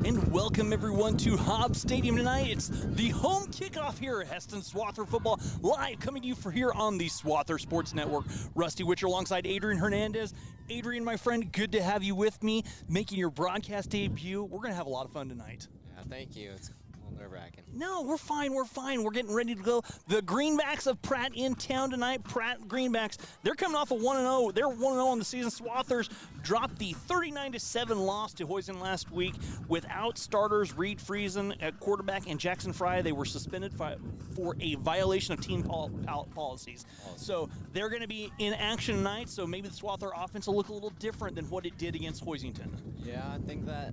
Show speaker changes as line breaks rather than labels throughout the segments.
And welcome everyone to Hobbs Stadium tonight. It's the home kickoff here at Hesston Swather Football, live coming to you here on the Swather Sports Network. Rusty Witcher alongside Adrian Hernandez. Adrian, my friend, good to have you with me, making your broadcast debut. We're going to have a lot of fun tonight.
Yeah, thank you. It's a little nerve-wracking.
No, we're fine. We're getting ready to go. The Greenbacks of Pratt in town tonight. Pratt Greenbacks, they're coming off a 1-0. They're 1-0 on the season. Swathers dropped the 39-7 loss to Hoysen last week without starters Reed Friesen at quarterback and Jackson Fry. They were suspended for a violation of team policies. So they're going to be in action tonight, so maybe the Swather offense will look a little different than what it did against Hoisington.
Yeah, I think that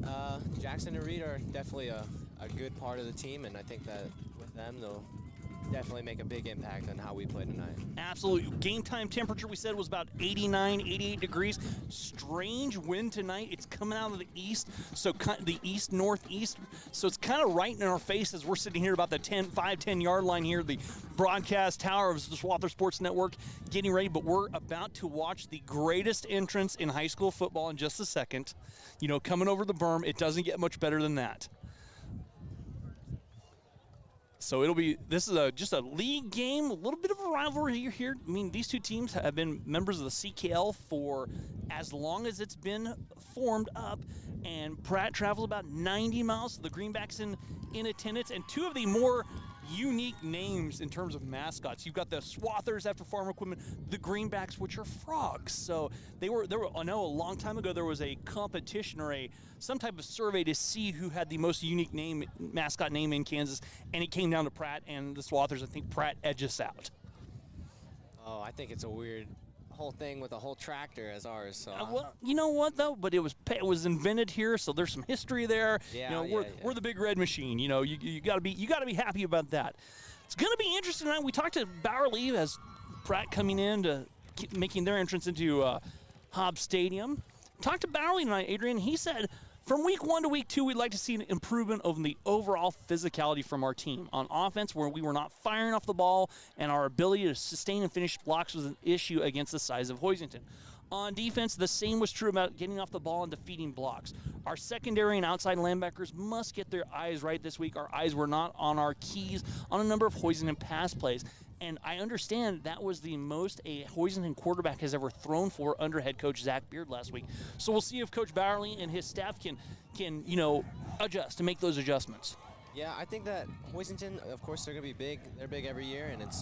Jackson and Reed are definitely a good part of the team, and I think that with them, they'll definitely make a big impact on how we play tonight.
Absolutely. Game time temperature, we said, was about 89, 88 degrees. Strange wind tonight. It's coming out of the east, so the east-northeast. So it's kind of right in our face as we're sitting here about the 5-10 yard line here, the broadcast tower of the Swather Sports Network, getting ready. But we're about to watch the greatest entrance in high school football in just a second. You know, coming over the berm, it doesn't get much better than that. So this is just a league game, a little bit of a rivalry here. I mean, these two teams have been members of the CKL for as long as it's been formed up, and Pratt travels about 90 miles, so the Greenbacks in attendance, and two of the more unique names in terms of mascots. You've got the Swathers after farm equipment, the Greenbacks, which are frogs. So they were I know a long time ago there was a competition or some type of survey to see who had the most unique mascot name in Kansas, and it came down to Pratt and the Swathers. I think Pratt edges out.
Oh, I think it's a weird whole thing with a whole tractor as ours. So
well, you know what though? But it was invented here, so there's some history there.
Yeah,
you know, we're the big red machine. You know, you gotta be happy about that. It's gonna be interesting tonight. We talked to Bowerly as Pratt coming in to making their entrance into Hobbs Stadium. Talked to Bowerly tonight, Adrian. He said, from week 1 to week 2, we'd like to see an improvement of the overall physicality from our team. On offense, where we were not firing off the ball, and our ability to sustain and finish blocks was an issue against the size of Hoisington. On defense, the same was true about getting off the ball and defeating blocks. Our secondary and outside linebackers must get their eyes right this week. Our eyes were not on our keys on a number of Hoisington pass plays. And I understand that was the most a Hoisington quarterback has ever thrown for under head coach Zach Beard last week. So we'll see if Coach Bowerly and his staff can adjust and make those adjustments.
Yeah, I think that Hoisington, of course, they're going to be big. They're big every year, and it's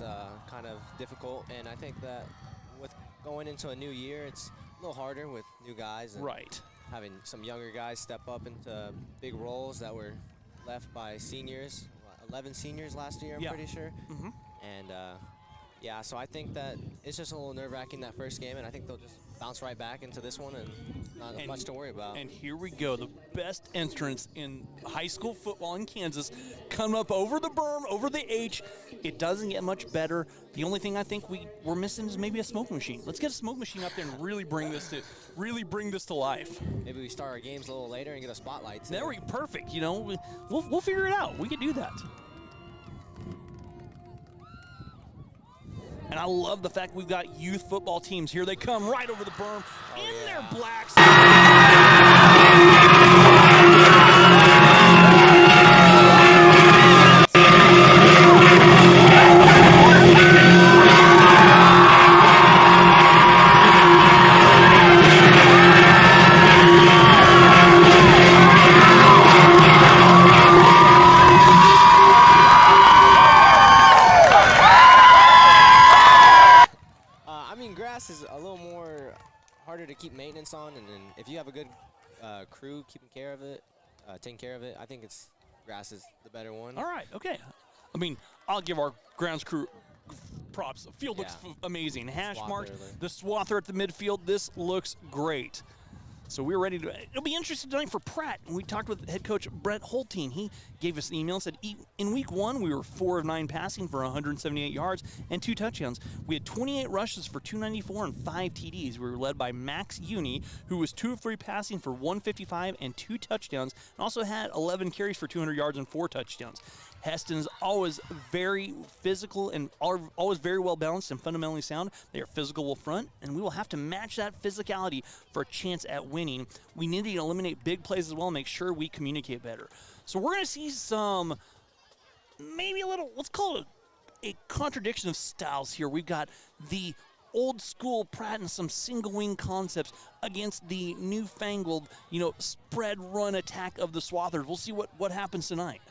kind of difficult. And I think that with going into a new year, it's a little harder with new guys. And
right.
Having some younger guys step up into big roles that were left by seniors. 11 seniors last year, I'm pretty sure.
Mm-hmm.
And, yeah, so I think that it's just a little nerve-wracking that first game, and I think they'll just bounce right back into this one and not much to worry about.
And here we go, the best entrance in high school football in Kansas, coming up over the berm, over the H. It doesn't get much better. The only thing I think we're missing is maybe a smoke machine. Let's get a smoke machine up there and really bring this to life.
Maybe we start our games a little later and get a spotlight.
There we go, perfect. You know, we'll figure it out. We could do that. And I love the fact we've got youth football teams here. They come right over the berm in their blacks.
Is a little more harder to keep maintenance on, and then if you have a good crew taking care of it, I think grass is the better one.
All right, okay. I mean, I'll give our grounds crew props. The field looks amazing. Hash marked, the Swather at the midfield. This looks great. So we're ready to. It'll be interesting tonight for Pratt. And we talked with head coach Brett Holtein. He gave us an email and said, in week 1, we were 4 of 9 passing for 178 yards and 2 touchdowns. We had 28 rushes for 294 and 5 TDs. We were led by Max Uni, who was 2 of 3 passing for 155 and 2 touchdowns, and also had 11 carries for 200 yards and 4 touchdowns. Hesston's always very physical and always very well balanced and fundamentally sound. They are physical will front, and we will have to match that physicality for a chance at winning. We need to eliminate big plays as well and make sure we communicate better. So we're going to see some, maybe a little, let's call it a contradiction of styles here. We've got the old school Pratt and some single wing concepts against the newfangled, spread run attack of the Swathers. We'll see what happens tonight.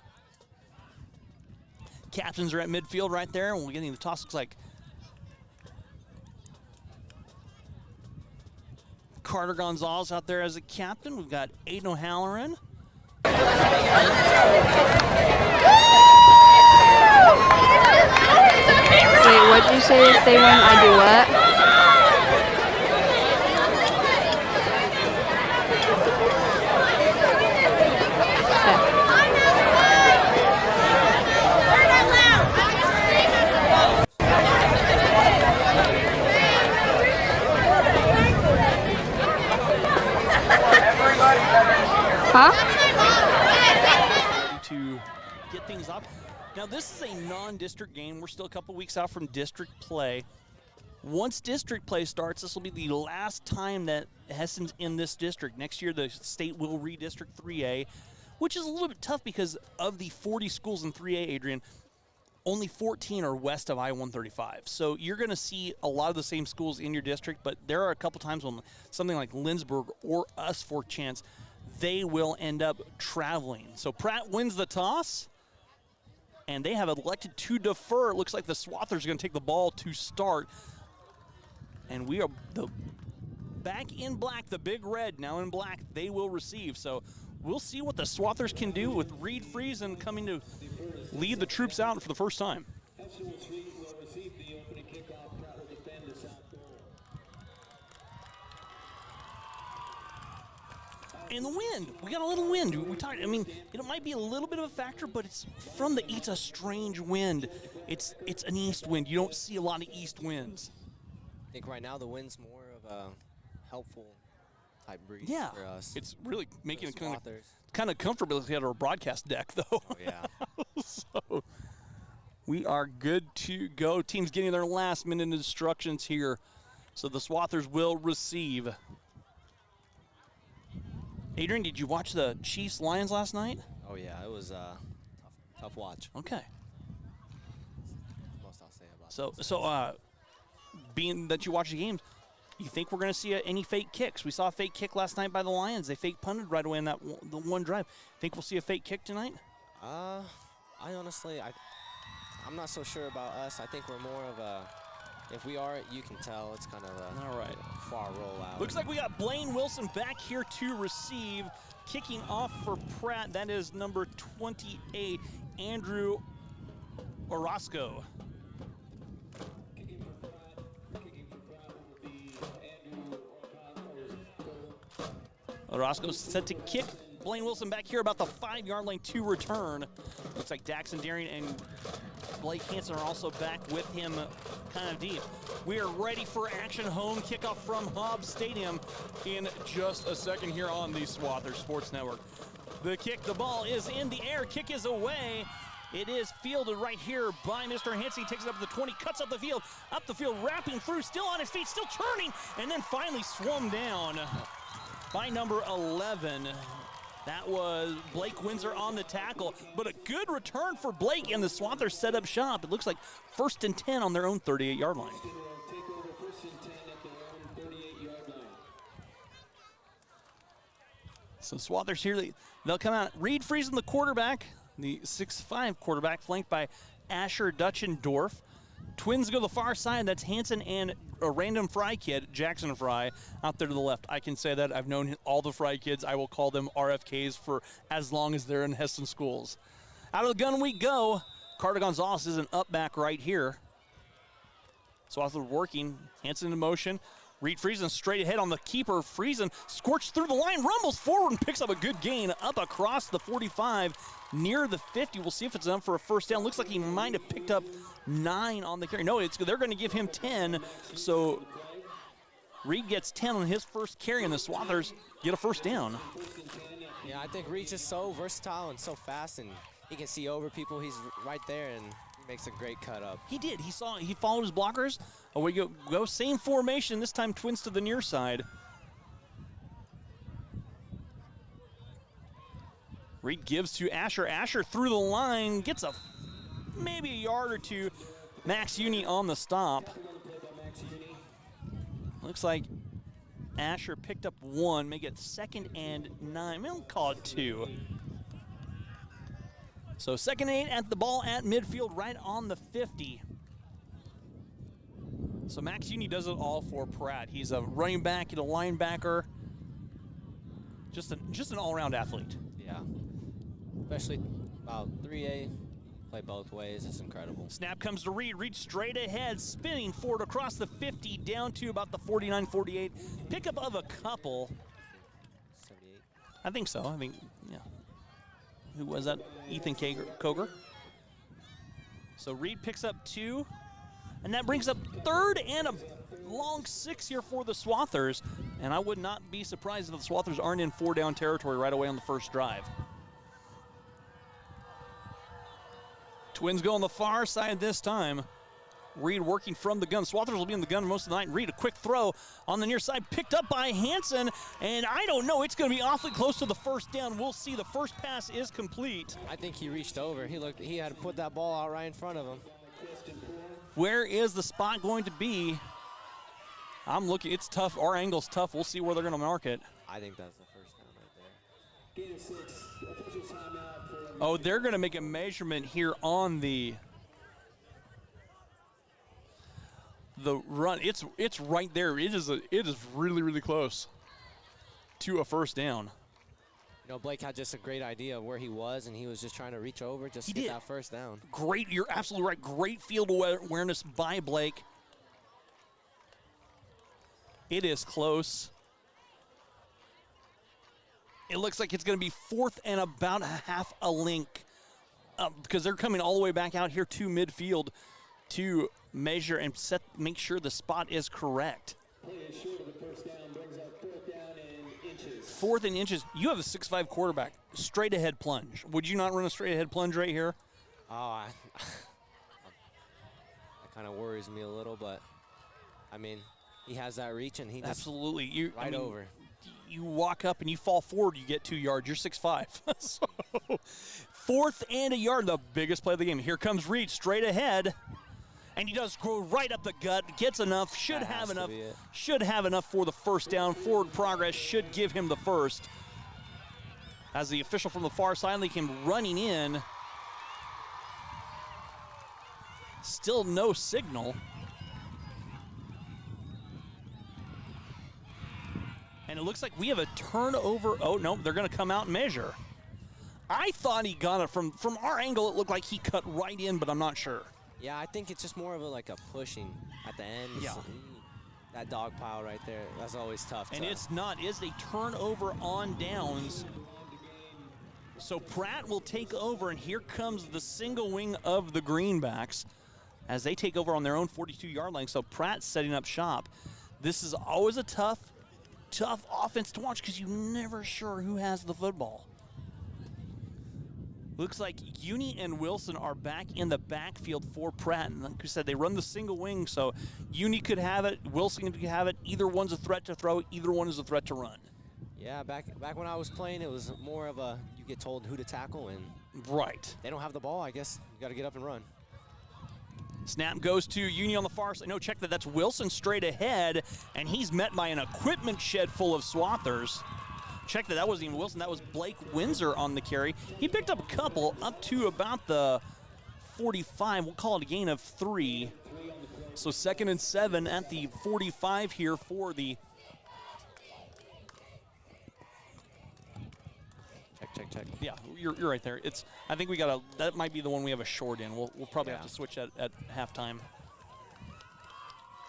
Captains are at midfield right there, and we're getting the toss. Looks like Carter Gonzalez out there as a captain. We've got Aiden O'Halloran.
Wait, what'd you say if they win? I do what? Huh?
To get things up. Now, this is a non-district game. We're still a couple weeks out from district play. Once district play starts, this will be the last time that Hesston's in this district. Next year, the state will redistrict 3A, which is a little bit tough because of the 40 schools in 3A, Adrian, only 14 are west of I-135. So you're going to see a lot of the same schools in your district, but there are a couple times when something like Lindsborg or us for chance, they will end up traveling. So Pratt wins the toss, and they have elected to defer. It looks like the Swathers are going to take the ball to start. And we are back in black, the big red now in black, they will receive. So we'll see what the Swathers can do with Reed Friesen coming to lead the troops out for the first time. Hesston will receive the opening kickoff. Pratt will defend the south goal. And the wind, we got a little wind. We talked. I mean, it might be a little bit of a factor, but it's a strange wind. It's an east wind. You don't see a lot of east winds.
I think right now the wind's more of a helpful type breeze for us.
It's really making it kind of comfortable at our broadcast deck, though.
Oh, yeah.
So we are good to go. Team's getting their last minute instructions here. So the Swathers will receive. Adrian, did you watch the Chiefs-Lions last night?
Oh, yeah. It was a tough watch.
Okay.
Most I'll say about it.
So being that you watch the games, you think we're going to see any fake kicks? We saw a fake kick last night by the Lions. They fake punted right away in the one drive. Think we'll see a fake kick tonight?
I honestly, I'm not so sure about us. I think we're more of a, if we are, you can tell it's kind of a far rollout.
Looks like we got Blaine Wilson back here to receive. Kicking off for Pratt, that is number 28, Andrew Orozco. Orozco's set to kick. Blaine Wilson back here about the 5-yard line to return. Looks like Daxon Daring and Blake Hansen are also back with him kind of deep. We are ready for action. Home kickoff from Hobbs Stadium in just a second here on the Swathers Sports Network. The kick, the ball is in the air. Kick is away. It is fielded right here by Mr. Hansen. He takes it up to the 20, cuts up the field, wrapping through, still on his feet, still turning, and then finally swung down by number 11. That was Blake Windsor on the tackle, but a good return for Blake, and the Swathers set up shop. It looks like 1st and 10 on their own 38-yard line. So Swathers here, they'll come out. Reed Friesen, the quarterback, the 6'5 quarterback, flanked by Asher Dutchendorf. Twins go to the far side. That's Hansen and a random Fry kid, Jackson Fry, out there to the left. I can say that. I've known all the Fry kids. I will call them RFKs for as long as they're in Hesston schools. Out of the gun we go. Carter Gonzalez is an up back right here. Swathers working. Hansen in motion. Reed Friesen straight ahead on the keeper. Friesen scorched through the line, rumbles forward, and picks up a good gain up across the 45, near the 50. We'll see if it's enough for a first down. Looks like he might have picked up 9 on the carry. No, they're going to give him 10. So Reed gets 10 on his first carry, and the Swathers get a first down.
Yeah, I think Reed's just so versatile and so fast, and he can see over people. He's right there, and he makes a great cut up.
He did. He followed his blockers. Away go. Same formation, this time twins to the near side. Reed gives to Asher. Asher through the line, gets maybe a yard or two. Max Uni on the stop. Looks like Asher picked up 1, make it 2nd and 9. We'll call it 2. So 2nd and 8 at the ball at midfield, right on the 50. So Max Uni does it all for Pratt. He's a running back, he's a linebacker. Just an all-around athlete.
Yeah, especially about 3A. Play both ways. It's incredible.
Snap comes to Reed. Reed straight ahead, spinning forward across the 50, down to about the 49-48. Pickup of a couple.
78.
I think so. I think, yeah. Who was that? Ethan Koger. So Reed picks up 2, and that brings up 3rd and a long 6 here for the Swathers. And I would not be surprised if the Swathers aren't in 4-down territory right away on the first drive. Twins go on the far side this time. Reed working from the gun. Swathers will be in the gun most of the night. Reed, a quick throw on the near side, picked up by Hansen, and I don't know, it's going to be awfully close to the first down. We'll see. The first pass is complete.
I think he reached over. He had to put that ball out right in front of him.
Where is the spot going to be? I'm looking. It's tough. Our angle's tough. We'll see where they're going to mark it.
I think that's the first down right there.
Oh, they're going to make a measurement here on the run. It's right there. It is really, really close to a first down.
You know, Blake had just a great idea of where he was, and he was just trying to reach over just to get that first down.
Great. You're absolutely right. Great field awareness by Blake. It is close. It looks like it's going to be 4th and about half a link because they're coming all the way back out here to midfield to measure and make sure the spot is correct. 4th and inches. You have a 6'5" quarterback. Straight ahead plunge. Would you not run a straight ahead plunge right here?
Oh, that kind of worries me a little, but I mean, he has that reach, and he just
absolutely
over.
You walk up and you fall forward, you get 2 yards. You're 6'5". So 4th and a yard, the biggest play of the game. Here comes Reed straight ahead, and he does go right up the gut. Gets enough. Should have enough for the first down. Forward progress should give him the first. As the official from the far sideline came running in, still no signal. And it looks like we have a turnover. Oh, no, they're going to come out and measure. I thought he got it from our angle. It looked like he cut right in, but I'm not sure.
Yeah, I think it's just more of a pushing at the end.
Yeah.
That dog pile right there, that's always tough.
And it's a turnover on downs. So Pratt will take over, and here comes the single wing of the Greenbacks as they take over on their own 42-yard line. So Pratt's setting up shop. This is always a tough offense to watch because you're never sure who has the football. Looks like Uni and Wilson are back in the backfield for Pratt. And like we said, they run the single wing, so Uni could have it, Wilson could have it. Either one's a threat to throw, either one is a threat to run.
Yeah, back when I was playing, it was more of you get told who to tackle, and
right.
They don't have the ball, I guess you got to get up and run.
Snap goes to Uni on the far side. No, check that. That's Wilson straight ahead, and he's met by an equipment shed full of Swathers. Check that. That wasn't even Wilson. That was Blake Windsor on the carry. He picked up a couple up to about the 45. We'll call it a gain of 3. So 2nd and 7 at the 45 here for the.
Check.
Yeah, you're right there. I think that might be the one we have a short in. We'll probably have to switch at halftime.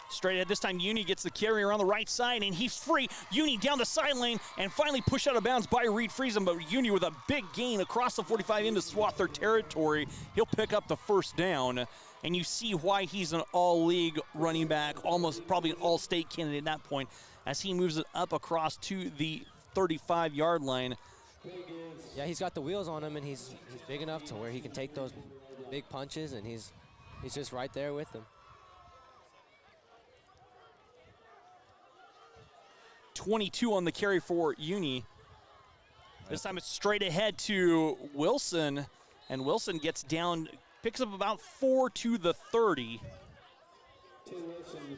Straight ahead this time, Uni gets the carry around the right side, and he's free. Uni down the sideline and finally pushed out of bounds by Reed Friesen, but Uni with a big gain across the 45 into Swather territory. He'll pick up the first down, and you see why he's an all-league running back, almost probably an all-state candidate at that point, as he moves it up across to the 35-yard line.
Yeah, he's got the wheels on him, and he's big enough to where he can take those big punches, and he's just right there with them.
22 on the carry for Uni. This time it's straight ahead to Wilson, and Wilson gets down, picks up about 4 to the 30.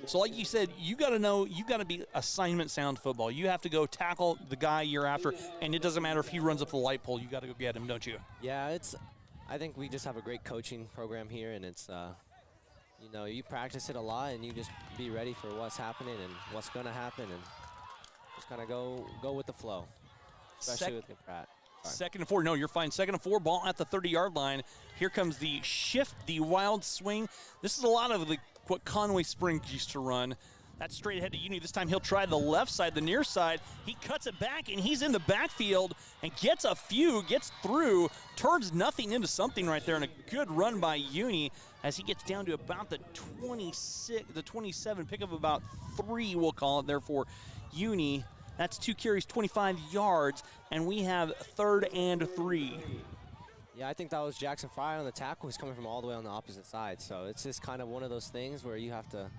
So like you said, you got to know, you got to be assignment sound football. You have to go tackle the guy you're after, and it doesn't matter if he runs up the light pole, you got to go get him, don't you?
Yeah, I think we just have a great coaching program here, and it's, you know, you practice it a lot, and you just be ready for what's happening and what's going to happen, and just kind of go with the flow, especially with Pratt. Sorry.
2nd and 4. No, you're fine. 2nd and 4, ball at the 30-yard line. Here comes the shift, the wild swing. This is a lot of what Conway Springs used to run. That's straight ahead to Uni. This time he'll try the left side, the near side. He cuts it back, and he's in the backfield and gets through, turns nothing into something right there, and a good run by Uni as he gets down to about the 27, pick up about 3, we'll call it there for Uni. That's 2 carries, 25 yards, and we have 3rd and 3.
Yeah, I think that was Jackson Fryer on the tackle. He's coming from all the way on the opposite side. So it's just kind of one of those things where you have to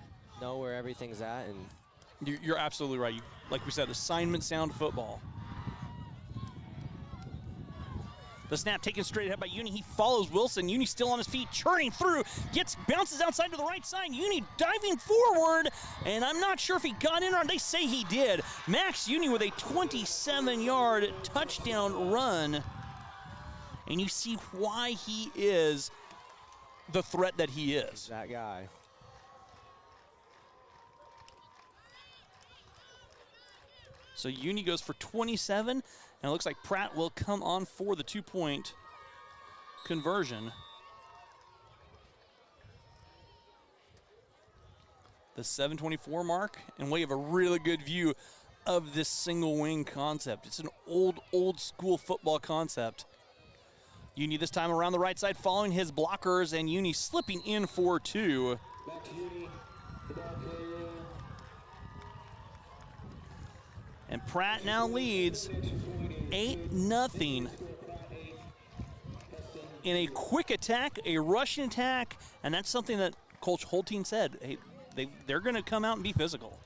know where everything's at. And
you're absolutely right. Like we said, assignment sound football. The snap taken straight ahead by Uni. He follows Wilson. Uni still on his feet, churning through, bounces outside to the right side. Uni diving forward, and I'm not sure if he got in or not. They say he did. Max Uni with a 27-yard touchdown run. And you see why he is the threat that he is.
That guy.
So Uni goes for 27, and it looks like Pratt will come on for the 2-point conversion. The 7:24 mark, and we have a really good view of this single wing concept. It's an old school football concept. Uni this time around the right side following his blockers, and Uni slipping in for 2. And Pratt now leads 8-0 in a quick attack, a rushing attack, and that's something that Coach Holting said. Hey, they're going to come out and be physical.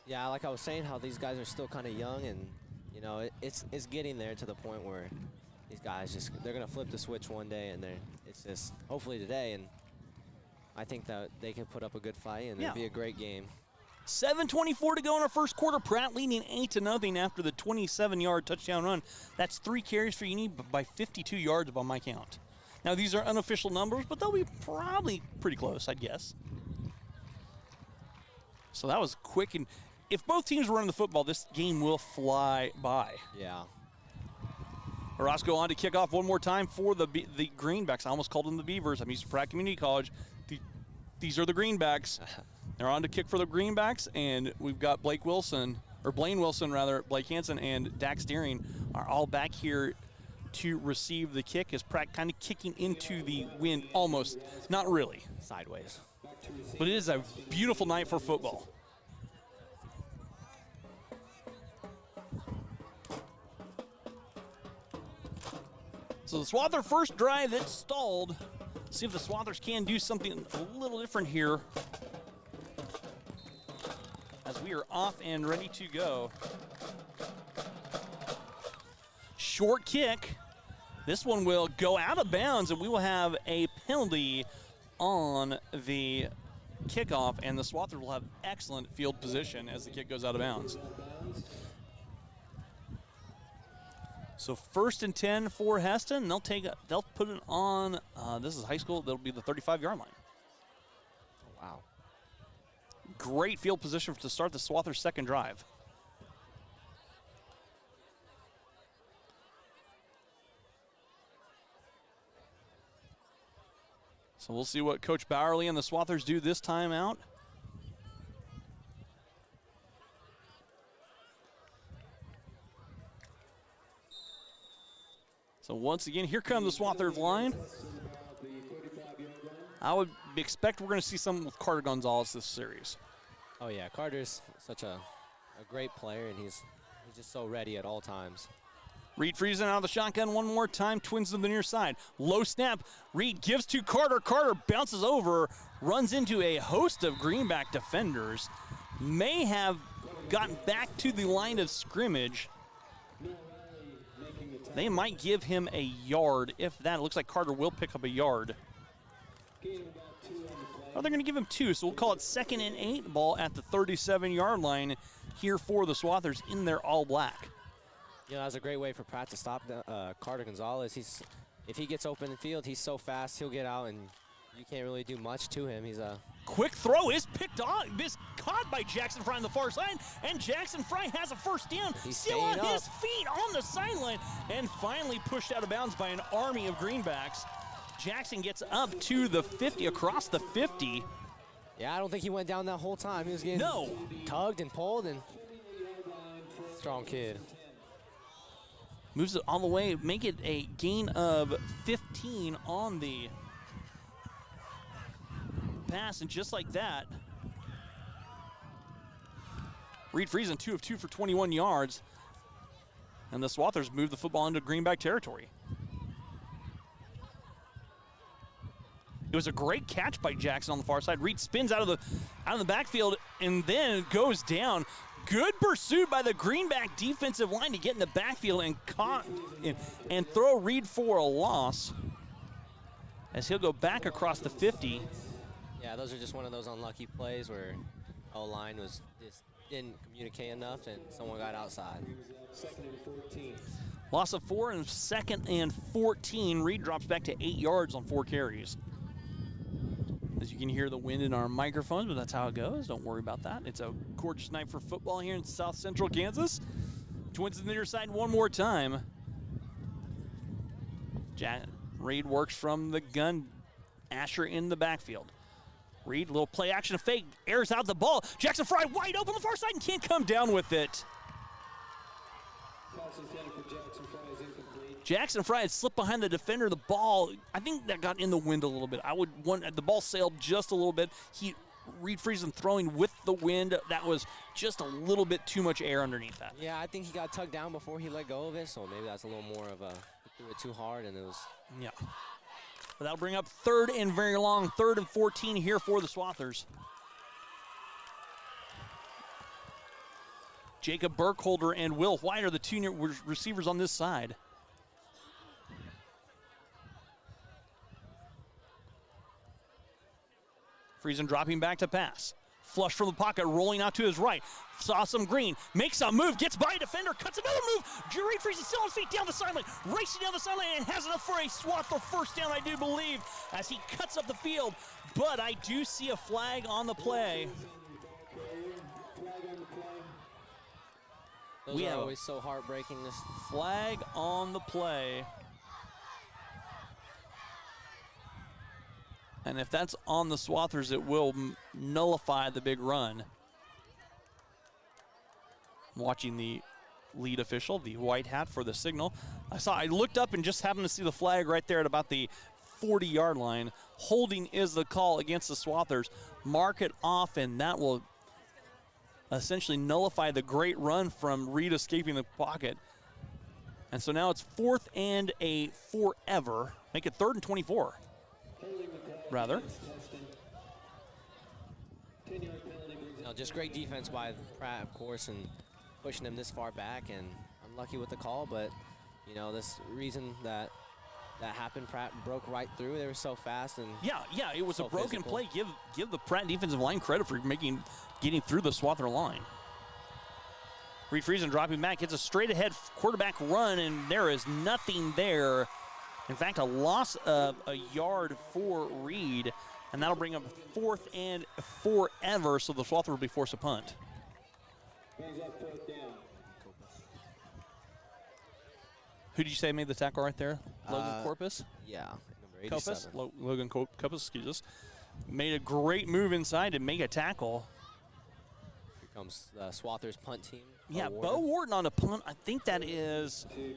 Yeah, like I was saying, how these guys are still kind of young, and you know it's getting there to the point where these guys they're going to flip the switch one day, and it's just hopefully today, and I think that they can put up a good fight, and it'll be a great game.
7:24 to go in our first quarter. Pratt leading 8-0 after the 27-yard touchdown run. That's 3 carries for Uni by 52 yards by my count. Now, these are unofficial numbers, but they'll be probably pretty close, I'd guess. So that was quick, and if both teams were running the football, this game will fly by.
Yeah.
Orozco on to kick off one more time for the Greenbacks. I almost called them the Beavers. I'm used to Pratt Community College. These are the Greenbacks. They're on to kick for the Greenbacks, and we've got Blaine Wilson, Blake Hansen, and Dax Deering are all back here to receive the kick as Pratt kind of kicking into the wind almost, not really.
Sideways.
But it is a beautiful night for football. So the Swather first drive that stalled. Let's see if the Swathers can do something a little different here as we are off and ready to go. Short kick. This one will go out of bounds, and we will have a penalty on the kickoff, and the Swathers will have excellent field position as the kick goes out of bounds. So 1st and 10 for Hesston. They'll put it on. This is high school. That'll be the 35-yard line.
Oh, wow.
Great field position to start the Swathers' second drive. So we'll see what Coach Bowerly and the Swathers do this time out. So once again, here come the Swathers line. I would expect we're going to see something with Carter Gonzalez this series.
Oh yeah, Carter's such a great player, and he's just so ready at all times.
Reed freezing out of the shotgun one more time, twins to the near side. Low snap, Reed gives to Carter. Carter bounces over, runs into a host of greenback defenders. May have gotten back to the line of scrimmage. They might give him a yard. If that, it looks like Carter will pick up a yard. Oh, they're going to give him 2, so we'll call it 2nd and 8, ball at the 37-yard line here for the Swathers in their all black.
Yeah, that was a great way for Pratt to stop Carter Gonzalez. If he gets open in the field, he's so fast, he'll get out, and you can't really do much to him. He's a
quick throw is picked off, is caught by Jackson Fry on the far side, and Jackson Fry has a first down.
He's
still on
up.
his feet on the sideline, and finally pushed out of bounds by an army of greenbacks. Jackson gets up to the 50, across the 50.
Yeah, I don't think he went down that whole time. He was getting tugged and pulled, and strong kid.
Moves it all the way, make it a gain of 15 on the pass, and just like that, Reed Friesen 2 of 2 for 21 yards, and the Swathers move the football into greenback territory. It was a great catch by Jackson on the far side. Reed spins out of the backfield and then goes down. Good pursuit by the greenback defensive line to get in the backfield and throw Reed for a loss, as he'll go back across the 50.
Yeah, those are just one of those unlucky plays where O-line just didn't communicate enough and someone got outside.
Loss of 4 and 2nd and 14. Reed drops back to 8 yards on 4 carries. As you can hear the wind in our microphones, but that's how it goes. Don't worry about that. It's a gorgeous night for football here in South Central Kansas. Twins to the near side one more time. Reed works from the gun. Asher in the backfield. Reed, little play action fake, airs out the ball. Jackson Fry wide open on the far side and can't come down with it. Jackson Fry had slipped behind the defender. The ball, I think that got in the wind a little bit. I would want the ball sailed just a little bit. Reed Friesen throwing with the wind. That was just a little bit too much air underneath that.
Yeah, I think he got tugged down before he let go of it, so maybe that's a little more of a, he threw it too hard and it was.
Yeah. But that'll bring up 3rd and very long, 3rd and 14 here for the Swathers. Jacob Burkholder and Will White are the 2 receivers on this side. Friesen dropping back to pass. Flush from the pocket, rolling out to his right. Saw some green, makes a move, gets by a defender, cuts another move. Reed Friesen still on his feet down the sideline, racing down the sideline, and has enough for a Swather first down, I do believe, as he cuts up the field. But I do see a flag on the play.
Those are always so heartbreaking.
Flag on the play. And if that's on the Swathers, it will nullify the big run. I'm watching the lead official, the white hat for the signal. I looked up and just happened to see the flag right there at about the 40-yard line. Holding is the call against the Swathers. Mark it off, and that will essentially nullify the great run from Reed escaping the pocket. And so now it's 4th and a forever. Make it 3rd and 24. Rather.
No, just great defense by Pratt, of course, and pushing him this far back, and unlucky with the call, but you know, this reason that happened, Pratt broke right through. They were so fast and
yeah, it was
so
a broken
physical
play. Give the Pratt defensive line credit for getting through the Swather line. Reed Friesen dropping back, hits a straight ahead quarterback run, and there is nothing there. In fact, a loss of a yard for Reed, and that'll bring up 4th and forever, so the Swather will be forced to punt. Who did you say made the tackle right there? Logan Corpus?
Yeah, number 87.
Logan Corpus, excuse us. Made a great move inside to make a tackle.
Here comes the Swathers punt team.
Yeah, Bo Wharton on a punt. I think that is.
Which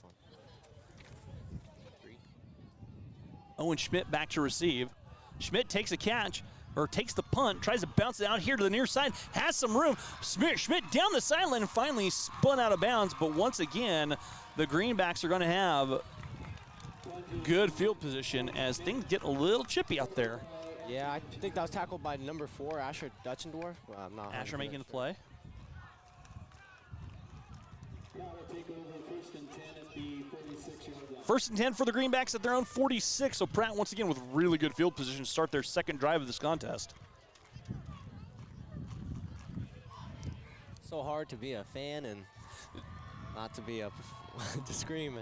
one? 3.
Owen Schmidt back to receive. Schmidt takes a catch, or takes the punt, tries to bounce it out here to the near side, has some room. Schmidt down the sideline and finally spun out of bounds, but once again, the Greenbacks are going to have good field position as things get a little chippy out there.
Yeah, I think that was tackled by number 4, Asher Dutchendorf. I'm not
Asher making the play. First and 10 for the Greenbacks at their own 46. So Pratt once again with really good field position to start their second drive of this contest.
So hard to be a fan and not to be up to scream.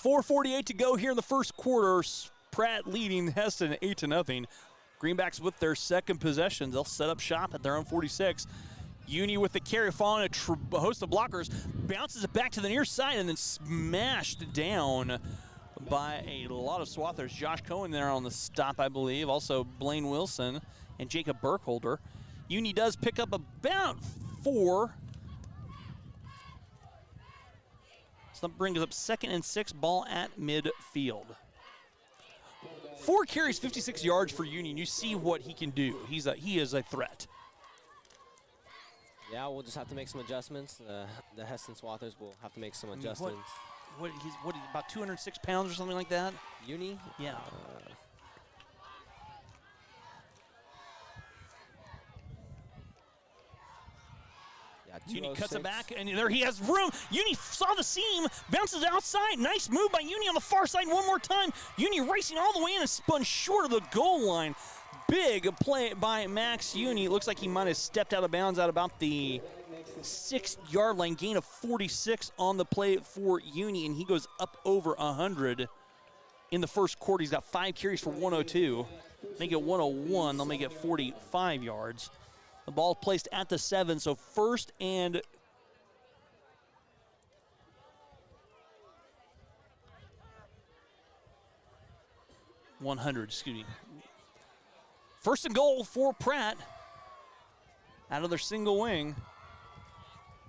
4:48 to go here in the first quarter. Pratt leading Hesston 8-0. Greenbacks with their second possession. They'll set up shop at their own 46. Uni with the carry, following a host of blockers, bounces it back to the near side and then smashed down by a lot of Swathers. Josh Cohen there on the stop, I believe. Also Blaine Wilson and Jacob Burkholder. Uni does pick up about 4. So that brings up 2nd and 6, ball at midfield. 4 carries, 56 yards for Union. You see what he can do. He is a threat.
Yeah, we'll just have to make some adjustments. The Hesston Swathers will have to make some adjustments.
He's about 206 pounds or something like that?
Uni?
Yeah. Uni cuts it back, and there he has room. Uni saw the seam, bounces outside. Nice move by Uni on the far side one more time. Uni racing all the way in and spun short of the goal line. Big play by Max Uni. Looks like he might have stepped out of bounds at about the 6-yard line. Gain of 46 on the play for Uni, and he goes up over 100 in the first quarter. He's got 5 carries for 102. Make it 101. They'll make it 45 yards. The ball placed at the 7, so first and 100, excuse me. First and goal for Pratt out of their single wing.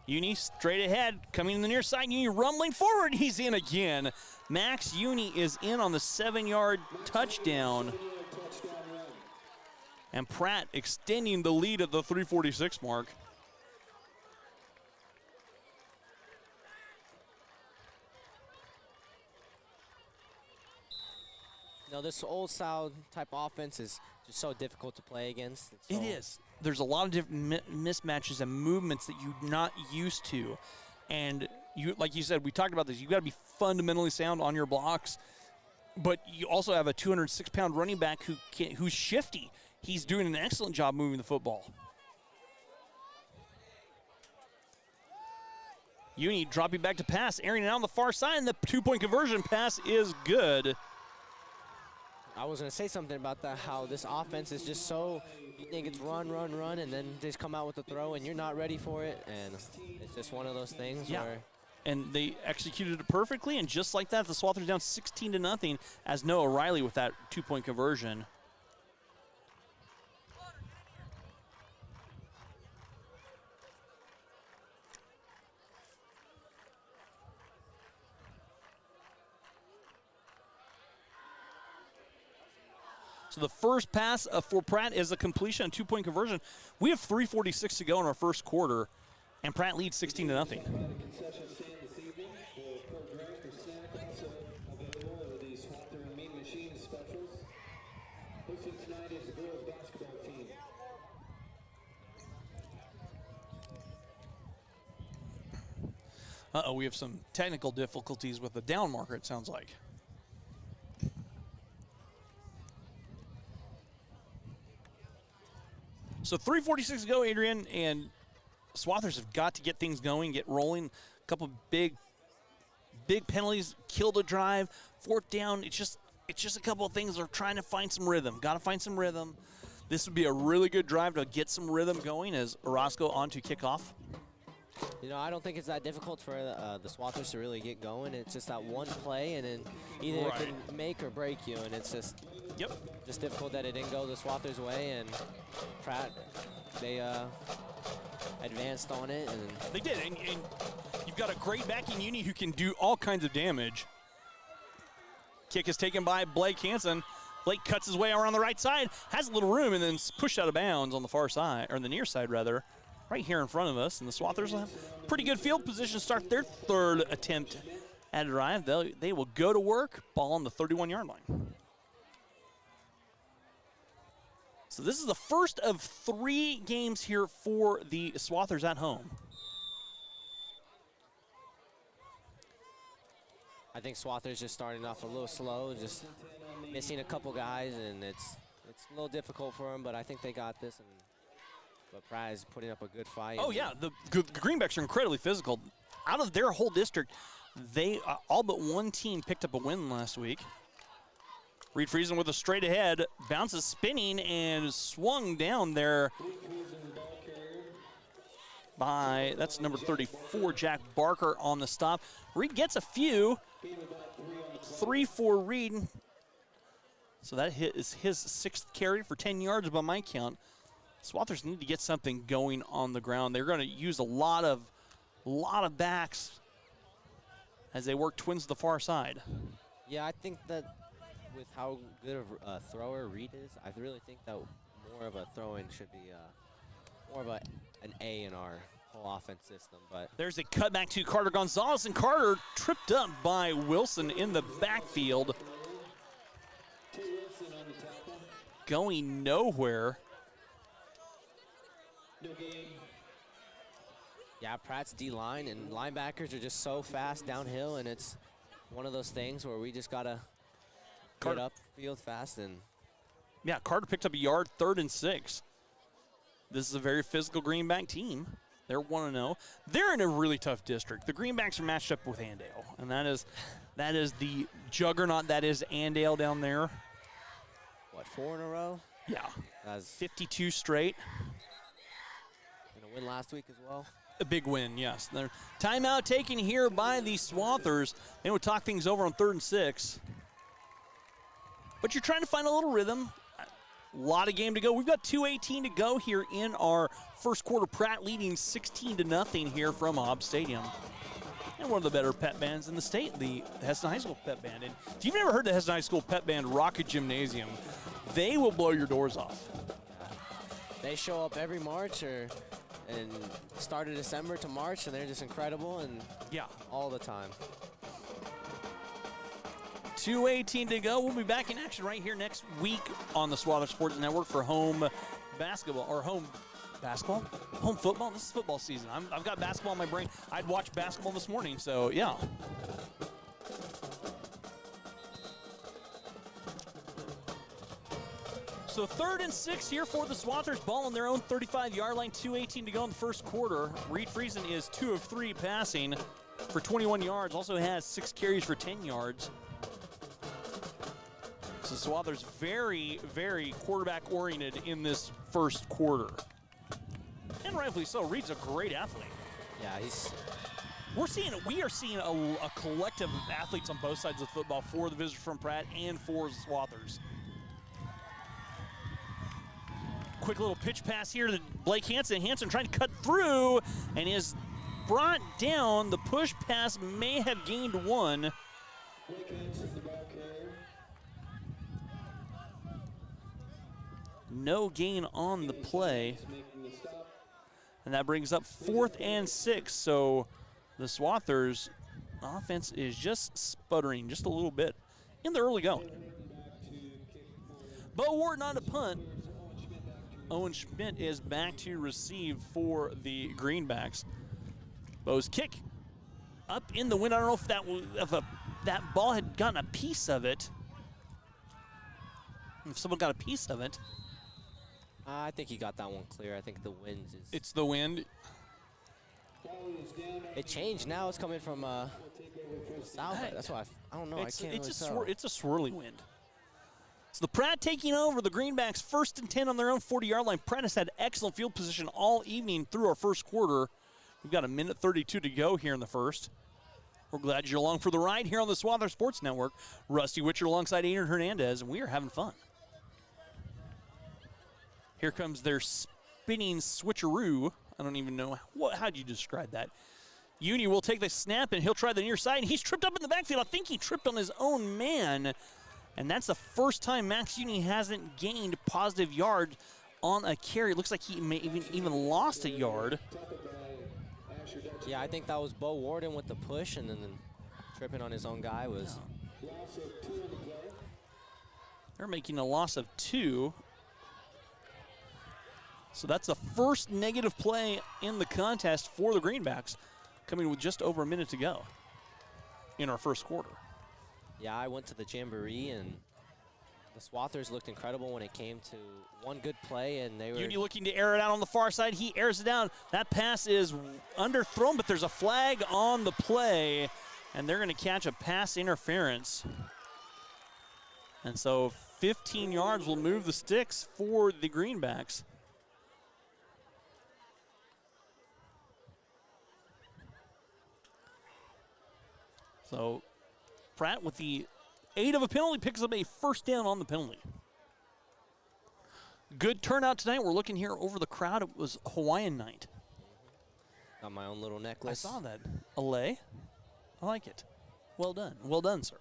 Uni straight ahead, coming in the near side. Uni rumbling forward. He's in again. Max Uni is in on the 7-yard touchdown. And Pratt extending the lead at the 3:46 mark.
You know, this old style type offense is just so difficult to play against.
It is. There's a lot of different mismatches and movements that you're not used to. And you, like you said, we talked about this. You've got to be fundamentally sound on your blocks. But you also have a 206-pound running back who's shifty. He's doing an excellent job moving the football. Uni dropping back to pass, airing it out on the far side, and the 2-point conversion pass is good.
I was going to say something about that, how this offense is just so, you think it's run, and then they just come out with the throw, and you're not ready for it, and it's just one of those things where...
And they executed it perfectly, and just like that, the Swathers down 16-0 as Noah Riley with that 2-point conversion. So the first pass for Pratt is a completion, a 2-point conversion. We have 3:46 to go in our first quarter, and Pratt leads 16-0. Uh-oh, we have some technical difficulties with the down marker, it sounds like. So 3:46 to go, Adrian, and Swathers have got to get things going, get rolling. A couple big penalties, killed a drive, 4th down. It's just a couple of things. They're trying to find some rhythm. Got to find some rhythm. This would be a really good drive to get some rhythm going as Orozco on to kickoff.
You know, I don't think it's that difficult for the Swathers to really get going. It's just that one play, and then either it can make or break you, and it's just just difficult that it didn't go the Swathers' way, and Pratt, they advanced on it. And
they did, and you've got a great backing Uni who can do all kinds of damage. Kick is taken by Blake Hansen. Blake cuts his way around the right side, has a little room, and then pushed out of bounds on the far side, or the near side rather, right here in front of us. And the Swathers will have pretty good field position to start their third attempt at a drive. They will go to work, ball on the 31-yard line. So this is the first of 3 games here for the Swathers at home.
I think Swathers just starting off a little slow, just missing a couple guys, and it's a little difficult for them, but I think they got this. But Pratt is putting up a good fight.
Oh, yeah, the Greenbacks are incredibly physical. Out of their whole district, they all but one team picked up a win last week. Reed Friesen with a straight ahead, bounces spinning and swung down there by, that's number 34, Jack Barker on the stop. Reed gets a few, 3 for Reed. So that hit is his 6th carry for 10 yards by my count. Swathers need to get something going on the ground. They're going to use a lot of backs as they work twins to the far side.
Yeah, I think that with how good of a thrower Reed is, I really think that more of a throw-in should be more of an A in our whole offense system. But
there's a cutback to Carter Gonzalez, and Carter tripped up by Wilson in the backfield. Going nowhere.
Yeah, Pratt's D-line and linebackers are just so fast downhill, and it's one of those things where we just got to get up field fast. And
yeah, Carter picked up a yard, 3rd and 6. This is a very physical Greenback team. They're 1-0. They're in a really tough district. The Greenbacks are matched up with Andale, and that is the juggernaut that is Andale down there.
What, 4 in a row?
Yeah.
That's
52 straight.
And a win last week as well.
A big win, yes. Their timeout taken here by the Swathers. They would talk things over on 3rd and 6. But you're trying to find a little rhythm. A lot of game to go. We've got 2:18 to go here in our first quarter. Pratt leading 16-0 here from Hobbs Stadium. And one of the better pep bands in the state, the Hesston High School pep band. And if you've never heard the Hesston High School pep band Rocket Gymnasium, they will blow your doors off.
They show up every March and start of December to March, and they're just incredible, and
yeah,
all the time.
2:18 to go. We'll be back in action right here next week on the Swathers Sports Network for home basketball, or home football. This is football season. I've got basketball in my brain. I'd watch basketball this morning, so yeah. So 3rd and 6 here for the Swathers. Ball on their own 35-yard line. 2:18 to go in the first quarter. Reed Friesen is 2 of 3 passing for 21 yards. Also has 6 carries for 10 yards. So Swathers very, very quarterback-oriented in this first quarter. And rightfully so. Reed's a great athlete.
Yeah,
we are seeing a collective of athletes on both sides of football for the visitors from Pratt and for Swathers. Quick little pitch pass here to Blake Hansen. Hansen trying to cut through and is brought down. The push pass may have gained 1. No gain on the play. And that brings up 4th and 6. So the Swathers offense is just sputtering just a little bit in the early going. Bo Wharton on to punt. Owen Schmidt is back to receive for the Greenbacks. Bo's kick up in the wind. I don't know if that ball had gotten a piece of it. If someone got a piece of it.
I think he got that one clear. I think the wind is...
It's the wind.
It changed. Now it's coming from south. That's why I don't know. I can't really tell.
It's a swirly wind. So the Pratt taking over. The Greenbacks 1st and 10 on their own 40-yard line. Pratt has had excellent field position all evening through our first quarter. We've got 1:32 to go here in the first. We're glad you're along for the ride here on the Swathers Sports Network. Rusty Witcher alongside Adrian Hernandez, and we are having fun. Here comes their spinning switcheroo. I don't even know. How do you describe that? Uni will take the snap, and he'll try the near side, and he's tripped up in the backfield. I think he tripped on his own man And that's the first time Max Uni hasn't gained positive yard on a carry. It looks like he may even lost a yard.
Yeah, I think that was Bo Warden with the push, and then tripping on his own guy was.
They're making a loss of 2. So that's the first negative play in the contest for the Greenbacks, coming with just over a minute to go in our first quarter.
Yeah, I went to the Jamboree, and the Swathers looked incredible when it came to one good play, and they were.
Uni looking to air it out on the far side. He airs it down. That pass is underthrown, but there's a flag on the play, and they're going to catch a pass interference. And so 15 yards will move the sticks for the Greenbacks. So Pratt with the 8 of a penalty picks up a first down on the penalty. Good turnout tonight. We're looking here over the crowd. It was Hawaiian night.
Got my own little necklace.
I saw that. Alay. I like it. Well done. Well done, sir.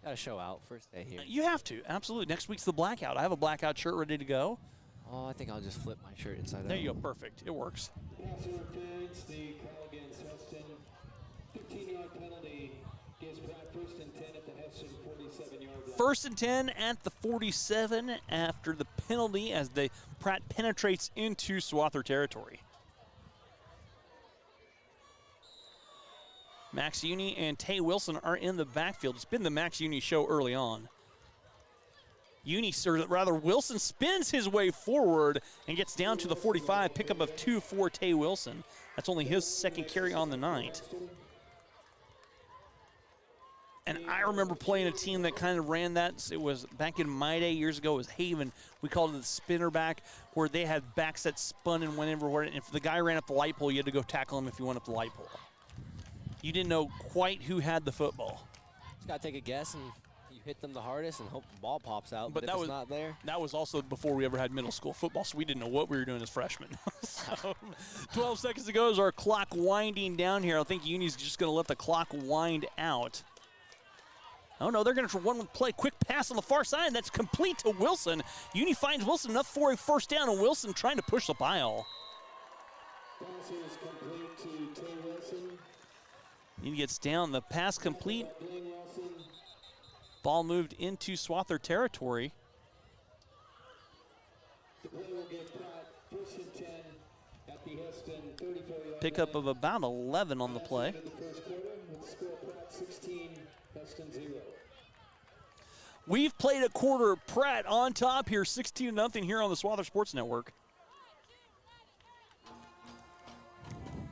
Got to show out first day here.
You have to. Absolutely. Next week's the blackout. I have a blackout shirt ready to go.
Oh, I think I'll just flip my shirt inside out.
There you go. Perfect. It works.
Pass interference, the call against Hesston. 15-yard penalty gives Pratt first and 10 at the Hesston 47-yard line.
First and 10 at the 47 after the penalty as the Pratt penetrates into Swather territory. Max Uni and Tay Wilson are in the backfield. It's been the Max Uni show early on. Wilson spins his way forward and gets down to the 45, pickup of 2 for Tay Wilson. That's only his second carry on the night. And I remember playing a team that kind of ran that. It was back in my day years ago. It was Haven. We called it the spinner back, where they had backs that spun and went everywhere. And if the guy ran up the light pole, you had to go tackle him if he went up the light pole. You didn't know quite who had the football.
Just got to take a guess, and you hit them the hardest and hope the ball pops out.
But
if
that
it's
was
not there.
That was also before we ever had middle school football, so we didn't know what we were doing as freshmen. So 12 seconds to go as our clock winding down here. I think Uni's just going to let the clock wind out. Oh, no, they're going to one play. Quick pass on the far side. That's complete to Wilson. Uni finds Wilson enough for a first down, and Wilson trying to push the pile.
Pass is complete to Tay Wilson.
Uni gets down. The pass complete. Ball moved into Swather territory.
The play will give Pratt first and 10 at the Hesston 34-yard
Pickup of about 11 on the play.
in the first quarter with score Pratt 16, Hesston 0.
We've played a quarter. Pratt on top here, 16-0 here on the Swather Sports Network.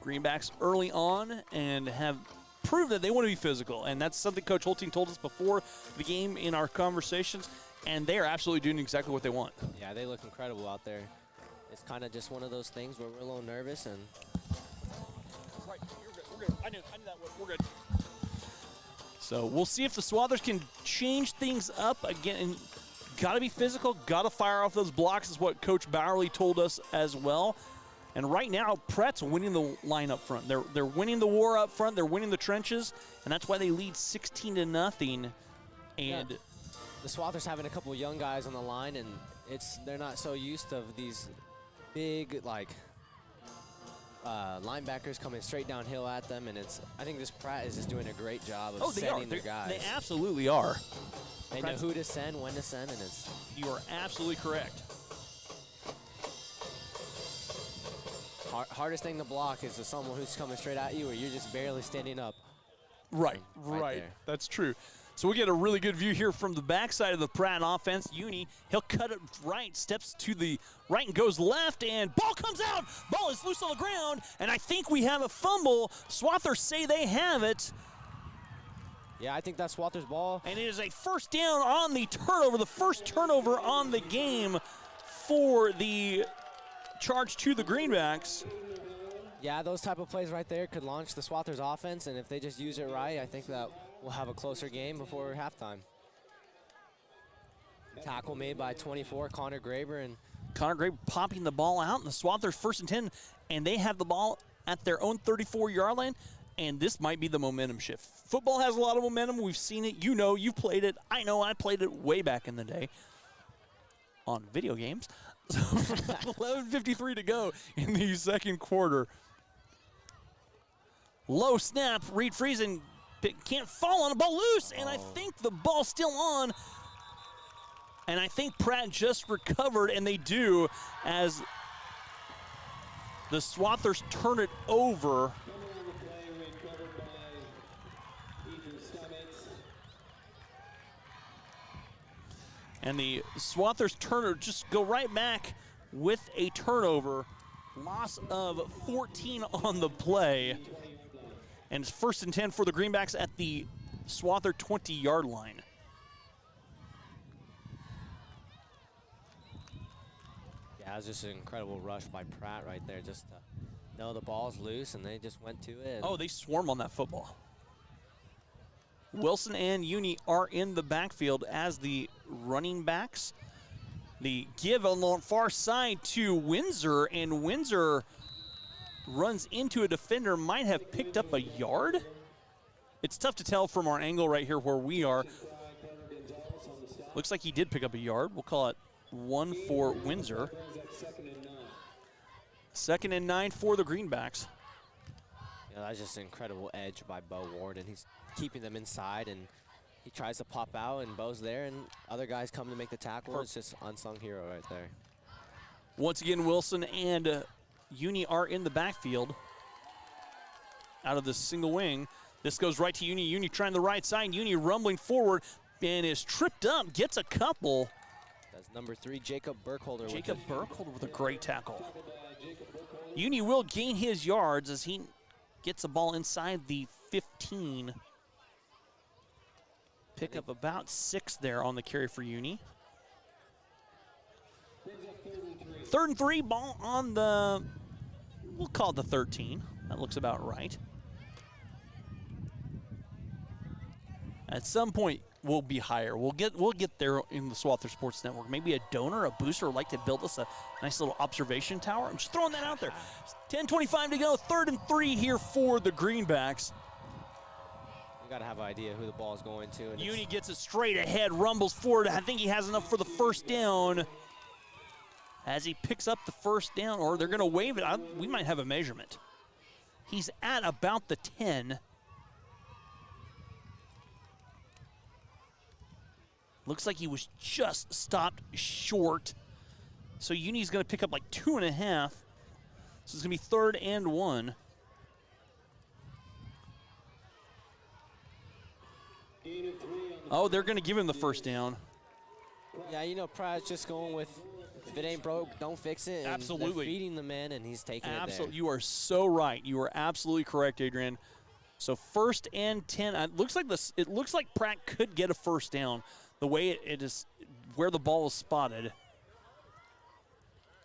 Greenbacks early on and have proved that they want to be physical, and that's something Coach Holting told us before the game in our conversations, and they are absolutely doing exactly what they want.
Yeah, they look incredible out there. It's kind of just one of those things where we're a little nervous, and
Right, you're good. We're good. I knew that. We're good. So we'll see if the Swathers can change things up again. Got to be physical. Got to fire off those blocks is what Coach Bowerly told us as well. And right now, Pratt's winning the line up front. They're winning the war up front. They're winning the trenches, and that's why they lead 16-0. And
the Swathers having a couple young guys on the line, and they're not so used to these big linebackers coming straight downhill at them, and I think this Pratt is just doing a great job of sending their guys.
They absolutely are.
They know who to send, when to send, and
You are absolutely correct.
hardest thing to block is someone who's coming straight at you, or you're just barely standing up.
Right.
there.
That's true. So we get a really good view here from the backside of the Pratt offense. Uni, he'll cut it right, steps to the right and goes left, and ball comes out. Ball is loose on the ground, and I think we have a fumble. Swathers say they have it.
Yeah, I think that's Swathers' ball.
And it is a first down on the turnover, the first turnover on the game for the charge to the Greenbacks.
Yeah, those type of plays right there could launch the Swathers offense, and if they just use it right, I think that we'll have a closer game before halftime. Tackle made by 24, Connor Graber. And
Connor Graber popping the ball out, and the Swathers first and 10, and they have the ball at their own 34-yard line. and this might be the momentum shift. Football has a lot of momentum. We've seen it. You know, you've played it. I know I played it way back in the day on video games. So 11:53 to go in the second quarter. Low snap. Reed Friesen can't fall on the ball loose, and I think the ball's still on. And I think Pratt just recovered, and they do, as the Swathers turn it over. And the Swathers turner just go right back with a turnover. Loss of 14 on the play. And it's 1st and 10 for the Greenbacks at the Swather 20-yard line.
Yeah, it was just an incredible rush by Pratt right there. Just to know the ball's loose, and they just went to it.
Oh, they swarm on that football. Wilson and Uni are in the backfield as the running backs. The give on the far side to Windsor, and Windsor runs into a defender, might have picked up a yard. It's tough to tell from our angle right here where we are. Looks like he did pick up a yard. We'll call it 1 for Windsor. 2nd and 9 for the Greenbacks.
Yeah, that's just an incredible edge by Bo Ward, and he's keeping them inside, and he tries to pop out, and Bo's there, and other guys come to make the tackle. It's just unsung hero right there.
Once again, Wilson and Uni are in the backfield. Out of the single wing. This goes right to Uni. Uni trying the right side. Uni rumbling forward and is tripped up, gets a couple.
That's number 3, Jacob Burkholder.
Jacob Burkholder with a great tackle. Uni will gain his yards as he gets the ball inside the 15. Pick up about 6 there on the carry for Uni. 3rd and 3, ball on the, we'll call it the 13. That looks about right. At some point, we'll be higher. We'll get there in the Swather Sports Network. Maybe a donor, a booster would like to build us a nice little observation tower. I'm just throwing that out there. 10:25 to go, 3rd and 3 here for the Greenbacks.
You gotta have an idea who the ball is going to. And
Uni gets it straight ahead, rumbles forward. I think he has enough for the first down. As he picks up the first down, or they're gonna wave it. We might have a measurement. He's at about the 10. Looks like he was just stopped short. So Uni's gonna pick up like 2.5. So it's gonna be 3rd and 1. Oh, they're gonna give him the first down.
Yeah, you know, Pratt's just going with, if it ain't broke, don't fix it. And
Absolutely.
they're feeding the man, and he's taking it there.
You are so right. You are absolutely correct, Adrian. So 1st and 10. It looks like Pratt could get a first down. The way it is, where the ball is spotted.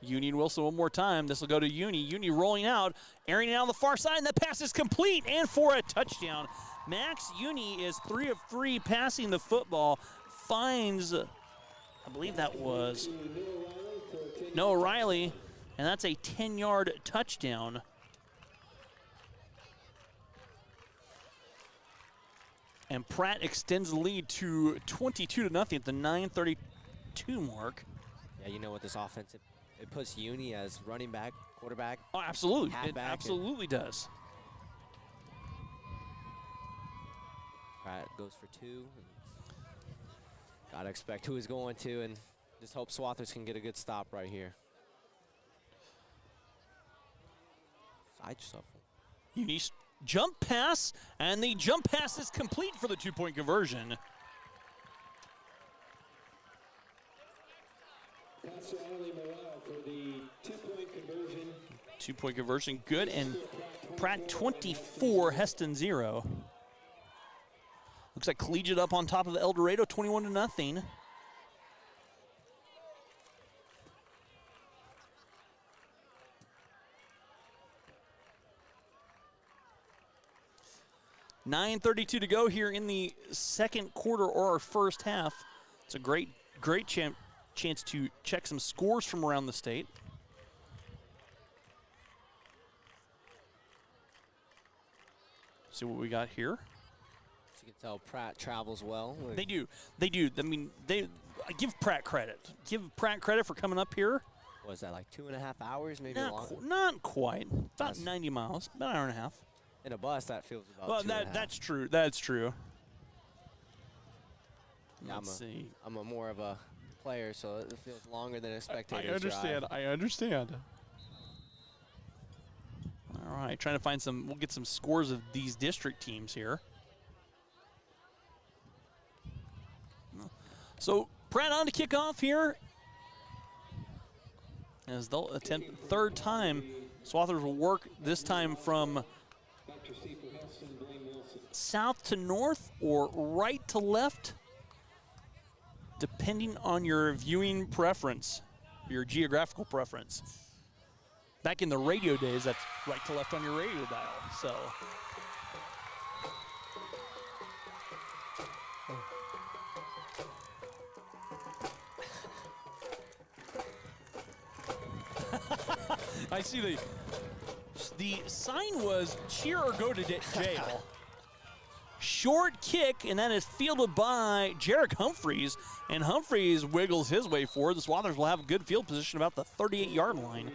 Uni and Wilson one more time. This will go to Uni. Uni rolling out, airing it out on the far side, and that pass is complete and for a touchdown. Max Uni is 3 of 3 passing the football. Finds, I believe that was Noah Riley, and that's a 10-yard touchdown. And Pratt extends the lead to 22-0 at the 9:32 mark.
Yeah, you know what, this offense, it puts Uni as running back, quarterback.
Oh, absolutely. It
halfback,
absolutely does.
Pratt goes for 2. Gotta expect who he's going to, and just hope Swathers can get a good stop right here. Side shuffle.
Uni jump pass, and the jump pass is complete for the 2-point conversion.
Pastor Ali Morale for the 2-point conversion.
2-point conversion, good, and Pratt 24, Hesston 0. Looks like Collegiate up on top of the El Dorado, 21-0. $9:32 to go here in the second quarter or our first half. It's a great chance to check some scores from around the state. See what we got here.
As you can tell, Pratt travels well.
They do. They do. I mean, I give Pratt credit. Give Pratt credit for coming up here.
Was that like 2.5 hours, maybe longer?
Not quite. About 90 miles. About an hour and a half.
In a bus, that feels about
Well,
2.5.
that's true. That's true.
Yeah,
Let's see.
I'm a more of a player, so it feels longer than a spectator.
I understand. I understand. All right, trying to find some. We'll get some scores of these district teams here. So Pratt on to kick off here. As they'll attempt third time. Swathers will work this time from south to north or right to left, depending on your viewing preference, your geographical preference. Back in the radio days, that's right to left on your radio dial. So. I see the sign was cheer or go to jail. Short kick, and that is fielded by Jarek Humphreys, and Humphreys wiggles his way forward. The Swathers will have a good field position about the 38-yard line.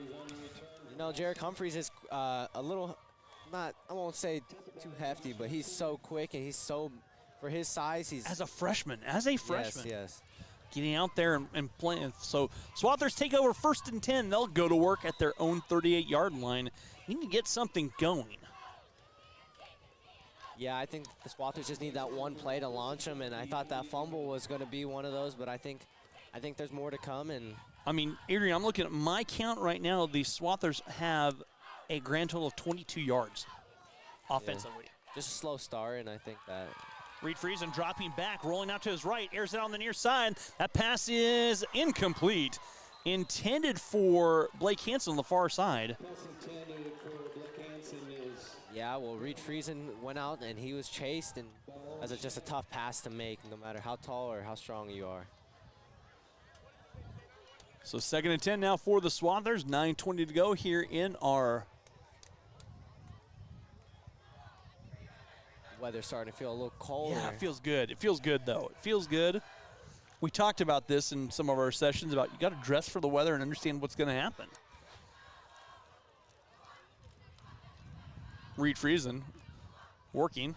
You know, Jarek Humphreys is a little, I won't say too hefty, but he's so quick, and he's so, for his size, he's...
As a freshman.
Yes.
Getting out there and playing. So Swathers take over 1st and 10. They'll go to work at their own 38-yard line. Need to get something going.
Yeah, I think the Swathers just need that one play to launch them, and I thought that fumble was going to be one of those, but I think there's more to come. And
I mean, Adrian, I'm looking at my count right now. The Swathers have a grand total of 22 yards offensively.
Yeah, just a slow start, and I think that...
Reed Friesen dropping back, rolling out to his right, airs it on the near side. That pass is incomplete. Intended for Blake Hansen on the far side.
Yeah, well, Reed Friesen went out and he was chased, and that's just a tough pass to make, no matter how tall or how strong you are.
So 2nd and 10 now for the Swathers. 9:20 to go here in our...
Weather's starting to feel a little colder.
Yeah, it feels good. It feels good, though. It feels good. We talked about this in some of our sessions about you got to dress for the weather and understand what's going to happen. Reed Friesen working.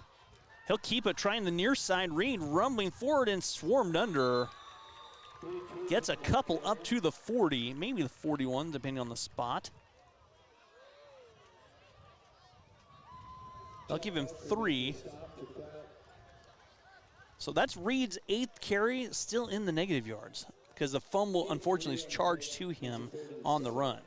He'll keep it, trying the near side. Reed rumbling forward and swarmed under. Gets a couple up to the 40, maybe the 41, depending on the spot. They'll give him 3. So that's Reed's 8th carry, still in the negative yards, because the fumble, unfortunately, is charged to him on the run.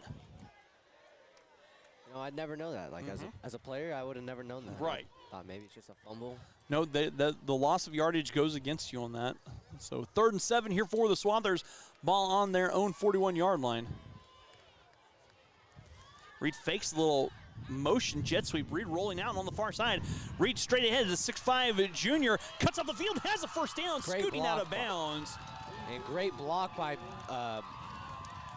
You know, I'd never know that. Like, as a player, I would have never known that.
Right.
I thought maybe it's just a fumble.
No, the loss of yardage goes against you on that. So 3rd and 7 here for the Swathers. Ball on their own 41-yard line. Reed fakes a little motion jet sweep. Reed rolling out on the far side. Reed straight ahead. The 6'5" junior cuts up the field, has a first down,
Great
scooting out of
block.
bounds.
And great block by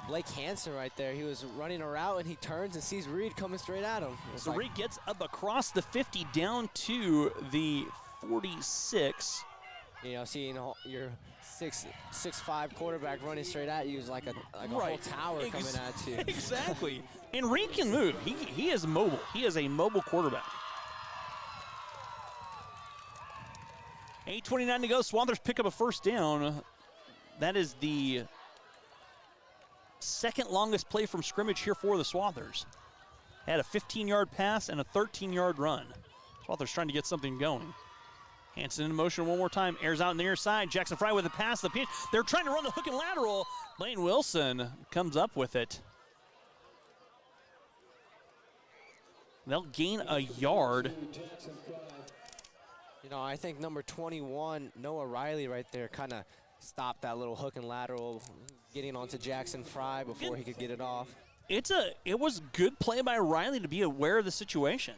Blake Hansen right there. He was running a route, and he turns and sees Reed coming straight at him.
So Reed gets up across the 50 down to the 46.
You know, seeing your 6'5" quarterback running straight at you is like a whole tower coming at you.
Exactly. And Reed can move. He is mobile. He is a mobile quarterback. 8:29 to go. Swathers pick up a first down. That is the second longest play from scrimmage here for the Swathers. Had a 15-yard pass and a 13-yard run. Swathers trying to get something going. Hansen in motion one more time, airs out on the near side. Jackson Fry with the pass, the pitch. They're trying to run the hook and lateral. Lane Wilson comes up with it. They'll gain a yard.
You know, I think number 21, Noah Riley right there, kind of stopped that little hook and lateral, getting onto Jackson Fry before he could get it off.
It was good play by Riley to be aware of the situation.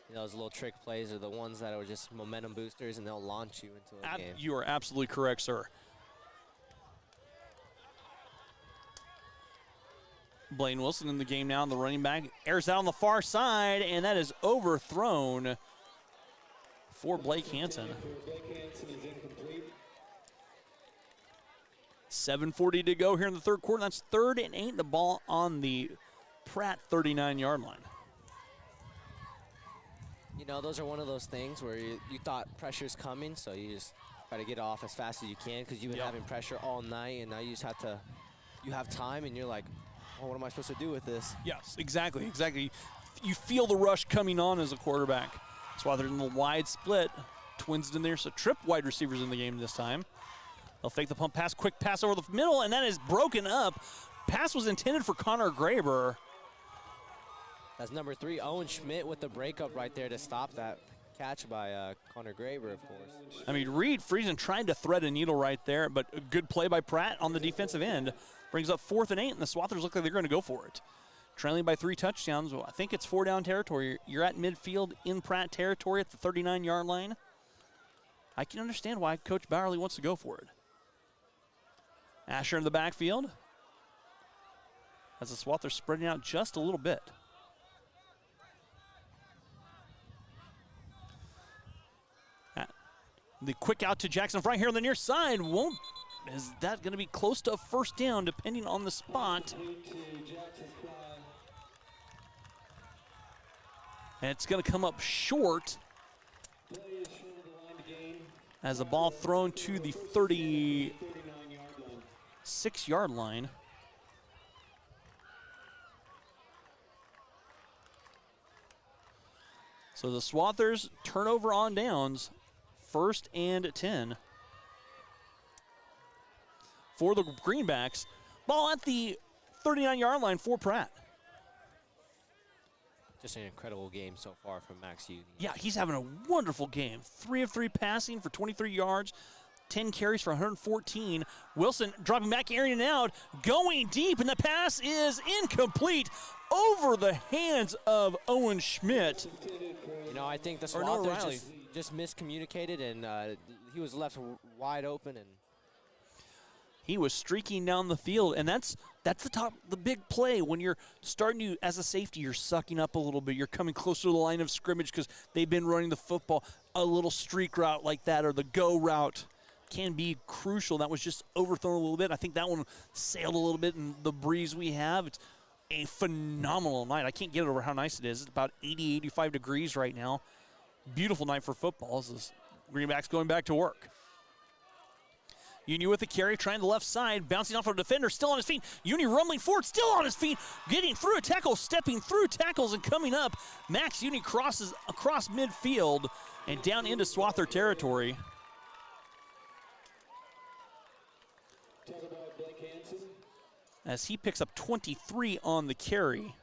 You know, those little trick plays are the ones that are just momentum boosters, and they'll launch you into a game.
You are absolutely correct, sir. Blaine Wilson in the game now, the running back. Airs out on the far side, and that is overthrown for Blake Hansen. 7:40 to go here in the third quarter. That's 3rd and 8. The ball on the Pratt 39-yard line.
You know, those are one of those things where you thought pressure's coming, so you just try to get off as fast as you can because you've been having pressure all night, and now you just have to, you have time, and you're like, oh, what am I supposed to do with this?
Yes, exactly. You feel the rush coming on as a quarterback. That's why they're in the wide split. Twins in there, so trip wide receivers in the game this time. They'll fake the pump pass, quick pass over the middle, and that is broken up. Pass was intended for Connor Graber.
That's number 3, Owen Schmidt with the breakup right there to stop that catch by Connor Graber, of course.
I mean, Reed Friesen trying to thread a needle right there, but a good play by Pratt on the defensive end. Brings up 4th and 8, and the Swathers look like they're going to go for it. Trailing by 3 touchdowns. Well, I think it's 4-down territory. You're at midfield in Pratt territory at the 39-yard line. I can understand why Coach Bowerly wants to go for it. Asher in the backfield. As the Swathers spreading out just a little bit. The quick out to Jackson Fry here on the near side. Is that going to be close to a 1st down depending on the spot? And it's going to come up short as a ball thrown to the 36-yard line. So the Swathers turnover on downs. 1st and 10 for the Greenbacks. Ball at the 39-yard line for Pratt.
Just an incredible game so far from Max Uni.
Yeah, he's having a wonderful game. 3 of 3 passing for 23 yards, 10 carries for 114. Wilson dropping back, airing it out, going deep, and the pass is incomplete over the hands of Owen Schmidt.
You know, I think the Swathers just miscommunicated, and he was left wide open, and
he was streaking down the field, and that's the big play when you're starting to, as a safety, you're sucking up a little bit. You're coming closer to the line of scrimmage because they've been running the football. A little streak route like that or the go route can be crucial. That was just overthrown a little bit. I think that one sailed a little bit in the breeze we have. It's a phenomenal night. I can't get over how nice it is. It's about 80, 85 degrees right now. Beautiful night for football. This Greenbacks going back to work. Uni with the carry, trying the left side, bouncing off of a defender, still on his feet. Uni rumbling forward, still on his feet, getting through a tackle, stepping through tackles and coming up. Max Uni crosses across midfield and down into Swather territory. As he picks up 23 on the carry.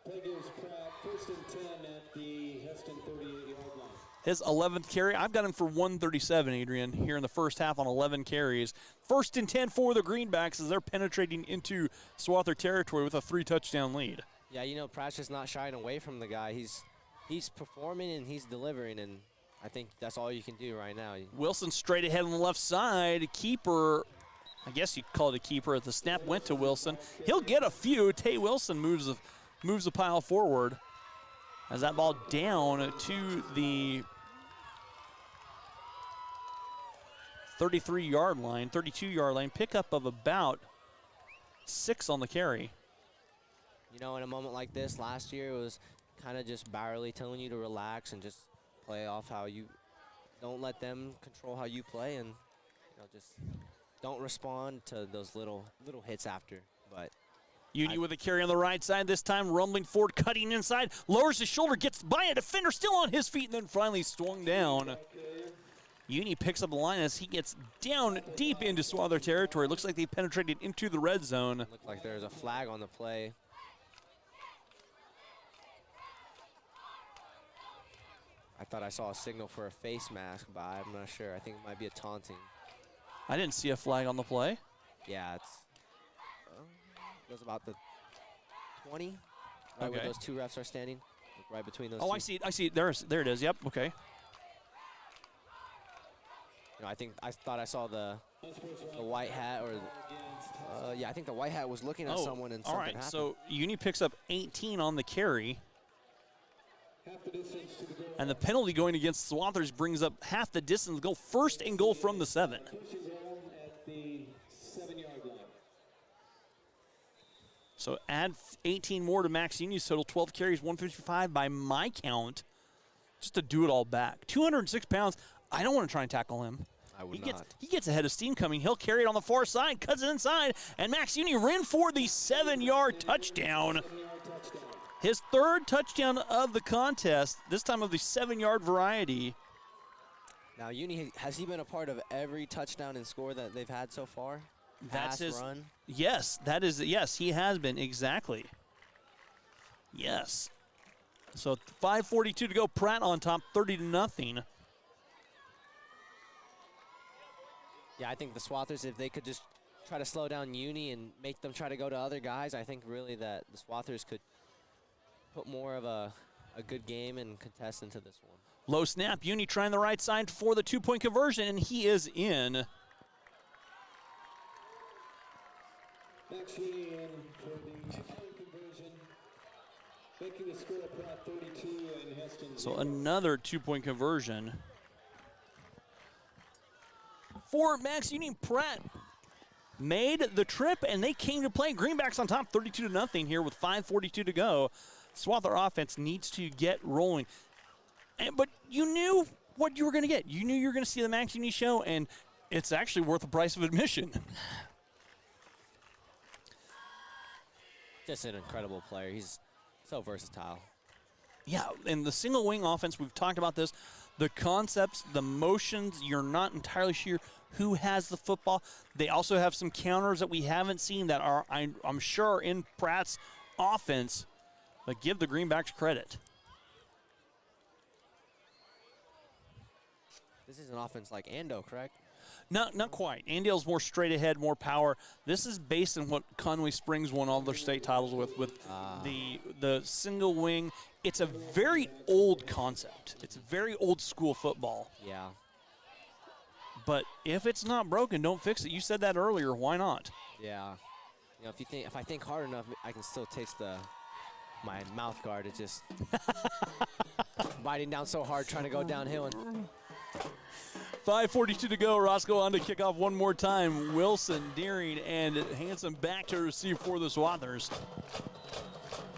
Play gives Pratt 1st and 10 at the Hesston 38-yard line.
His 11th carry. I've got him for 137, Adrian, here in the first half on 11 carries. 1st and 10 for the Greenbacks as they're penetrating into Swather territory with a 3-touchdown lead.
Yeah, you know, Pratt's just not shying away from the guy. He's performing and he's delivering, and I think that's all you can do right now.
Wilson straight ahead on the left side. Keeper, I guess you call it a keeper. The snap went to Wilson. He'll get a few. Tay Wilson moves the pile forward as that ball down to the 33-yard line, 32-yard line. Pickup of about 6 on the carry.
You know, in a moment like this, last year it was kind of just Bowerly telling you to relax and just play off how you, don't let them control how you play, and you know, just don't respond to those little hits after. But
Uni with a carry on the right side this time, rumbling forward, cutting inside, lowers his shoulder, gets by a defender, still on his feet, and then finally swung down. Uni picks up the line as he gets down deep into Swather territory. Looks like they penetrated into the red zone.
Looked like there's a flag on the play. I thought I saw a signal for a face mask, but I'm not sure. I think it might be a taunting.
I didn't see a flag on the play.
Yeah, it goes about the 20, right where those two refs are standing, right between those two.
I see it. I see it. There it is. Yep. Okay.
You know, I thought I saw the the white hat, or yeah, I think the white hat was looking at someone and something happened.
So Uni picks up 18 on the carry. And the penalty going against Swathers brings up half the distance. Go first and goal from the 7. So add 18 more to Max Uni's total, 12 carries, 155 by my count, just to do it all back. 206 pounds. I don't want to try and tackle him.
I would not.
He gets ahead of steam coming. He'll carry it on the far side, cuts it inside, and Max Uni ran for the 7-yard touchdown. His 3rd touchdown of the contest, this time of the 7-yard variety.
Now, Uni, has he been a part of every touchdown and score that they've had so far?
That's his
run?
Yes, yes, he has been, exactly. Yes. So 5:42 to go, Pratt on top, 30-0.
Yeah, I think the Swathers, if they could just try to slow down Uni and make them try to go to other guys, I think really that the Swathers could put more of a good game and contest into this one.
Low snap, Uni trying the right side for the 2-point conversion, and he is in.
Max Uni in for the 2-point conversion, making the score Pratt 32 and Hesston 0.
So another 2-point conversion for Max Uni. Pratt made the trip, and they came to play. Greenbacks on top, 32-0 here with 5:42 to go. Swather offense needs to get rolling. But you knew what you were going to get. You knew you were going to see the Max Uni show, and it's actually worth the price of admission.
Just an incredible player. He's so versatile.
Yeah, and the single wing offense, we've talked about this. The concepts, the motions, you're not entirely sure who has the football. They also have some counters that we haven't seen that are, I'm sure, are in Pratt's offense. But give the Greenbacks credit.
This is an offense like Ando, correct?
No, not quite. Andale's more straight ahead, more power. This is based on what Conway Springs won all their state titles with the single wing. It's a very old concept. It's very old school football.
Yeah.
But if it's not broken, don't fix it. You said that earlier. Why not?
Yeah. You know, if I think hard enough, I can still taste my mouth guard. It's just biting down so hard, trying to go downhill. And
5:42 to go. Roscoe on to kick off one more time. Wilson, Deering, and Hanson back to receive for the Swathers.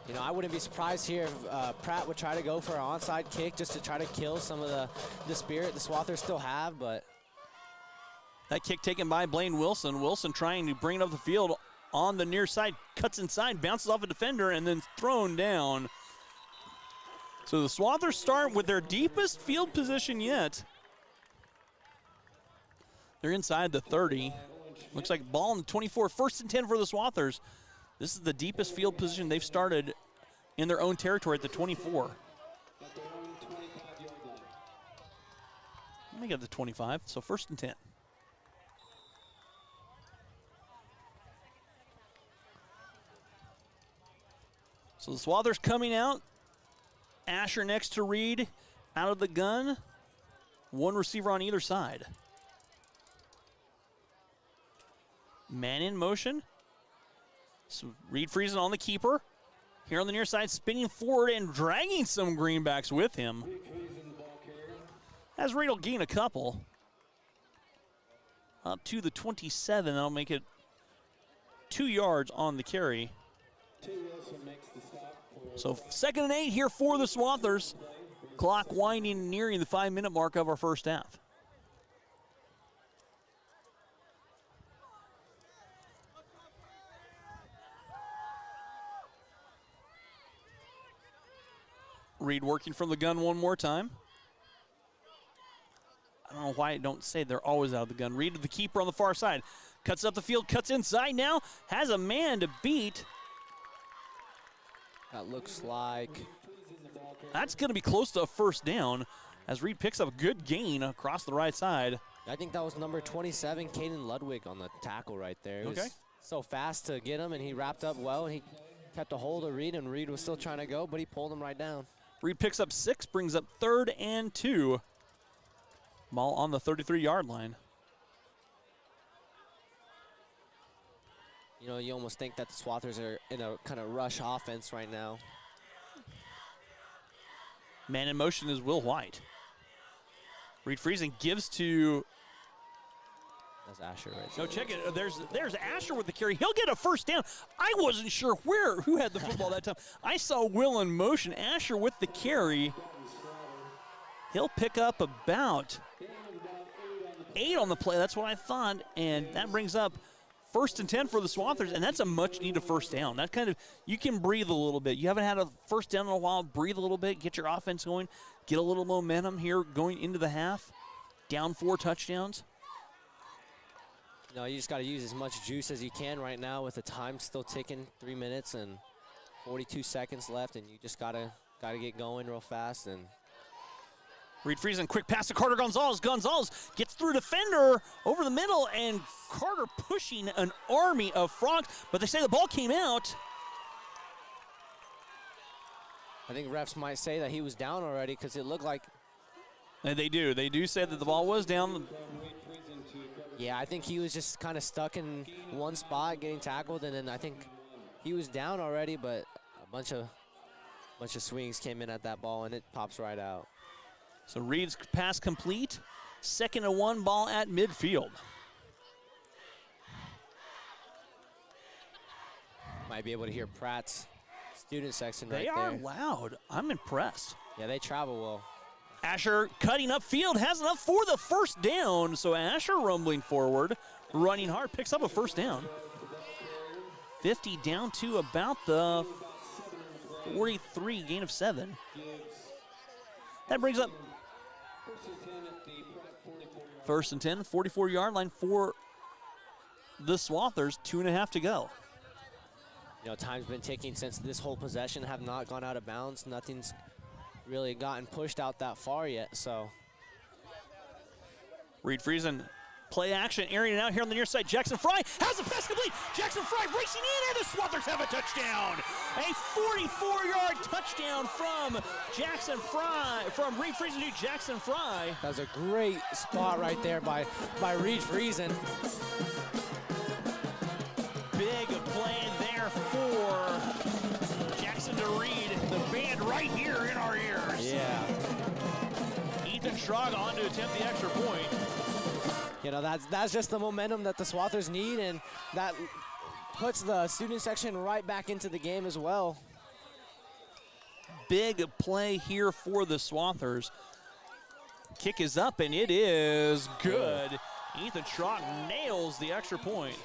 You know, I wouldn't be surprised here if Pratt would try to go for an onside kick just to try to kill some of the spirit the Swathers still have, but
that kick taken by Blaine Wilson. Wilson trying to bring it up the field on the near side, cuts inside, bounces off a defender, and then thrown down. So the Swathers start with their deepest field position yet. They're inside the 30. Looks like ball in the 24. 1st and 10 for the Swathers. This is the deepest field position they've started in their own territory at the 24. Let me get the 25. So 1st and 10. So the Swathers coming out. Asher next to Reed out of the gun. One receiver on either side. Man in motion. So Reed freezing on the keeper. Here on the near side, spinning forward and dragging some Greenbacks with him. As Reed will gain a couple. Up to the 27. That'll make it 2 yards on the carry. So 2nd and 8 here for the Swathers. Clock winding, nearing the 5-minute mark of our first half. Reed working from the gun one more time. I don't know why I don't say they're always out of the gun. Reed, the keeper on the far side. Cuts up the field, cuts inside now. Has a man to beat.
That looks like
That's going to be close to a 1st down as Reed picks up a good gain across the right side.
I think that was number 27, Caden Ludwig, on the tackle right there. It was so fast to get him, and he wrapped up well, and he kept a hold of Reed, and Reed was still trying to go, but he pulled him right down.
Reed picks up 6, brings up 3rd and 2. Ball on the 33-yard line.
You know, you almost think that the Swathers are in a kind of rush offense right now.
Man in motion is Will White. Reed Friesen gives to.
That's Asher right there.
No, check it. There's Asher with the carry. He'll get a first down. I wasn't sure who had the football that time. I saw Will in motion. Asher with the carry. He'll pick up about 8 on the play. That's what I thought. And that brings up 1st and 10 for the Swathers, and that's a much-needed first down. That kind of, you can breathe a little bit. You haven't had a first down in a while. Breathe a little bit, get your offense going, get a little momentum here going into the half. Down 4 touchdowns.
No, you just got to use as much juice as you can right now with the time still ticking, 3 minutes and 42 seconds left, and you just gotta get going real fast. And
Reed Friesen, quick pass to Carter Gonzalez. Gonzalez gets through defender over the middle, and Carter pushing an army of frogs, but they say the ball came out.
I think refs might say that he was down already because it looked like.
And they do say that the ball was down.
Yeah, I think he was just kind of stuck in one spot getting tackled, and then I think he was down already, but a bunch of swings came in at that ball, and it pops right out.
So Reed's pass complete. 2nd and 1, ball at midfield.
Might be able to hear Pratt's student section right there.
They are loud. I'm impressed.
Yeah, they travel well.
Asher cutting upfield, has enough for the first down. So Asher rumbling forward, running hard, picks up a first down. 50 down to about the 43, gain of 7. That brings up 1st and 10, 44-yard line for the Swathers, 2.5 to go.
You know, time's been ticking since this whole possession, have not gone out of bounds. Nothing's really gotten pushed out that far yet, so.
Reed Friesen, play action, airing it out here on the near side. Jackson Fry has the pass complete. Jackson Fry racing in, and the Swathers have a touchdown. A 44-yard touchdown from Jackson Fry, from Reed Friesen to Jackson Fry.
That was a great spot right there by Reed Friesen.
Big play there for Jackson to Reed. The band right here in our ears.
Yeah.
Ethan Schraga on to attempt the extra point.
You know, that's just the momentum that the Swathers need, and that puts the student section right back into the game as well.
Big play here for the Swathers. Kick is up, and it is good. Ethan Schraga nails the extra point.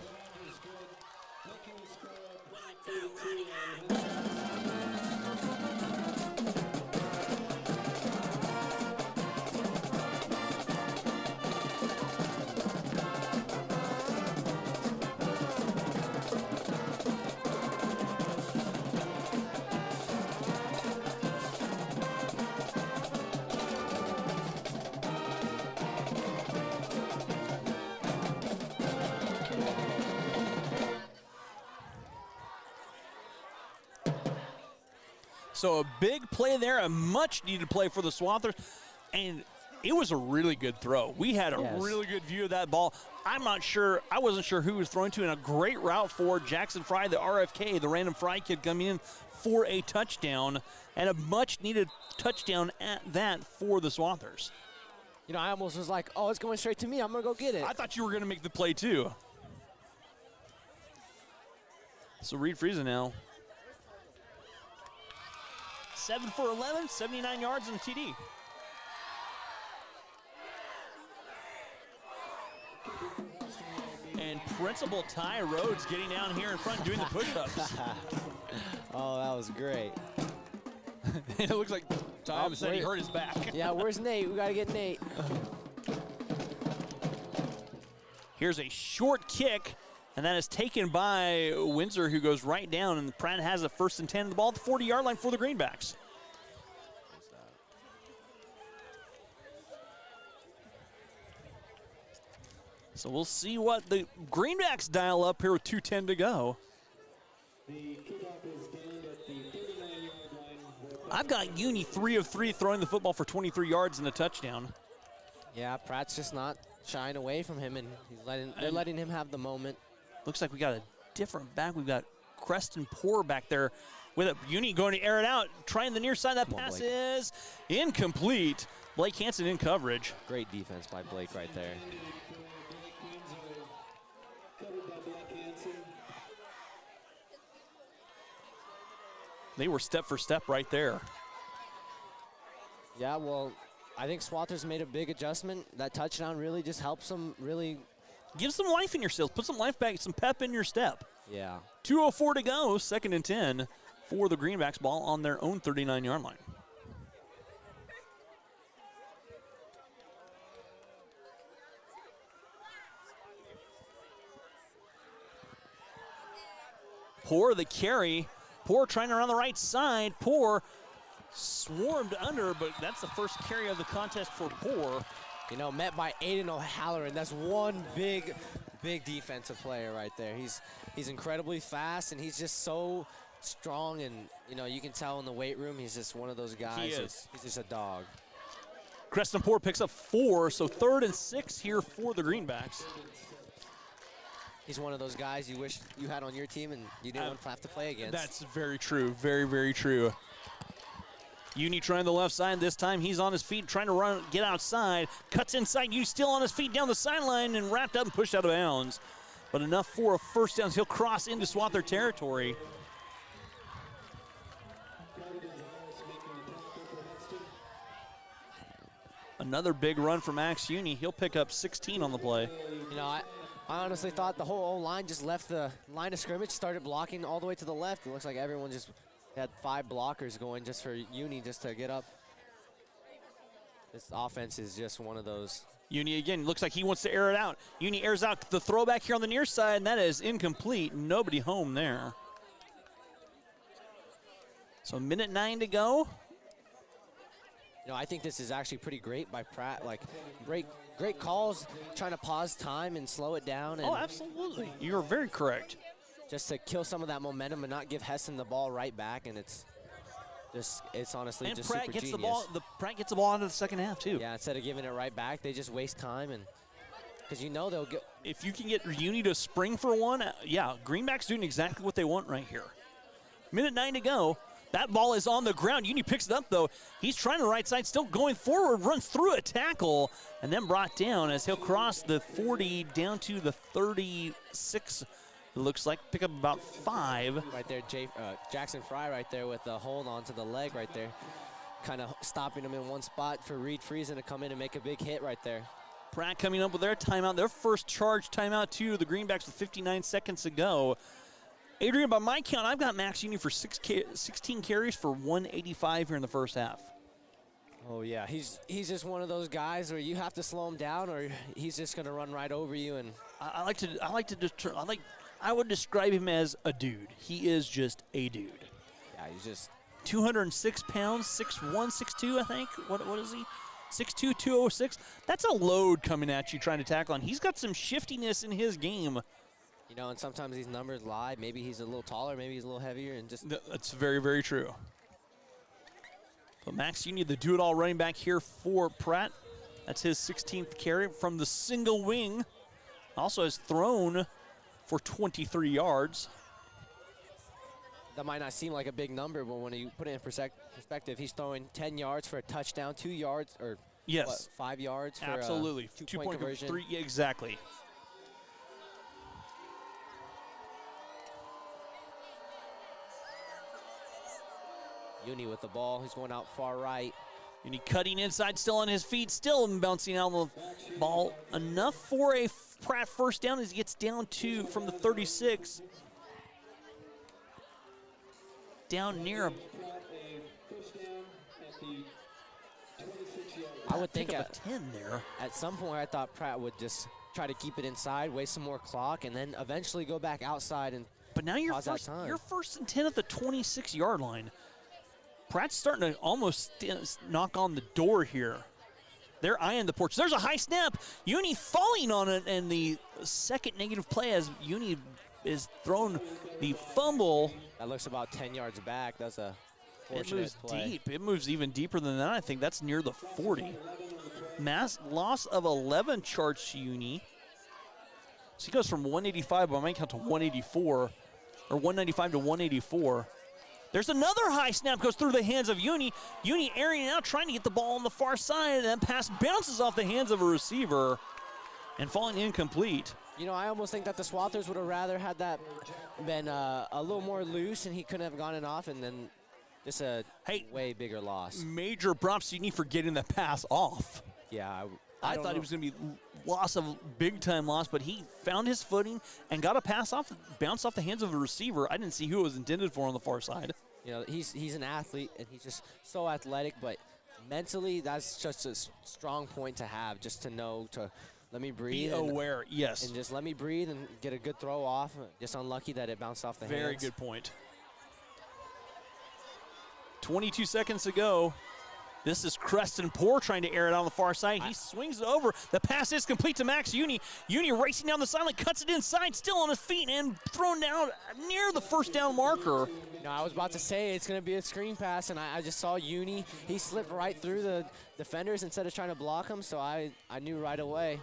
So a big play there, a much-needed play for the Swathers, and it was a really good throw. We had a really good view of that ball. I wasn't sure who was throwing to, and a great route for Jackson Fry, the RFK, the random Fry kid coming in for a touchdown, and a much-needed touchdown at that for the Swathers.
You know, I almost was like, oh, it's going straight to me. I'm going to go get it.
I thought you were going to make the play, too. So Reed Friesen now. 7 for 11, 79 yards and a TD. And Principal Ty Rhodes getting down here in front doing the push-ups.
Oh, that was great.
It looks like Tom said he hurt his back.
Yeah, where's Nate? We got to get Nate.
Here's a short kick, and that is taken by Windsor, who goes right down, and Pratt has a 1st and 10 the ball at the 40-yard line for the Greenbacks. So we'll see what the Greenbacks dial up here with 2:10 to go.
The kickoff is down at the 39-yard line.
I've got Uni 3 of 3 throwing the football for 23 yards and a touchdown.
Yeah, Pratt's just not shying away from him, and they're letting him have the moment.
Looks like we got a different back. We've got Creston Poor back there with it. Uni going to air it out, trying the near side. That pass is incomplete. Blake Hansen in coverage.
Great defense by Blake right there.
They were step for step right there.
Yeah, well, I think Swathers made a big adjustment. That touchdown really just helps them really.
Give some life in your sails. Put some life back, some pep in your step.
Yeah.
2:04 to go, 2nd and 10 for the Greenbacks, ball on their own 39-yard line. Poor the carry. Poor trying around the right side. Poor swarmed under, but that's the first carry of the contest for Poor.
You know, met by Aiden O'Halloran. That's one big defensive player right there. He's incredibly fast, and he's just so strong, and, you know, you can tell in the weight room he's just one of those guys.
He is.
He's just a dog.
Creston Poor picks up 4, so 3rd and 6 here for the Greenbacks.
He's one of those guys you wish you had on your team and you didn't want to have to play against.
That's very true. Very, very true. Uni trying the left side this time. He's on his feet trying to run, get outside. Cuts inside. Uni still on his feet down the sideline and wrapped up and pushed out of bounds. But enough for a first down. He'll cross into Swather territory. Another big run for Max Uni. He'll pick up 16 on the play.
You know, I honestly thought the whole O-line just left the line of scrimmage, started blocking all the way to the left. It looks like everyone just had 5 blockers going just for Uni just to get up. This offense is just one of those.
Uni again, looks like he wants to air it out. Uni airs out the throwback here on the near side, and that is incomplete. Nobody home there. So 1:09 to go.
You know, I think this is actually pretty great by Pratt. Like, great calls, trying to pause time and slow it down. And
oh, absolutely. You're very correct.
Just to kill some of that momentum and not give Hesston the ball right back, and it's honestly
and
just
Pratt
super
gets
genius.
the ball. Pratt gets the ball into the second half too.
Yeah, instead of giving it right back, they just waste time, and because you know they'll get.
If you can get Uni to spring for one, yeah, Greenback's doing exactly what they want right here. 1:09 to go. That ball is on the ground. Uni picks it up, though. He's trying the right side, still going forward, runs through a tackle, and then brought down as he'll cross the 40 down to the 36. It looks like pick up about 5.
Right there, Jackson Fry right there with the hold onto the leg right there. Kind of stopping him in one spot for Reed Friesen to come in and make a big hit right there.
Pratt coming up with their timeout, their first charge timeout to the Greenbacks with 59 seconds to go. Adrian, by my count, I've got Max Uni for 16 carries for 185 here in the first half.
Oh yeah, he's just one of those guys where you have to slow him down, or he's just going to run right over you. And
I would describe him as a dude. He is just a dude.
Yeah, he's just
206 pounds, 6'1", 6'2", I think. What is he? 6'2", 206. That's a load coming at you trying to tackle on. He's got some shiftiness in his game.
You know, and sometimes these numbers lie. Maybe he's a little taller, maybe he's a little heavier, and just.
That's very, very true. But Max Uni, the do-it-all running back here for Pratt. That's his 16th carry from the single wing. Also has thrown for 23 yards.
That might not seem like a big number, but when you put it in perspective, he's throwing 10 yards for a touchdown, 2 yards, or
yes,
what, 5 yards for
absolutely.
a two-point conversion.
3, yeah, exactly.
Uni with the ball. He's going out far right.
Uni cutting inside, still on his feet, still bouncing out of the ball. Enough for a Pratt first down as he gets down to from the 36. Down near.
I would think
at 10 there.
At some point, I thought Pratt would just try to keep it inside, waste some more clock, and then eventually go back outside and.
But now you're first and 10 at the 26-yard line. Pratt's starting to almost knock on the door here. They're eyeing the porch. There's a high snap. Uni falling on it, and the second negative play as Uni is thrown the fumble.
That looks about 10 yards back. That's a fortunate
It moves
play.
deep. It moves even deeper than that. I think that's near the 40. Mass loss of 11 charged to Uni. So he goes from 185 by my count to 184, or 195 to 184. There's another high snap, goes through the hands of Uni. Uni airing it out, trying to get the ball on the far side, and that pass bounces off the hands of a receiver and falling incomplete.
You know, I almost think that the Swathers would have rather had that been a little more loose, and he couldn't have gotten it off, and then just a way bigger loss.
Major props to Uni for getting the pass off.
Yeah,
I thought he was going to be big-time loss, but he found his footing and got a pass off, bounced off the hands of a receiver. I didn't see who it was intended for on the far side.
You know, he's an athlete, and he's just so athletic, but mentally, that's just a strong point to have, just to know to let me breathe.
Be aware, yes.
And just let me breathe and get a good throw off. Just unlucky that it bounced off the hands.
Very good point. 22 seconds to go. This is Creston Poor trying to air it on the far side. He swings it over. The pass is complete to Max Uni. Uni racing down the sideline, cuts it inside, still on his feet, and thrown down near the first down marker.
No, I was about to say it's going to be a screen pass, and I just saw Uni. He slipped right through the defenders instead of trying to block him, so I knew right away.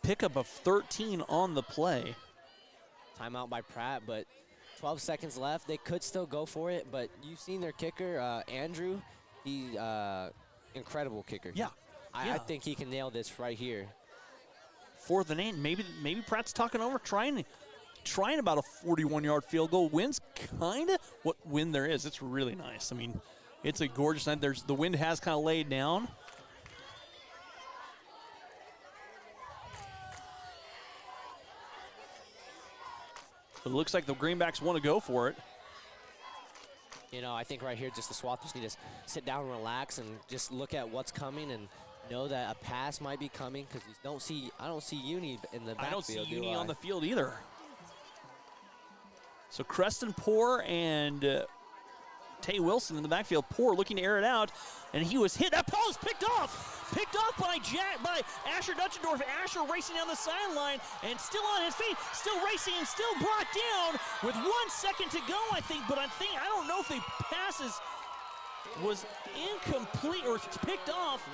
Pickup of 13 on the play.
Timeout by Pratt, but 12 seconds left. They could still go for it, but you've seen their kicker, Andrew. He's incredible kicker.
Yeah.
I think he can nail this right here.
Fourth and 8. Maybe Pratt's talking over, trying about a 41-yard field goal. Wind's kind of what wind there is. It's really nice. I mean, it's a gorgeous night. The wind has kind of laid down. But it looks like the Greenbacks want to go for it.
You know, I think right here, just the Swathers need to sit down and relax and just look at what's coming and know that a pass might be coming, because I don't see Uni in the backfield.
I don't see Uni on the field either. So Creston Poor and Tay Wilson in the backfield. Poor looking to air it out, and he was hit. That ball is picked off by Asher Dutchendorf. Asher racing down the sideline and still on his feet, still racing, and still brought down with 1 second to go, I think. But I don't know if the passes was incomplete or picked off.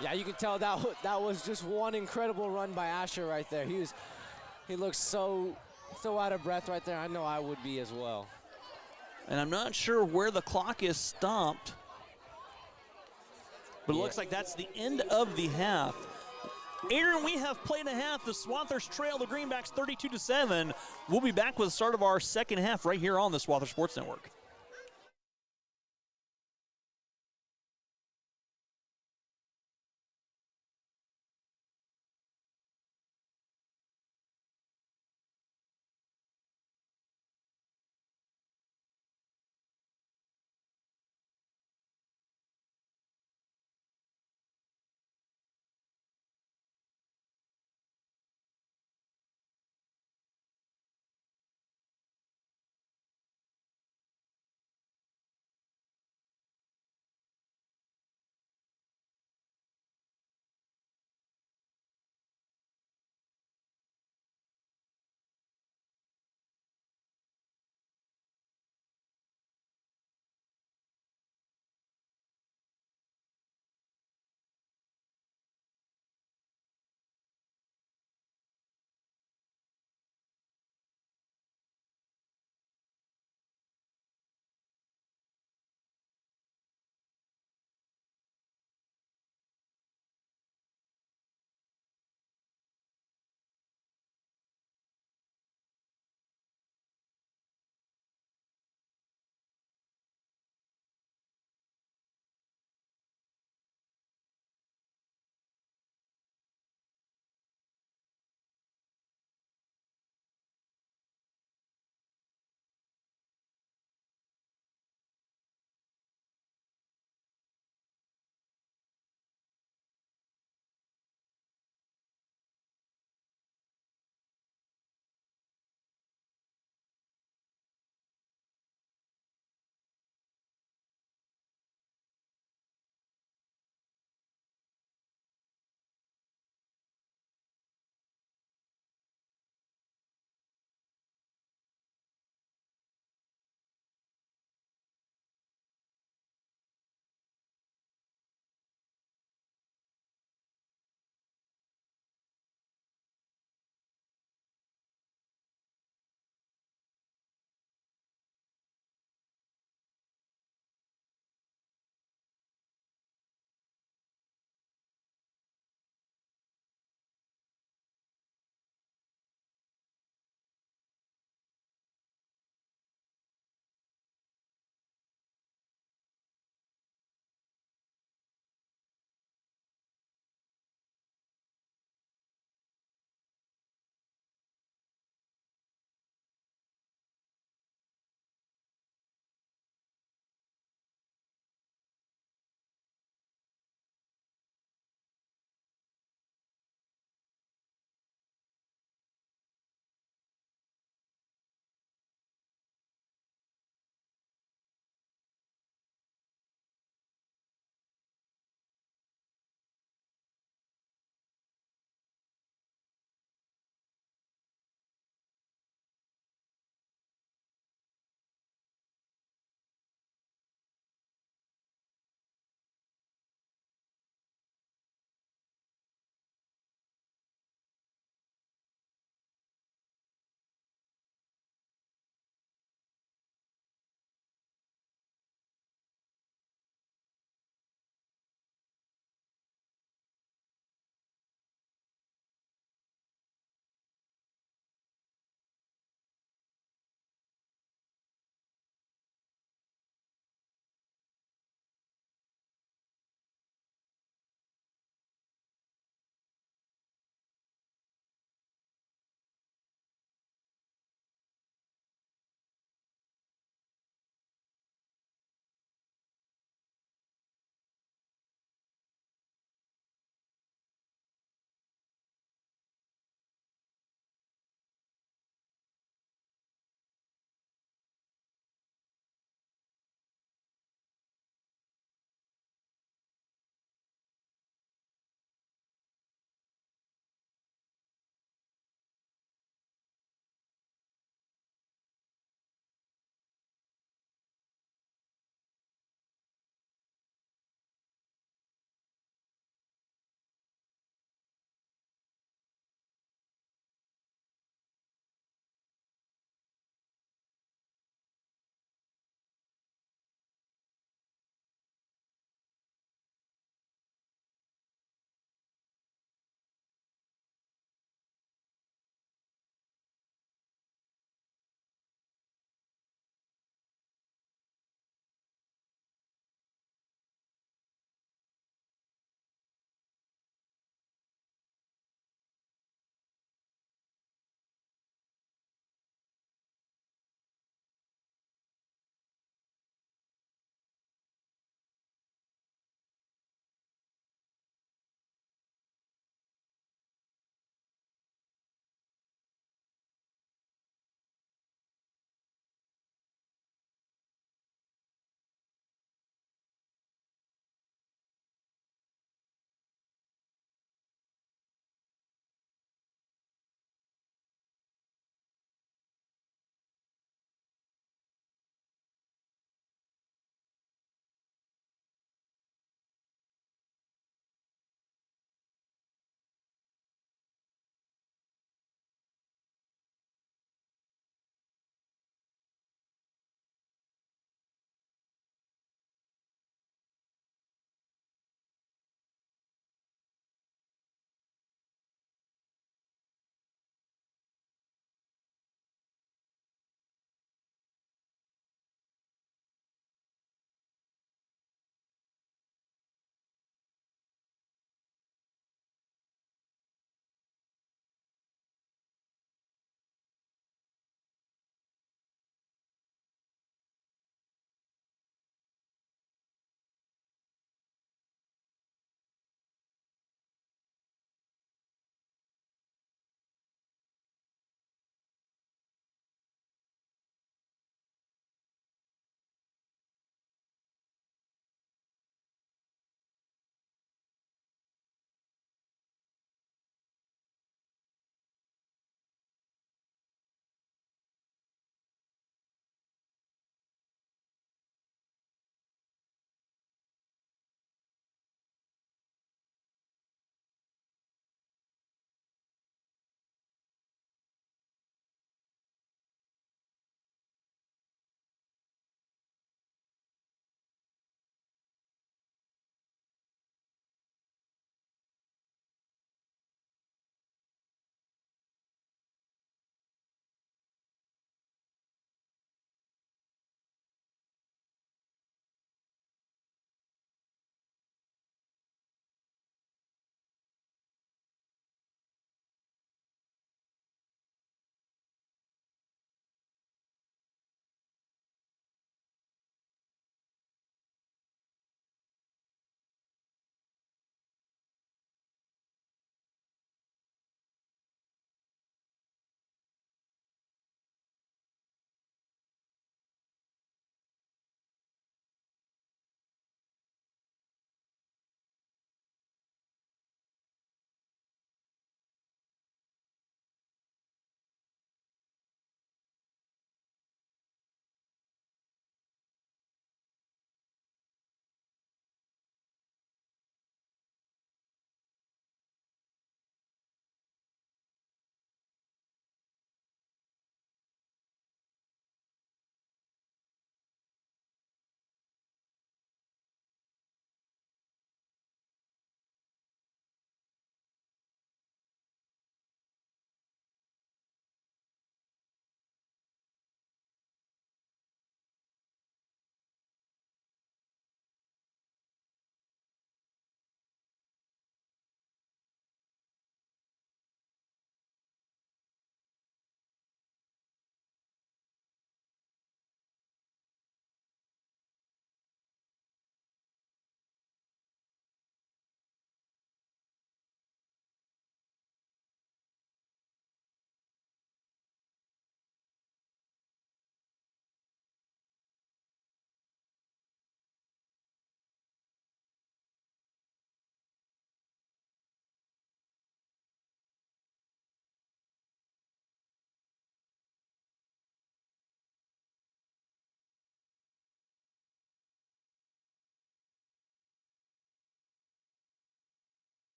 Yeah, you can tell that was just one incredible run by Asher right there. He looks so out of breath right there. I know I would be as well. And
I'm not sure where the clock is stopped, but it looks like that's the end of the half. Aaron, we have played a half. The Swathers trail the Greenbacks 32-7. We'll be back with the start of our second half right here on the Swathers Sports Network.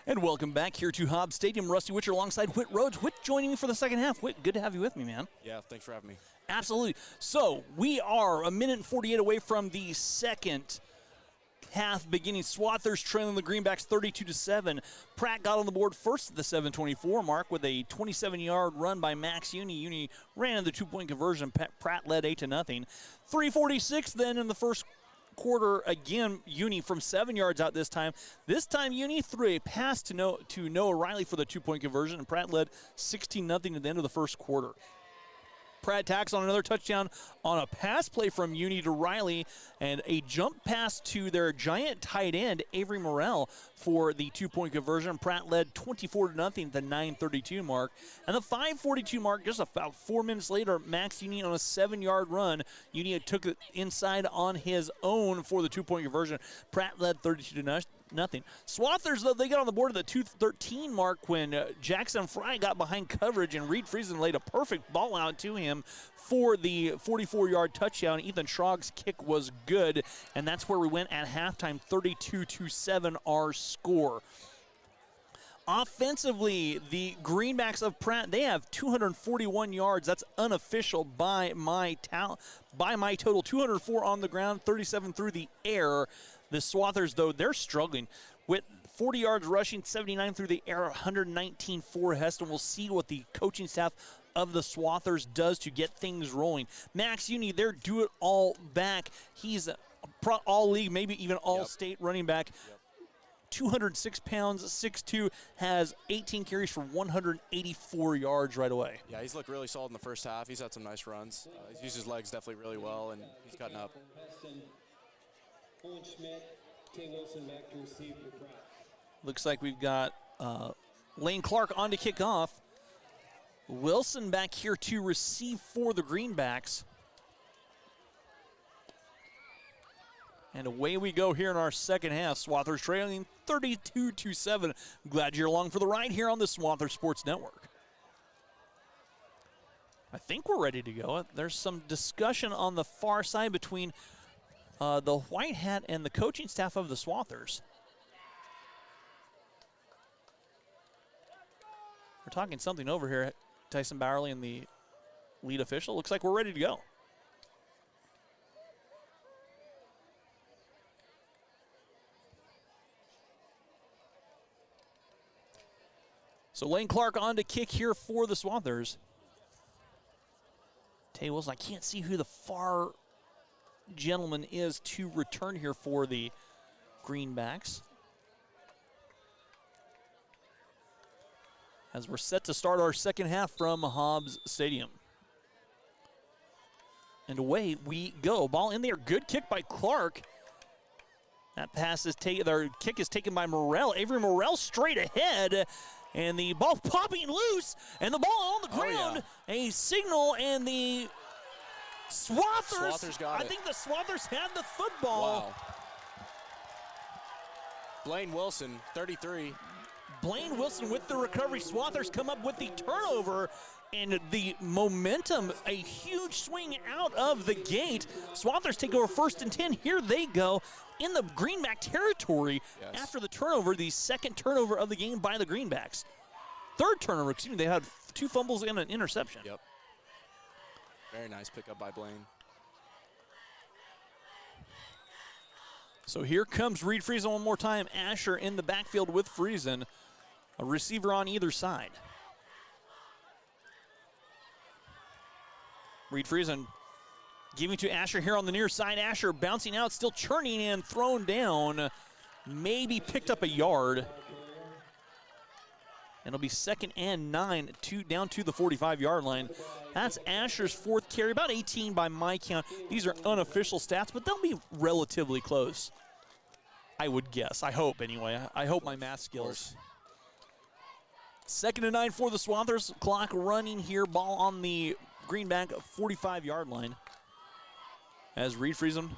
And welcome back here to Hobbs Stadium. Rusty Witcher alongside Whit Rhodes. Whit joining me for the second half. Whit, good to have you with me, man.
Yeah, thanks for having me.
Absolutely. So we are a minute and 48 away from the second half beginning. Swathers trailing the Greenbacks 32-7. Pratt got on the board first at the 7:24 mark with a 27-yard run by Max Uni. Uni ran the two-point conversion. Pratt led 8-0. 3:46 then in the first quarter, again, Uni from 7 yards out this time. This time, Uni threw a pass to Noah Riley for the two-point conversion, and Pratt led 16-0 at the end of the first quarter. Pratt tacks on another touchdown on a pass play from Uni to Riley and a jump pass to their giant tight end, Avery Morrell, for the two-point conversion. Pratt led 24-0 at the 9:32 mark. And the 5:42 mark, just about 4 minutes later, Max Uni on a 7-yard run. Uni took it inside on his own for the two-point conversion. Pratt led 32-0. Swathers, though, they got on the board at the 2:13 mark when Jackson Fry got behind coverage and Reed Friesen laid a perfect ball out to him for the 44-yard touchdown. Ethan Schrog's kick was good, and that's where we went at halftime, 32-7 our score. Offensively, the Greenbacks of Pratt, they have 241 yards. That's unofficial by my total. 204 on the ground, 37 through the air. The Swathers, though, they're struggling with 40 yards rushing, 79 through the air, 119 for Hesston. We'll see what the coaching staff of the Swathers does to get things rolling. Max Uni, they're do-it-all back. He's all-league, maybe even all-state running back. 206 pounds, 6'2", has 18 carries for 184 yards right away.
Yeah, he's looked really solid in the first half. He's had some nice runs. He's used his legs definitely really well, and he's cutting up.
Owen Schmidt, Tay Wilson back to receive for Pratt.
Looks like we've got Lane Clark on to kick off. Wilson back here to receive for the Greenbacks. And away we go here in our second half. Swathers trailing 32-7. Glad you're along for the ride here on the Swathers Sports Network. I think we're ready to go. There's some discussion on the far side between the White Hat and the coaching staff of the Swathers. We're talking something over here. Tyson Bowerly and the lead official. Looks like we're ready to go. So Lane Clark on to kick here for the Swathers. Tay Wilson, I can't see who the far gentleman is to return here for the Greenbacks. As we're set to start our second half from Hobbs Stadium. And away we go. Ball in there. Good kick by Clark. That pass is their kick is taken by Morrell. Avery Morrell straight ahead. And the ball popping loose. And the ball on the ground. A signal, and the Swathers
got it.
I think the Swathers had the football.
Wow. Blaine Wilson, 33.
Blaine Wilson with the recovery. Swathers come up with the turnover and the momentum, a huge swing out of the gate. Swathers take over 1st and 10. Here they go in the Greenback territory after the turnover, the second turnover of the game by the Greenbacks. Third turnover, excuse me, they had 2 fumbles and an interception.
Yep. Very nice pickup by Blaine.
So here comes Reed Friesen one more time. Asher in the backfield with Friesen. A receiver on either side. Reed Friesen giving to Asher here on the near side. Asher bouncing out, still churning in, thrown down. Maybe picked up a yard. And it'll be 2nd and 9, down to the 45-yard line. That's Asher's 4th carry, about 18 by my count. These are unofficial stats, but they'll be relatively close, I would guess. I hope, anyway. I hope my math skills. 2nd and 9 for the Swathers. Clock running here. Ball on the Greenback 45-yard line. As Reed Friesen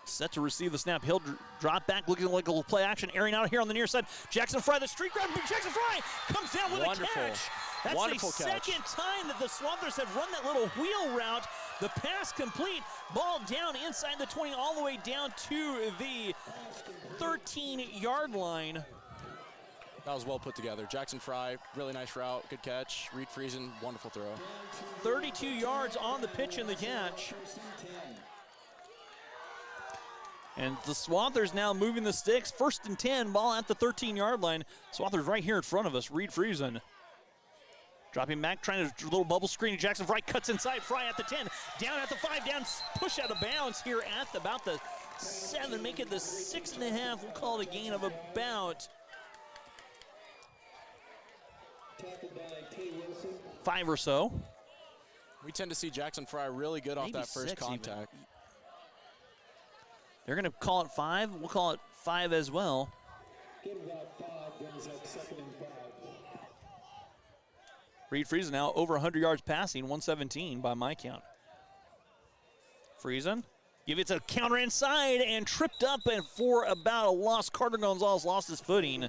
set to receive the snap. He'll drop back, looking like a little play action. Airing out here on the near side. Jackson Fry, the street grab. Jackson Fry comes down with a catch. That's
Wonderful
the
catch.
second time that the Swathers have run that little wheel route. The pass complete, ball down inside the 20, all the way down to the 13-yard line.
That was well put together. Jackson Fry, really nice route, good catch. Reed Friesen, wonderful throw.
32 yards on the pitch and the catch. And the Swathers now moving the sticks. 1st and 10, ball at the 13-yard line. Swathers right here in front of us, Reed Friesen. Dropping back, trying to little bubble screen. Jackson Fry cuts inside. Fry at the 10, down at the 5, down, push out of bounds here at about the 7, make it the 6.5. We'll call it a gain of about 5 or so.
We tend to see Jackson Fry really good off
Maybe
that first
6
contact.
even. They're going to call it 5. We'll call it 5 as well.
Get about 5, brings up 2nd and 5.
Reed Friesen now over 100 yards passing, 117 by my count. Friesen, give it to counter inside and tripped up and for about a loss. Carter Gonzalez lost his footing.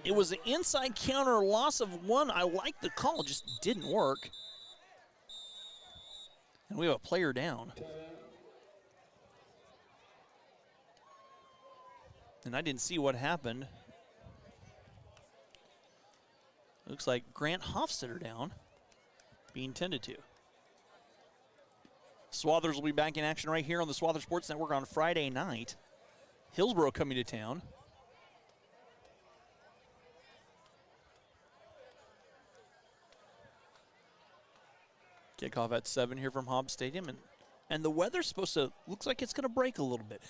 It was an inside counter, loss of 1. I like the call, just didn't work. And we have a player down. And I didn't see what happened. Looks like Grant Hofstetter down, being tended to. Swathers will be back in action right here on the Swather Sports Network on Friday night. Hillsborough coming to town. Kickoff at 7 here from Hobbs Stadium. And the weather's supposed to, looks like it's going to break a little bit.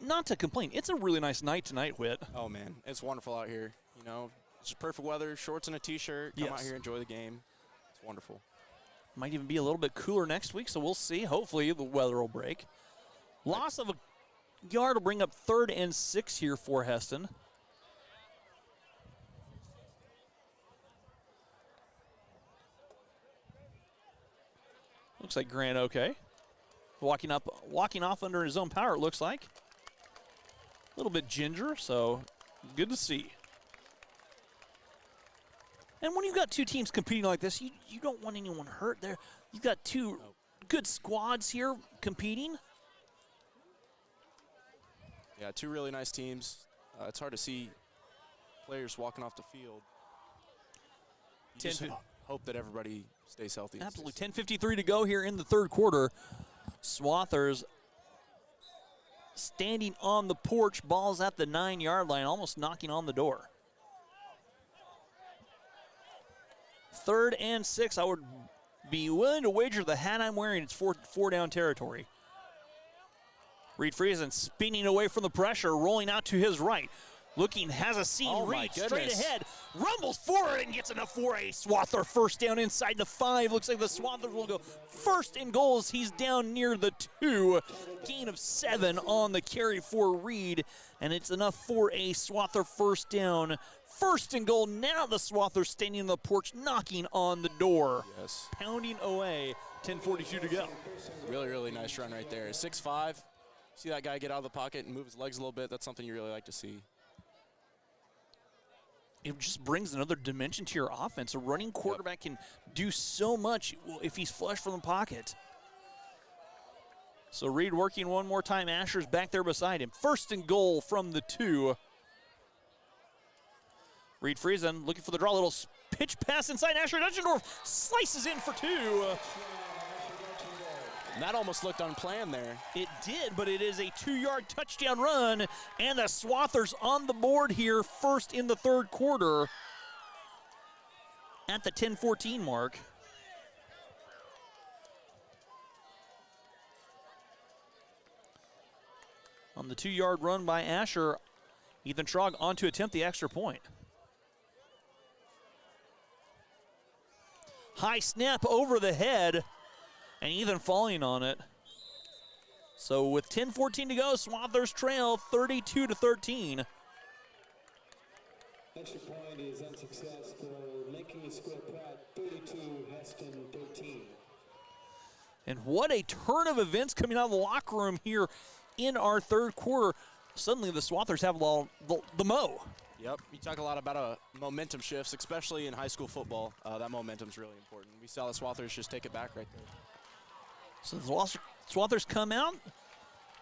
Not to complain, it's a really nice night tonight, Whit.
Oh, man, it's wonderful out here. You know, it's perfect weather, shorts and a T-shirt. Come out here, enjoy the game. It's wonderful.
Might even be a little bit cooler next week, so we'll see. Hopefully the weather will break. Loss of a yard will bring up 3rd and 6 here for Hesston. Looks like Grant okay. Walking off under his own power, it looks like. A little bit ginger, so good to see. And when you've got 2 teams competing like this, you don't want anyone hurt there. You've got 2 good squads here competing.
Yeah, 2 really nice teams. It's hard to see players walking off the field. You just hope that everybody stays healthy.
Absolutely. 10:53 to go here in the 3rd quarter. Swathers standing on the porch, ball's at the 9-yard line, almost knocking on the door. 3rd and 6, I would be willing to wager the hat I'm wearing, it's 4 down territory. Reed Friesen spinning away from the pressure, rolling out to his right. Looking, has a seam, Reed straight ahead, rumbles forward and gets enough for a Swather first down inside the 5. Looks like the Swathers will go 1st and goal as he's down near the 2. Gain of 7 on the carry for Reed, and it's enough for a Swather first down. 1st and goal, now the Swathers standing on the porch, knocking on the door.
Yes.
Pounding away, 10:42 to go.
Really, really nice run right there. 6'5", see that guy get out of the pocket and move his legs a little bit. That's something you really like to see.
It just brings another dimension to your offense. A running quarterback can do so much if he's flush from the pocket. So Reed working one more time. Asher's back there beside him. 1st and goal from the 2. Reed Friesen looking for the draw. Little pitch pass inside. Asher Dutchendorf slices in for 2.
And that almost looked unplanned there.
It did, but it is a 2-yard touchdown run, and the Swathers on the board here first in the 3rd quarter at the 10:14 mark. On the 2-yard run by Asher, Ethan Trog on to attempt the extra point. High snap over the head, and Ethan falling on it. So with 10:14 to go, Swathers trail 32-13.
Extra point is unsuccessful, making the score Pratt 32, Hesston 13.
And what a turn of events coming out of the locker room here in our 3rd quarter. Suddenly the Swathers have the mo.
Yep, you talk a lot about momentum shifts, especially in high school football. That momentum's really important. We saw the Swathers just take it back right there.
So the Swathers come out,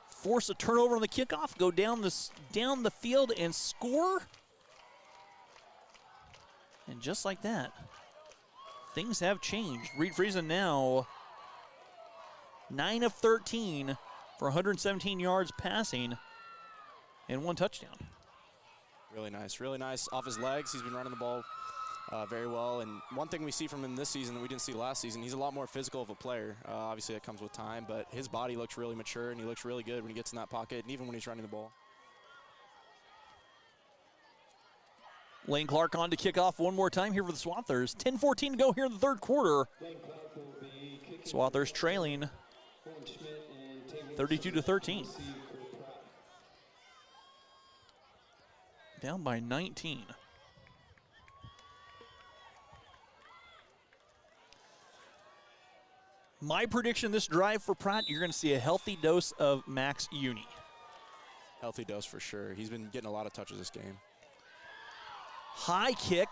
force a turnover on the kickoff, go down the field and score. And just like that, things have changed. Reed Friesen now 9 of 13 for 117 yards passing and 1 touchdown.
Really nice off his legs. He's been running the ball very well. And one thing we see from him this season that we didn't see last season, he's a lot more physical of a player. Obviously, that comes with time, but his body looks really mature, and he looks really good when he gets in that pocket, and even when he's running the ball.
Lane Clark on to kick off one more time here for the Swathers. 10-14 to go here in the third quarter. Swathers trailing 32-13. Down by 19. My prediction this drive for Pratt, you're going to see a healthy dose of Max Uni.
Healthy dose for sure. He's been getting a lot of touches this game.
High kick.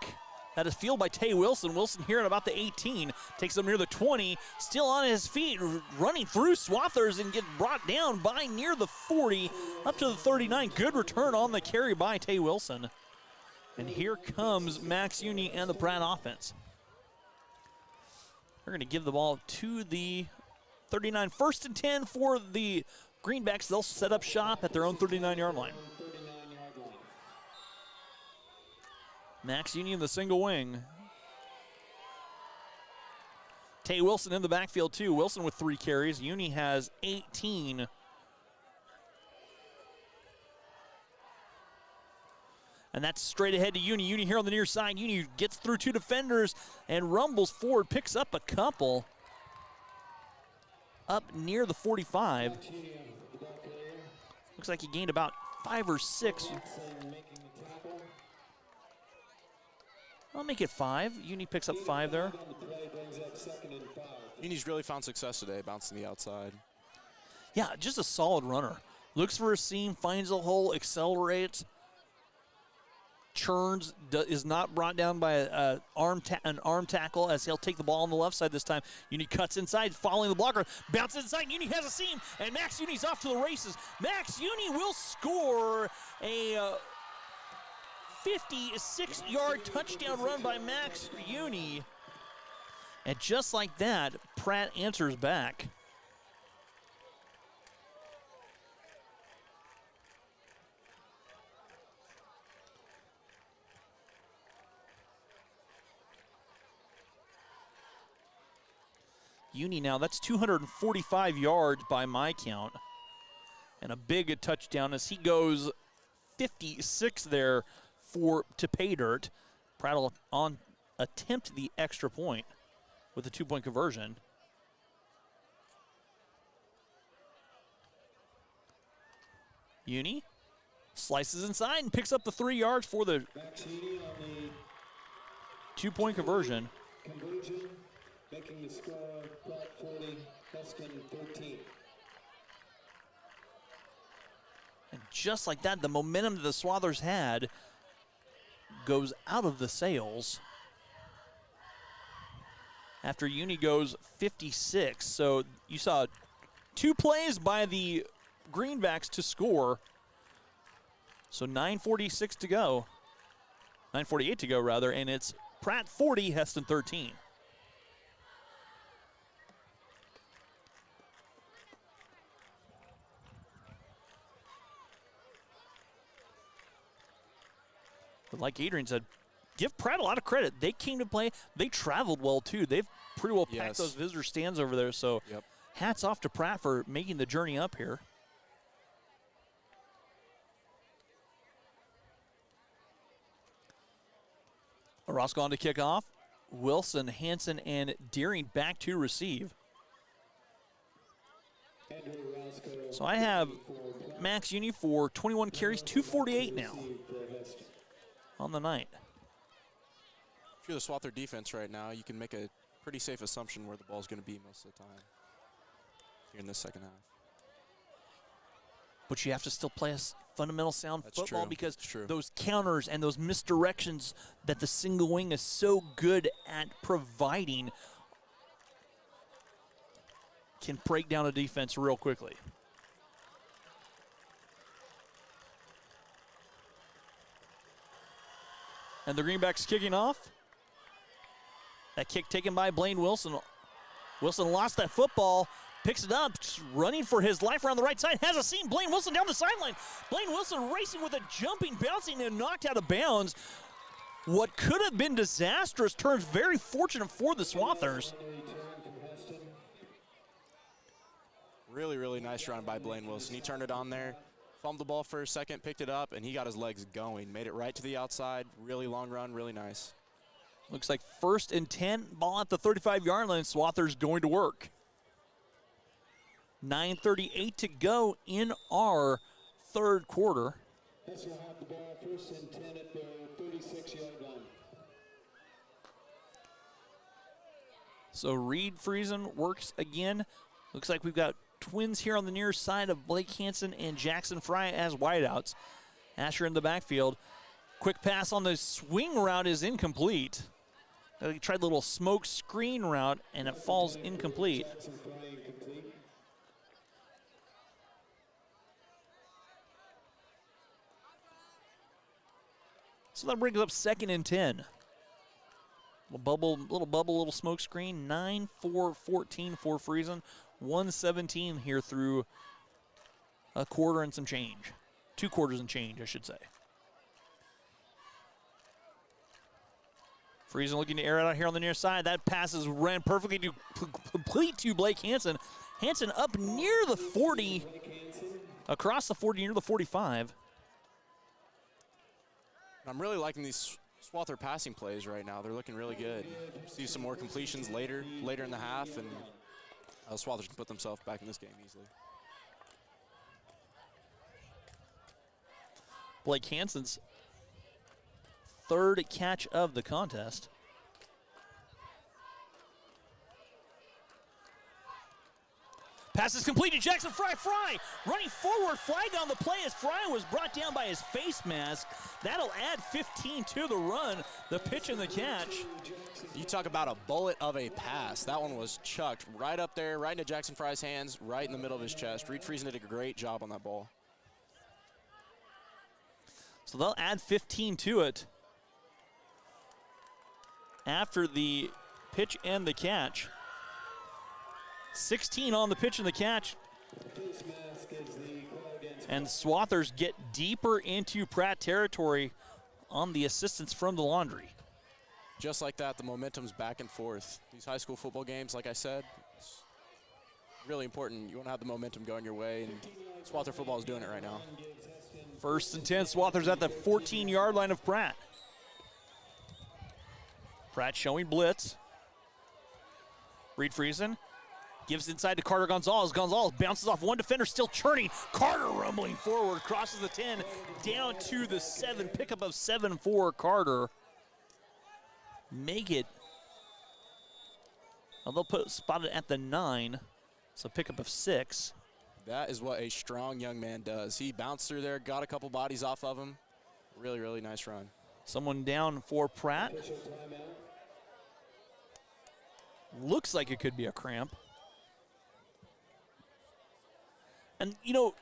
That is fielded by Tay Wilson. Wilson here at about the 18. Takes him near the 20. Still on his feet, running through Swathers and get brought down by near the 40, up to the 39. Good return on the carry by Tay Wilson. And here comes Max Uni and the Pratt offense. They're going to give the ball to the 39. 1st and 10 for the Greenbacks. They'll set up shop at their own 39-yard line. Max Uni in the single wing. Tay Wilson in the backfield too. Wilson with 3 carries. Uni has 18. And that's straight ahead to Uni. Uni here on the near side. Uni gets through 2 defenders and rumbles forward, picks up a couple. Up near the 45. Looks like he gained about 5 or 6. I'll make it 5. Uni picks up 5 there.
Uni's really found success today, bouncing the outside.
Yeah, just a solid runner. Looks for a seam, finds a hole, accelerates, churns, is not brought down by an arm tackle as he'll take the ball on the left side this time. Uni cuts inside, following the blocker, bounces inside. Uni has a seam, and Max Uni's off to the races. Max Uni will score a 56-yard touchdown run by Max Uni. And just like that, Pratt answers back. Uni now, that's 245 yards by my count. And a big touchdown as he goes 56 there to pay dirt. Pratt will attempt the extra point with a 2-point conversion. Uni slices inside and picks up the 3 yards for the 2-point conversion.
Making the score, Pratt 40, Hesston 13.
And just like that, the momentum that the Swathers had goes out of the sails after Uni goes 56. So you saw 2 plays by the Greenbacks to score. So 9:46 to go. 9:48 to go, rather, and it's Pratt 40, Hesston 13. But like Adrian said, give Pratt a lot of credit. They came to play. They traveled well, too. They've pretty well packed those visitor stands over there. So hats off to Pratt for making the journey up here. Orozco on to kick off. Wilson, Hansen, and Deering back to receive. So I have Max Uni for 21 carries, 248 now on the night.
If you're the Swather defense right now, you can make a pretty safe assumption where the ball's going to be most of the time here in this second half.
But you have to still play a fundamental sound
That's
football
true.
because
That's true.
those counters and those misdirections that the single wing is so good at providing can break down a defense real quickly. And the Greenbacks kicking off. That kick taken by Blaine Wilson. Wilson lost that football, picks it up, running for his life around the right side, has a seam. Blaine Wilson down the sideline. Blaine Wilson racing with a jumping, bouncing, and knocked out of bounds. What could have been disastrous turns very fortunate for the Swathers.
Really, really nice run by Blaine Wilson. He turned it on there, fumbled the ball for a second, picked it up, and he got his legs going. Made it right to the outside. Really long run, really nice.
Looks like 1st and 10, ball at the 35-yard line. Swathers going to work. 9:38 to go in our third quarter.
Hesston will have the ball 1st and 10 at the 36-yard line.
So Reed Friesen works again. Looks like we've got twins here on the near side of Blake Hansen and Jackson Fry as wideouts. Asher in the backfield. Quick pass on the swing route is incomplete. He tried the little smoke screen route, and it falls incomplete. So that brings up 2nd and 10. Little bubble, little smoke screen. 9-4-14 for Friesen. 1:17 here through a quarter and some change. 2 quarters and change, I should say. Friesen looking to air it out here on the near side. That pass is ran perfectly to complete to Blake Hansen. Hansen up near the 40, across the 40, near the 45.
I'm really liking these Swather passing plays right now. They're looking really good. See some more completions later in the half, and Swathers can put themselves back in this game easily.
Blake Hansen's 3rd catch of the contest. Pass is completed. Jackson Fry running forward. Flag on the play as Fry was brought down by his face mask. That'll add 15 to the run. The pitch and the catch.
You talk about a bullet of a pass. That one was chucked right up there, right into Jackson Fry's hands, right in the middle of his chest. Reed Friesen did a great job on that ball.
So they'll add 15 to it after the pitch and the catch. 16 on the pitch and the catch. And Swathers get deeper into Pratt territory on the assistance from the Laundry.
Just like that, the momentum's back and forth. These high school football games, like I said, it's really important. You want to have the momentum going your way, and Swather football is doing it right now.
1st and 10, Swathers at the 14-yard line of Pratt. Pratt showing blitz. Reed Friesen gives inside to Carter Gonzalez. Gonzalez bounces off one defender, still churning. Carter rumbling forward, crosses the 10, down to the 7. Pickup of 7 for Carter. Make it. Well, they'll spot it at the 9, so pickup of 6.
That is what a strong young man does. He bounced through there, got a couple bodies off of him. Really, really nice run.
Someone down for Pratt. Looks like it could be a cramp. And, you know,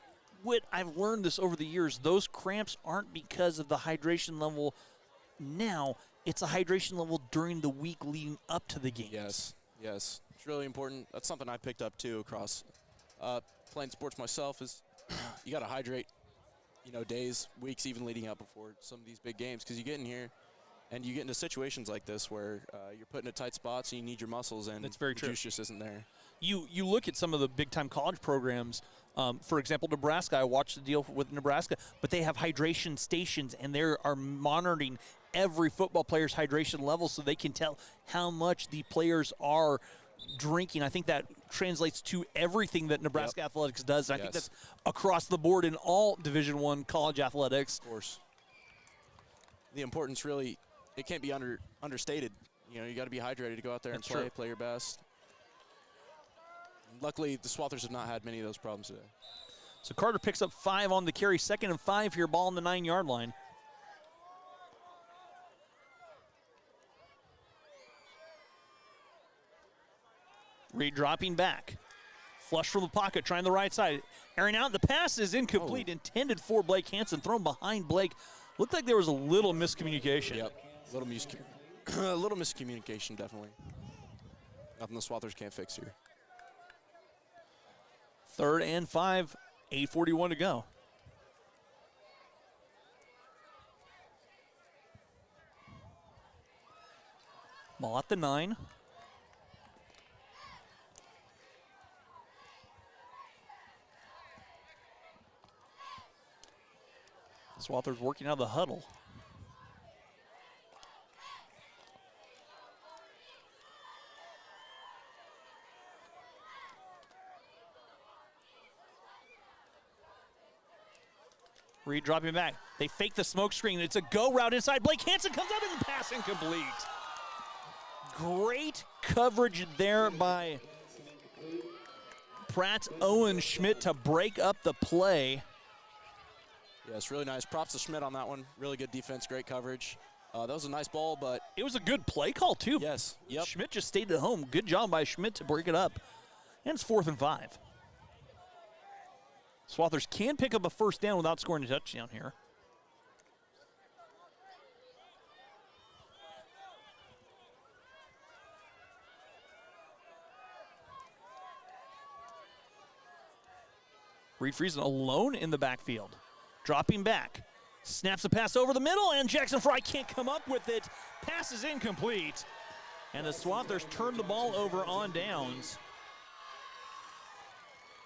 what I've learned this over the years, those cramps aren't because of the hydration level now. It's a hydration level during the week leading up to the game.
Yes, yes. It's really important. That's something I picked up, too, across playing sports myself is you got to hydrate, you know, days, weeks, even leading up before some of these big games, because you get in here and you get into situations like this where you're put in tight spots and you need your muscles, and
that's very
the
true.
Juice just isn't there.
You look at some of the big-time college programs. For example, Nebraska. I watched the deal with Nebraska, but they have hydration stations, and they are monitoring every football player's hydration level so they can tell how much the players are drinking. I think that translates to everything that Nebraska athletics does. And I think that's across the board in all Division I college athletics.
Of course. The importance really, it can't be understated. You know, you got to be hydrated to go out there and play your best. Luckily, the Swathers have not had many of those problems today.
So Carter picks up 5 on the carry, 2nd and 5 here, ball on the 9-yard line. Reed dropping back. Flush from the pocket, trying the right side. Airing out, the pass is incomplete, intended for Blake Hansen, thrown behind Blake. Looked like there was a little miscommunication.
Yep, a little miscommunication, definitely. Nothing the Swathers can't fix here.
3rd and 5, 8:41 to go. Ball at the 9. Swathers working out of the huddle. Reed dropping back. They fake the smoke screen. It's a go route inside. Blake Hansen comes up and the pass incomplete. Great coverage there by Pratt's Owen Schmidt to break up the play.
Yeah, it's really nice. Props to Schmidt on that one. Really good defense, great coverage. That was a nice ball, but
it was a good play call, too.
Yes, yep.
Schmidt just stayed at home. Good job by Schmidt to break it up. And it's 4th and 5. Swathers can pick up a 1st down without scoring a touchdown here. Reed Friesen alone in the backfield. Dropping back. Snaps a pass over the middle, and Jackson Fry can't come up with it. Pass is incomplete. And the Swathers turn the ball over on downs.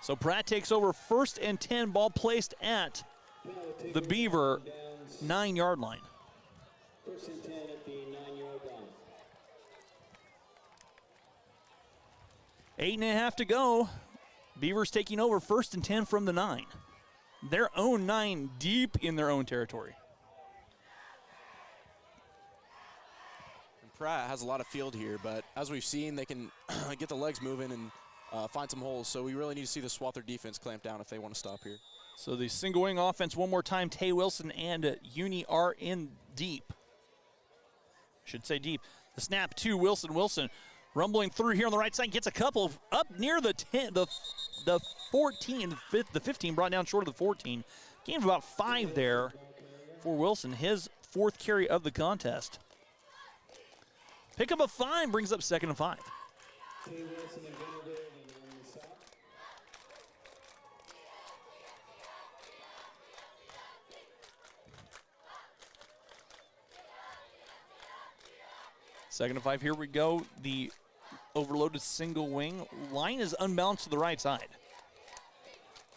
So Pratt takes over 1st and 10, ball placed at the Beaver 9-yard line.
1st and 10 at the 9-yard line.
8.5 to go. Beavers taking over 1st and 10 from the 9. Their own 9 deep in their own territory.
And Pratt has a lot of field here, but as we've seen, they can get the legs moving and find some holes. So we really need to see the Swather defense clamp down if they want to stop here.
So the single wing offense one more time. Tay Wilson and Uni are in deep. Should say deep. The snap to Wilson. Wilson rumbling through here on the right side, gets a couple up near the 10, the 14, the 15, brought down short of the 14. Gain of about 5 there for Wilson, his 4th carry of the contest. Pick up a 5, brings up 2nd and 5. Second and 5, here we go. The overloaded single wing. Line is unbalanced to the right side.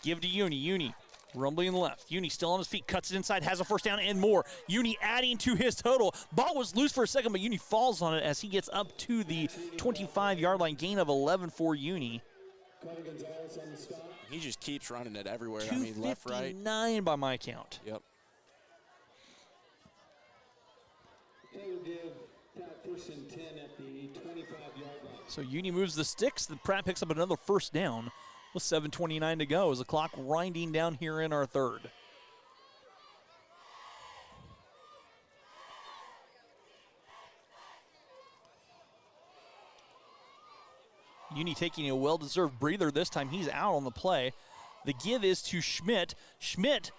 Give to Uni. Uni rumbling in the left. Uni still on his feet, cuts it inside, has a 1st down and more. Uni adding to his total. Ball was loose for a second, but Uni falls on it as he gets up to the 25-yard line. Gain of 11 for Uni.
He just keeps running it everywhere. I mean, left, right.
259 by my count.
Yep.
So Uni moves the sticks. The Pratt picks up another 1st down with 7:29 to go as the clock winding down here in our 3rd. Uni taking a well-deserved breather this time. He's out on the play. The give is to Schmidt. Schmidt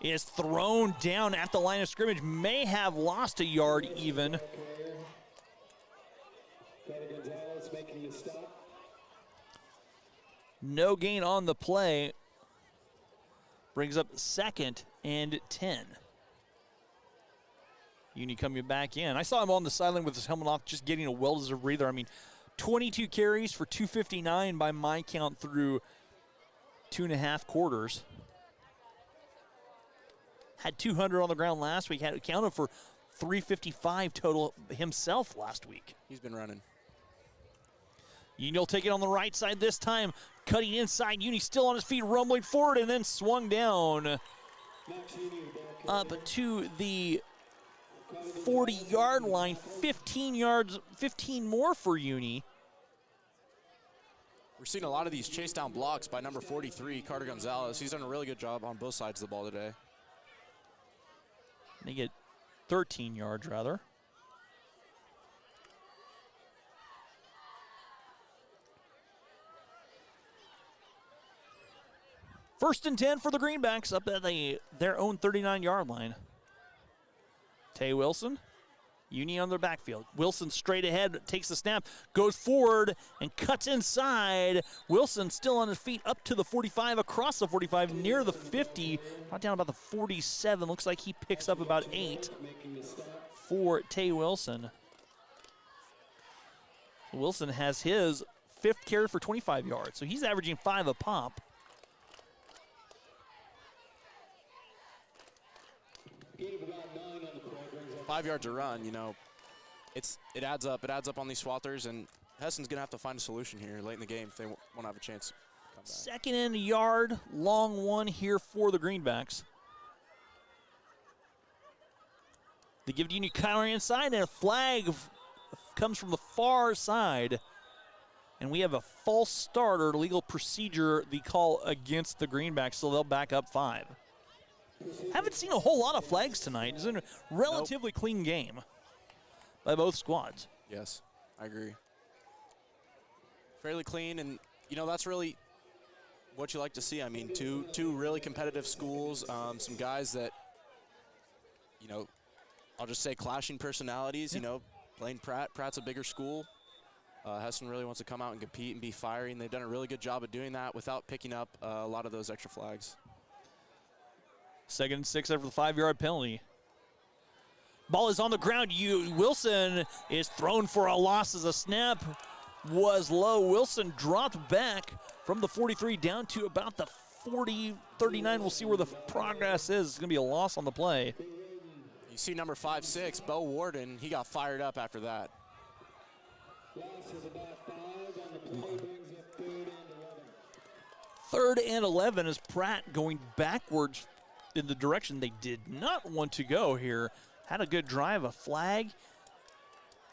is thrown down at the line of scrimmage. May have lost a yard even. No gain on the play. Brings up 2nd and 10. Uni coming back in. I saw him on the sideline with his helmet off, just getting a well-deserved breather. I mean, 22 carries for 259 by my count through 2.5 quarters. Had 200 on the ground last week. Had accounted for 355 total himself last week.
He's been running.
Uni will take it on the right side this time. Cutting inside, Uni still on his feet, rumbling forward, and then swung down up to the 40-yard line. 15 yards, 15 more for Uni.
We're seeing a lot of these chase down blocks by number 43, Carter Gonzalez. He's done a really good job on both sides of the ball today.
They get 13 yards, rather. First and 10 for the Greenbacks up at their own 39-yard line. Tay Wilson, Uni on their backfield. Wilson straight ahead, takes the snap, goes forward, and cuts inside. Wilson still on his feet up to the 45, across the 45, near the 50, brought down about the 47. Looks like he picks up about 8 for Tay Wilson. Wilson has his 5th carry for 25 yards, so he's averaging 5 a pop.
Gain of about 9 on the play.
5 yards a run, you know, it adds up. It adds up on these swathers, and Hesston's going to have to find a solution here late in the game if they want to have a chance to come back.
2nd and a yard, long one here for the Greenbacks. They give Uni Kyler inside, and a flag comes from the far side. And we have a false starter, legal procedure, the call against the Greenbacks, so they'll back up 5. Haven't seen a whole lot of flags tonight. It's a relatively clean game by both squads.
Yes, I agree. Fairly clean, and, you know, that's really what you like to see. I mean, two really competitive schools, some guys that, you know, I'll just say clashing personalities, you know, playing Pratt. Pratt's a bigger school. Hesston really wants to come out and compete and be fiery, and they've done a really good job of doing that without picking up a lot of those extra flags.
2nd and 6 after the 5-yard penalty. Ball is on the ground. Wilson is thrown for a loss as a snap was low. Wilson dropped back from the 43 down to about the 40, 39. We'll see where the progress is. It's going to be a loss on the play.
You see number 5'6", Bo Warden. He got fired up after that.
Loss is about 5 on the play, brings up 3rd and 11.
3rd and 11 is Pratt going backwards in the direction they did not want to go here. Had a good drive, a flag,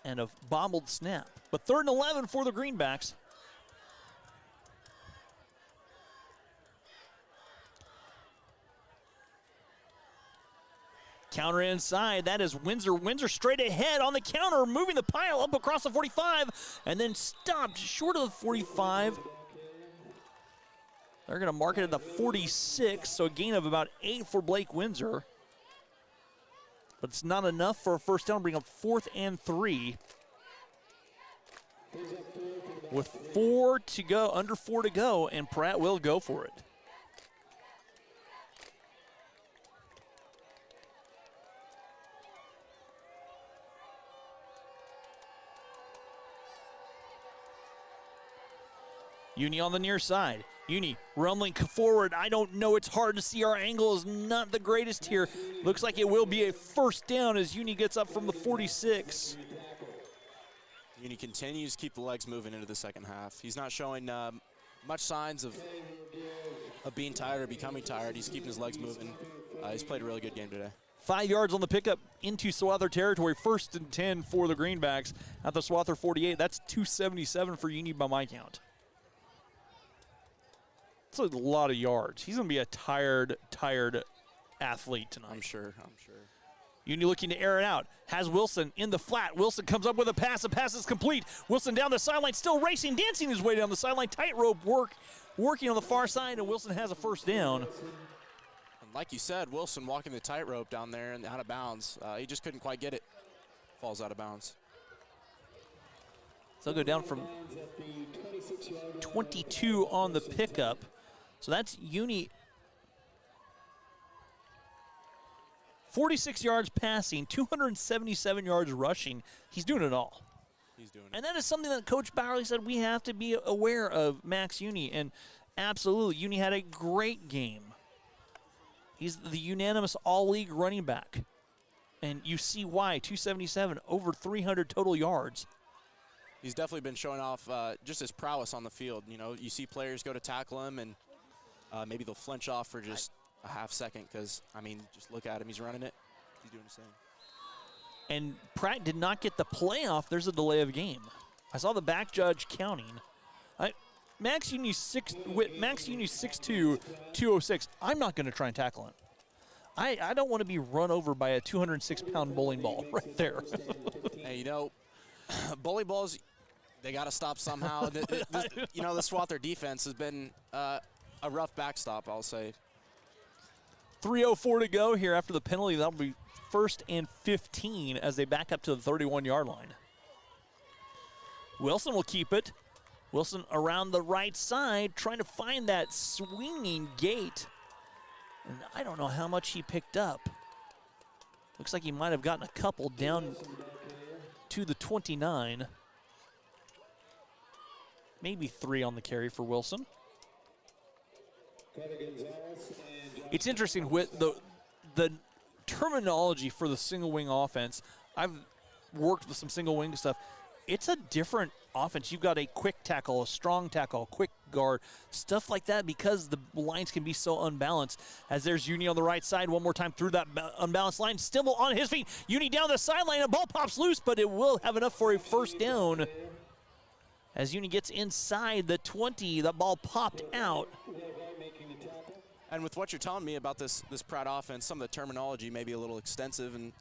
and a bobbled snap. But 3rd and 11 for the Greenbacks. Counter inside, that is Windsor. Windsor straight ahead on the counter, moving the pile up across the 45, and then stopped short of the 45. They're going to mark it at the 46, so a gain of about 8 for Blake Windsor. But it's not enough for a first down, bring up 4th and 3. With 4 to go, under 4 to go, and Pratt will go for it. Uni on the near side. Uni rumbling forward. I don't know. It's hard to see. Our angle is not the greatest here. Looks like it will be a first down as Uni gets up from the 46.
Uni continues to keep the legs moving into the second half. He's not showing much signs of being tired or becoming tired. He's keeping his legs moving. He's played a really good game today.
5 yards on the pickup into Swather territory. 1st and 10 for the Greenbacks at the Swather 48. That's 277 for Uni by my count. It's a lot of yards. He's going to be a tired athlete tonight.
I'm sure.
Uni looking to air it out. Has Wilson in the flat. Wilson comes up with a pass. The pass is complete. Wilson down the sideline, still racing, dancing his way down the sideline. Tightrope working on the far side, and Wilson has a first down.
And like you said, Wilson walking the tightrope down there and out of bounds. He just couldn't quite get it. Falls out of bounds.
So they'll go down from 22 on the pickup. So that's Uni. 46 yards passing, 277 yards rushing. He's doing it all.
He's doing it.
And that is something that Coach Bowerly said we have to be aware of Max Uni. And absolutely, Uni had a great game. He's the unanimous all-league running back. And you see why, 277, over 300 total yards.
He's definitely been showing off just his prowess on the field. You know, you see players go to tackle him, and maybe they'll flinch off for just a half second because, I mean, just look at him. He's running it. He's doing his thing.
And Pratt did not get the playoff. There's a delay of game. I saw the back judge counting. Max Uni's 6'2", 206. I'm not going to try and tackle him. I don't want to be run over by a 206-pound bowling ball right there.
Hey, you know, bowling balls, they got to stop somehow. You know, the Swather defense has been a rough backstop, I'll say.
3:04 to go here after the penalty. That'll be 1st and 15 as they back up to the 31-yard line. Wilson will keep it. Wilson around the right side trying to find that swinging gate. And I don't know how much he picked up. Looks like he might have gotten a couple down to the 29. Maybe 3 on the carry for Wilson. It's interesting with the terminology for the single wing offense. I've worked with some single wing stuff. It's a different offense. You've got a quick tackle, a strong tackle, a quick guard, stuff like that because the lines can be so unbalanced. As there's Uni on the right side one more time through that unbalanced line. Still on his feet. Uni down the sideline. A ball pops loose, but it will have enough for a 1st down. As Uni gets inside the 20, the ball popped out.
And with what you're telling me about this Pratt offense, some of the terminology may be a little extensive. And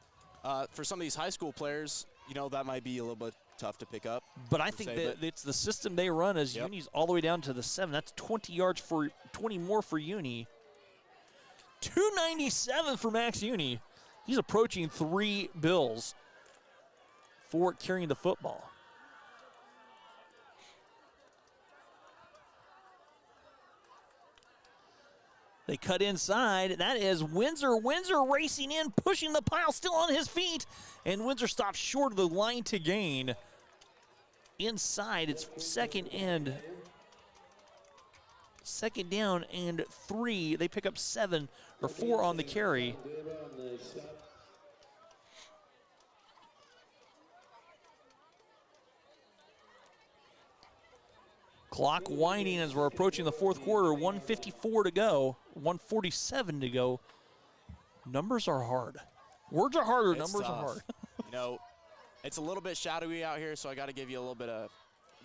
for some of these high school players, you know, that might be a little bit tough to pick up.
But I think that it's the system they run as Uni's all the way down to the 7. That's 20 yards for 20 more for Uni. 297 for Max Uni. He's approaching 3 bills for carrying the football. They cut inside. That is Windsor. Windsor racing in, pushing the pile, still on his feet. And Windsor stops short of the line to gain. Inside, it's 2nd down and 3. They pick up 7 or 4 on the carry. Clock winding as we're approaching the 4th quarter. 1:54 to go, 1:47 to go. Numbers are hard. Words are harder,
It's
numbers
tough.
are hard.
You know, it's a little bit shadowy out here, so I got to give you a little bit of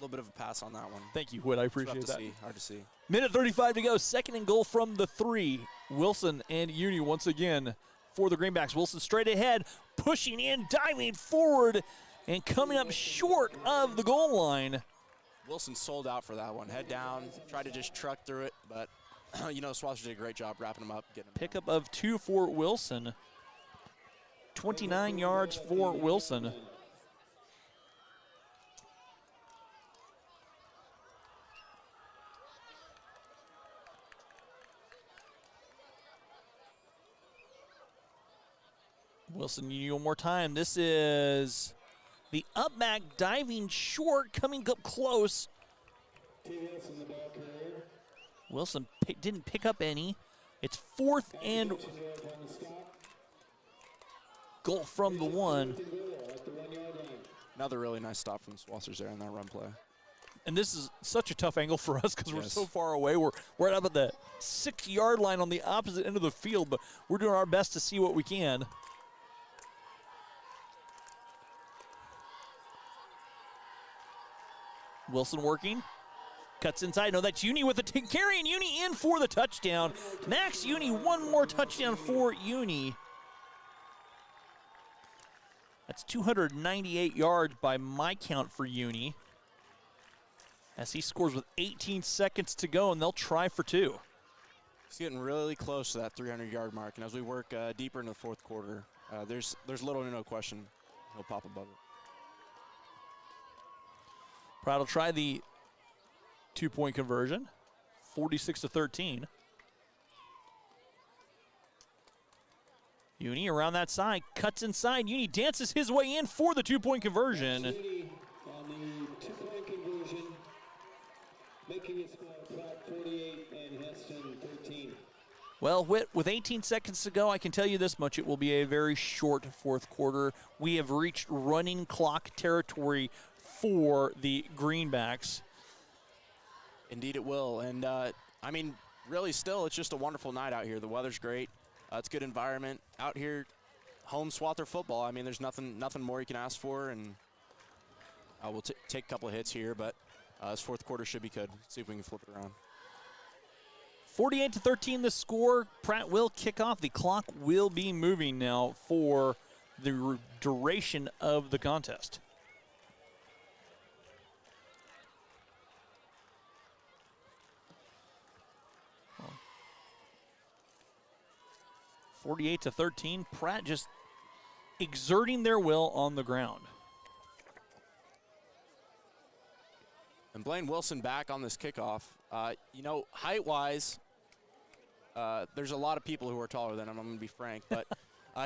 a pass on that one.
Thank you, Whit. I
It's rough
appreciate
to
that.
see, hard to see.
Minute 35 to go. 2nd and goal from the 3. Wilson and Uni once again for the Greenbacks. Wilson straight ahead, pushing in, diving forward, and coming up short of the goal line.
Wilson sold out for that one. Head down, tried to just truck through it, but you know, Swather did a great job wrapping him up, getting him down.
Pickup of 2 for Wilson. 29 yards for Wilson. Wilson, you need one more time. This is the up back diving short, coming up close. Wilson didn't pick up any. It's 4th and goal from the 1.
Another really nice stop from the Swathers there on that run play.
And this is such a tough angle for us because we're
Yes.
so far away. We're up at the 6-yard line on the opposite end of the field, but we're doing our best to see what we can. Wilson working. Cuts inside. No, that's Uni with the carry, and Uni in for the touchdown. Max Uni, one more touchdown for Uni. That's 298 yards by my count for Uni. As he scores with 18 seconds to go, and they'll try for 2.
He's getting really close to that 300-yard mark, and as we work deeper into the 4th quarter, there's little to no question he'll pop above it.
Pratt will try the 2-point conversion, 46-13. Uni around that side, cuts inside. Uni dances his way in for the 2-point conversion.
On the 2-point conversion, making it score Pratt 48 and Hesston 13.
Well, with 18 seconds to go, I can tell you this much. It will be a very short 4th quarter. We have reached running clock territory for the Greenbacks.
Indeed it will. And, I mean, really still, it's just a wonderful night out here. The weather's great. It's a good environment. Out here, home Swather football. I mean, there's nothing more you can ask for. And we'll take a couple of hits here. But This fourth quarter should be good. See if we can flip it around.
48-13 the score. Pratt will kick off. The clock will be moving now for the duration of the contest. Oh. 48-13. Pratt just exerting their will on the ground.
And Blaine Wilson back on this kickoff. You know, height-wise, there's a lot of people who are taller than him, I'm going to be frank, but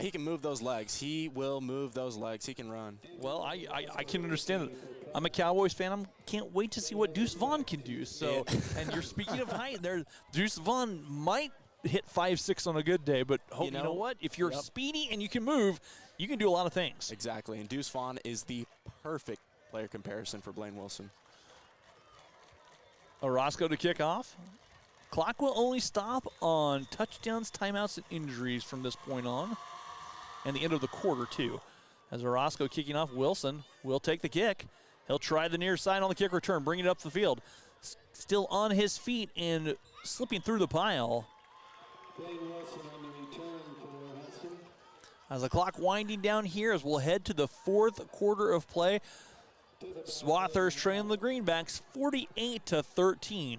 he can move those legs. He will move those legs. He can run.
Well, I can understand it. I'm a Cowboys fan. I can't wait to see what Deuce Vaughn can do. So, and you're speaking of height there, Deuce Vaughn might hit 5'6" on a good day, but you know what? If you're speedy and you can move, you can do a lot of things.
Exactly, and Deuce Vaughn is the perfect player comparison for Blaine Wilson.
Orozco to kick off. Clock will only stop on touchdowns, timeouts, and injuries from this point on. And the end of the quarter, too. As Orozco kicking off, Wilson will take the kick. He'll try the near side on the kick return, bring it up the field. Still on his feet and slipping through the pile.
Blaine Wilson on the return for Hesston.
As the clock winding down here, as we'll head to the fourth quarter of play. Swathers trailing the Greenbacks 48-13.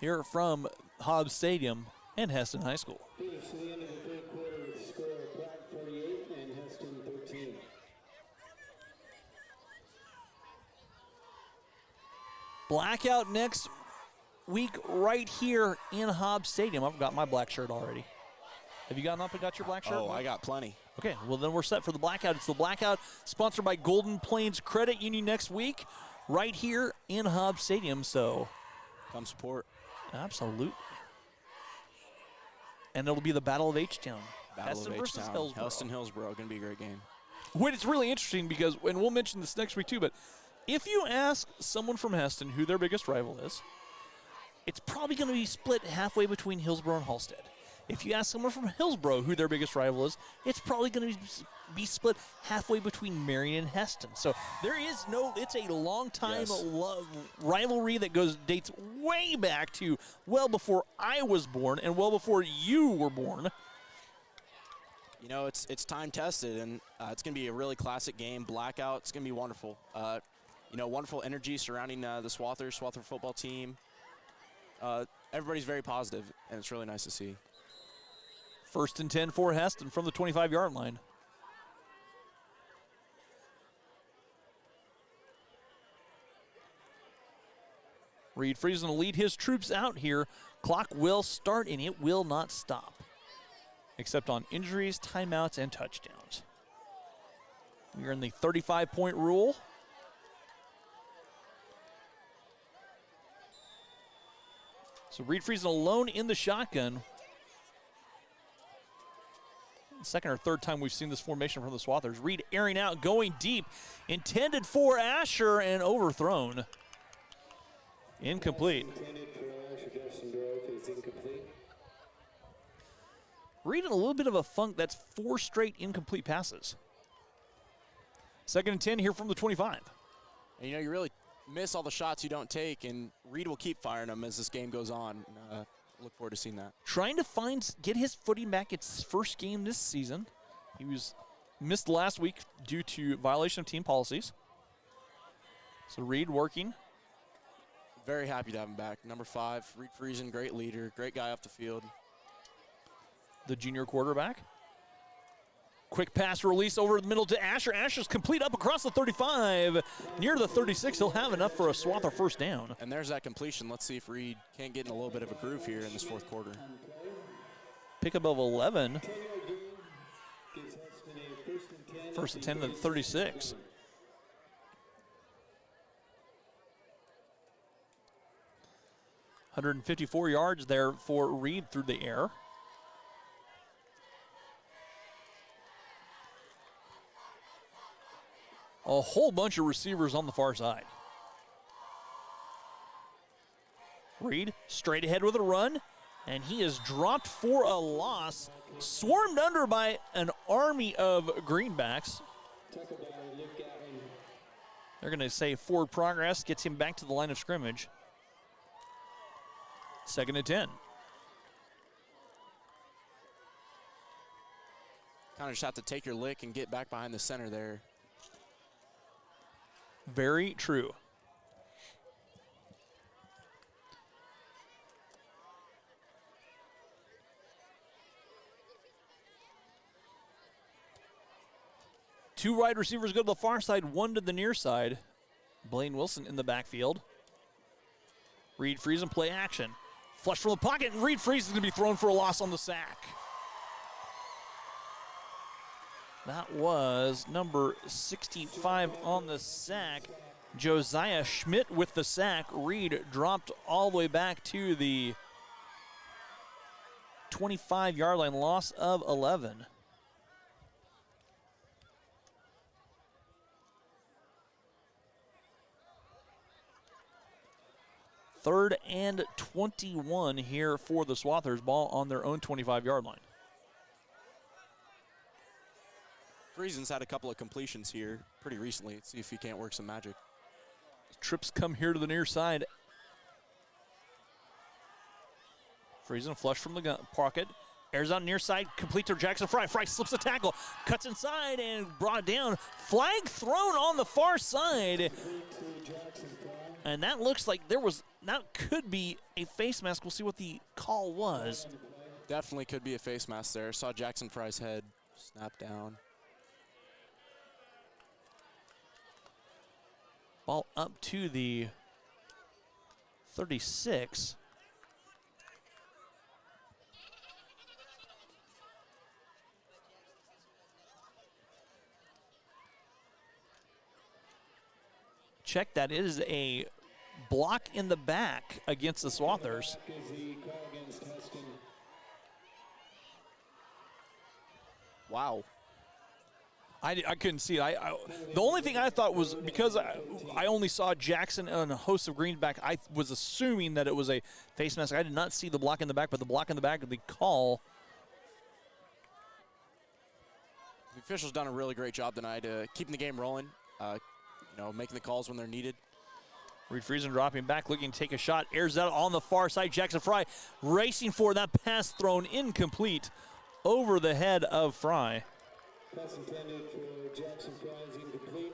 Here from Hobbs Stadium and Hesston High School.
Finish the end of the third quarter with the score of Pratt 48 and Hesston 13.
Blackout next week right here in Hobbs Stadium. I've got my black shirt already. Have you gotten up and got your black shirt?
Oh, I got plenty.
Okay, well then we're set for the blackout. It's the blackout sponsored by Golden Plains Credit Union next week right here in Hobbs Stadium. So
come support.
Absolutely. And it'll be the Battle of H-Town.
Battle
Hesston
of
versus
H-Town.
Hillsborough.
Hesston Hillsborough, going to be a great game.
When it's really interesting because, and we'll mention this next week too, but if you ask someone from Hesston who their biggest rival is, it's probably going to be split halfway between Hillsborough and Halstead. If you ask someone from Hillsborough who their biggest rival is, it's probably going to be split halfway between Marion and Hesston. So there is no, it's a long time rivalry that dates way back to well before I was born and well before you were born.
You know, it's time tested, and it's going to be a really classic game. Blackout, it's going to be wonderful. You know, wonderful energy surrounding the Swather football team. Everybody's very positive, and it's really nice to see.
1st and 10 for Hesston from the 25-yard line. Reed Friesen will lead his troops out here. Clock will start, and it will not stop, except on injuries, timeouts, and touchdowns. We are in the 35-point rule. So Reed Friesen alone in the shotgun. Second or third time we've seen this formation from the Swathers. Reed airing out, going deep, intended for Asher and overthrown. Incomplete. Reed in a little bit of a funk. That's 4 straight incomplete passes. 2nd and 10 here from the 25.
And, you know, you really miss all the shots you don't take, and Reed will keep firing them as this game goes on. Look forward to seeing that.
Trying to get his footing back. It's his first game this season. He was missed last week due to violation of team policies. So Reed working.
Very happy to have him back. Number 5, Reed Friesen, great leader, great guy off the field.
The junior quarterback. Quick pass release over the middle to Asher. Asher's complete up across the 35. Near the 36, he'll have enough for a Swather first down.
And there's that completion. Let's see if Reed can't get in a little bit of a groove here in this fourth quarter.
Pickup of 11. 1st and 10 to the 36. .154 yards there for Reed through the air. A whole bunch of receivers on the far side. Reed straight ahead with a run, and he is dropped for a loss. Swarmed under by an army of Greenbacks. They're going to say forward progress, gets him back to the line of scrimmage. 2nd and 10.
Kind of just have to take your lick and get back behind the center there.
Very true. Two wide receivers go to the far side, one to the near side. Blaine Wilson in the backfield. Reed Friesen play action. Flush from the pocket, and Reed Friesen is going to be thrown for a loss on the sack. That was number 65 on the sack. Josiah Schmidt with the sack. Reed dropped all the way back to the 25-yard line, loss of 11. Third and 21 here for the Swathers. Ball on their own 25-yard line.
Friesen's had a couple of completions here pretty recently. Let's see if he can't work some magic.
Trips come here to the near side. Friesen flush from the pocket. Airs out near side, complete to Jackson Fry. Fry slips a tackle, cuts inside and brought down. Flag thrown on the far side. And that looks like that could be a face mask. We'll see what the call was.
Definitely could be a face mask there. Saw Jackson Fry's head snap down.
Ball up to the 36. Check that. It is a block in the back against the Swathers.
Wow.
I couldn't see it. The only thing I thought was, because I only saw Jackson and a host of greens back, I was assuming that it was a face mask. I did not see the block in the back, but the block in the back of the call.
The officials done a really great job tonight keeping the game rolling, making the calls when they're needed.
Reed Friesen dropping back, looking to take a shot. Airs out on the far side. Jackson Fry racing for that pass, thrown incomplete over the head of Fry.
Pass intended for Jackson Fry is incomplete.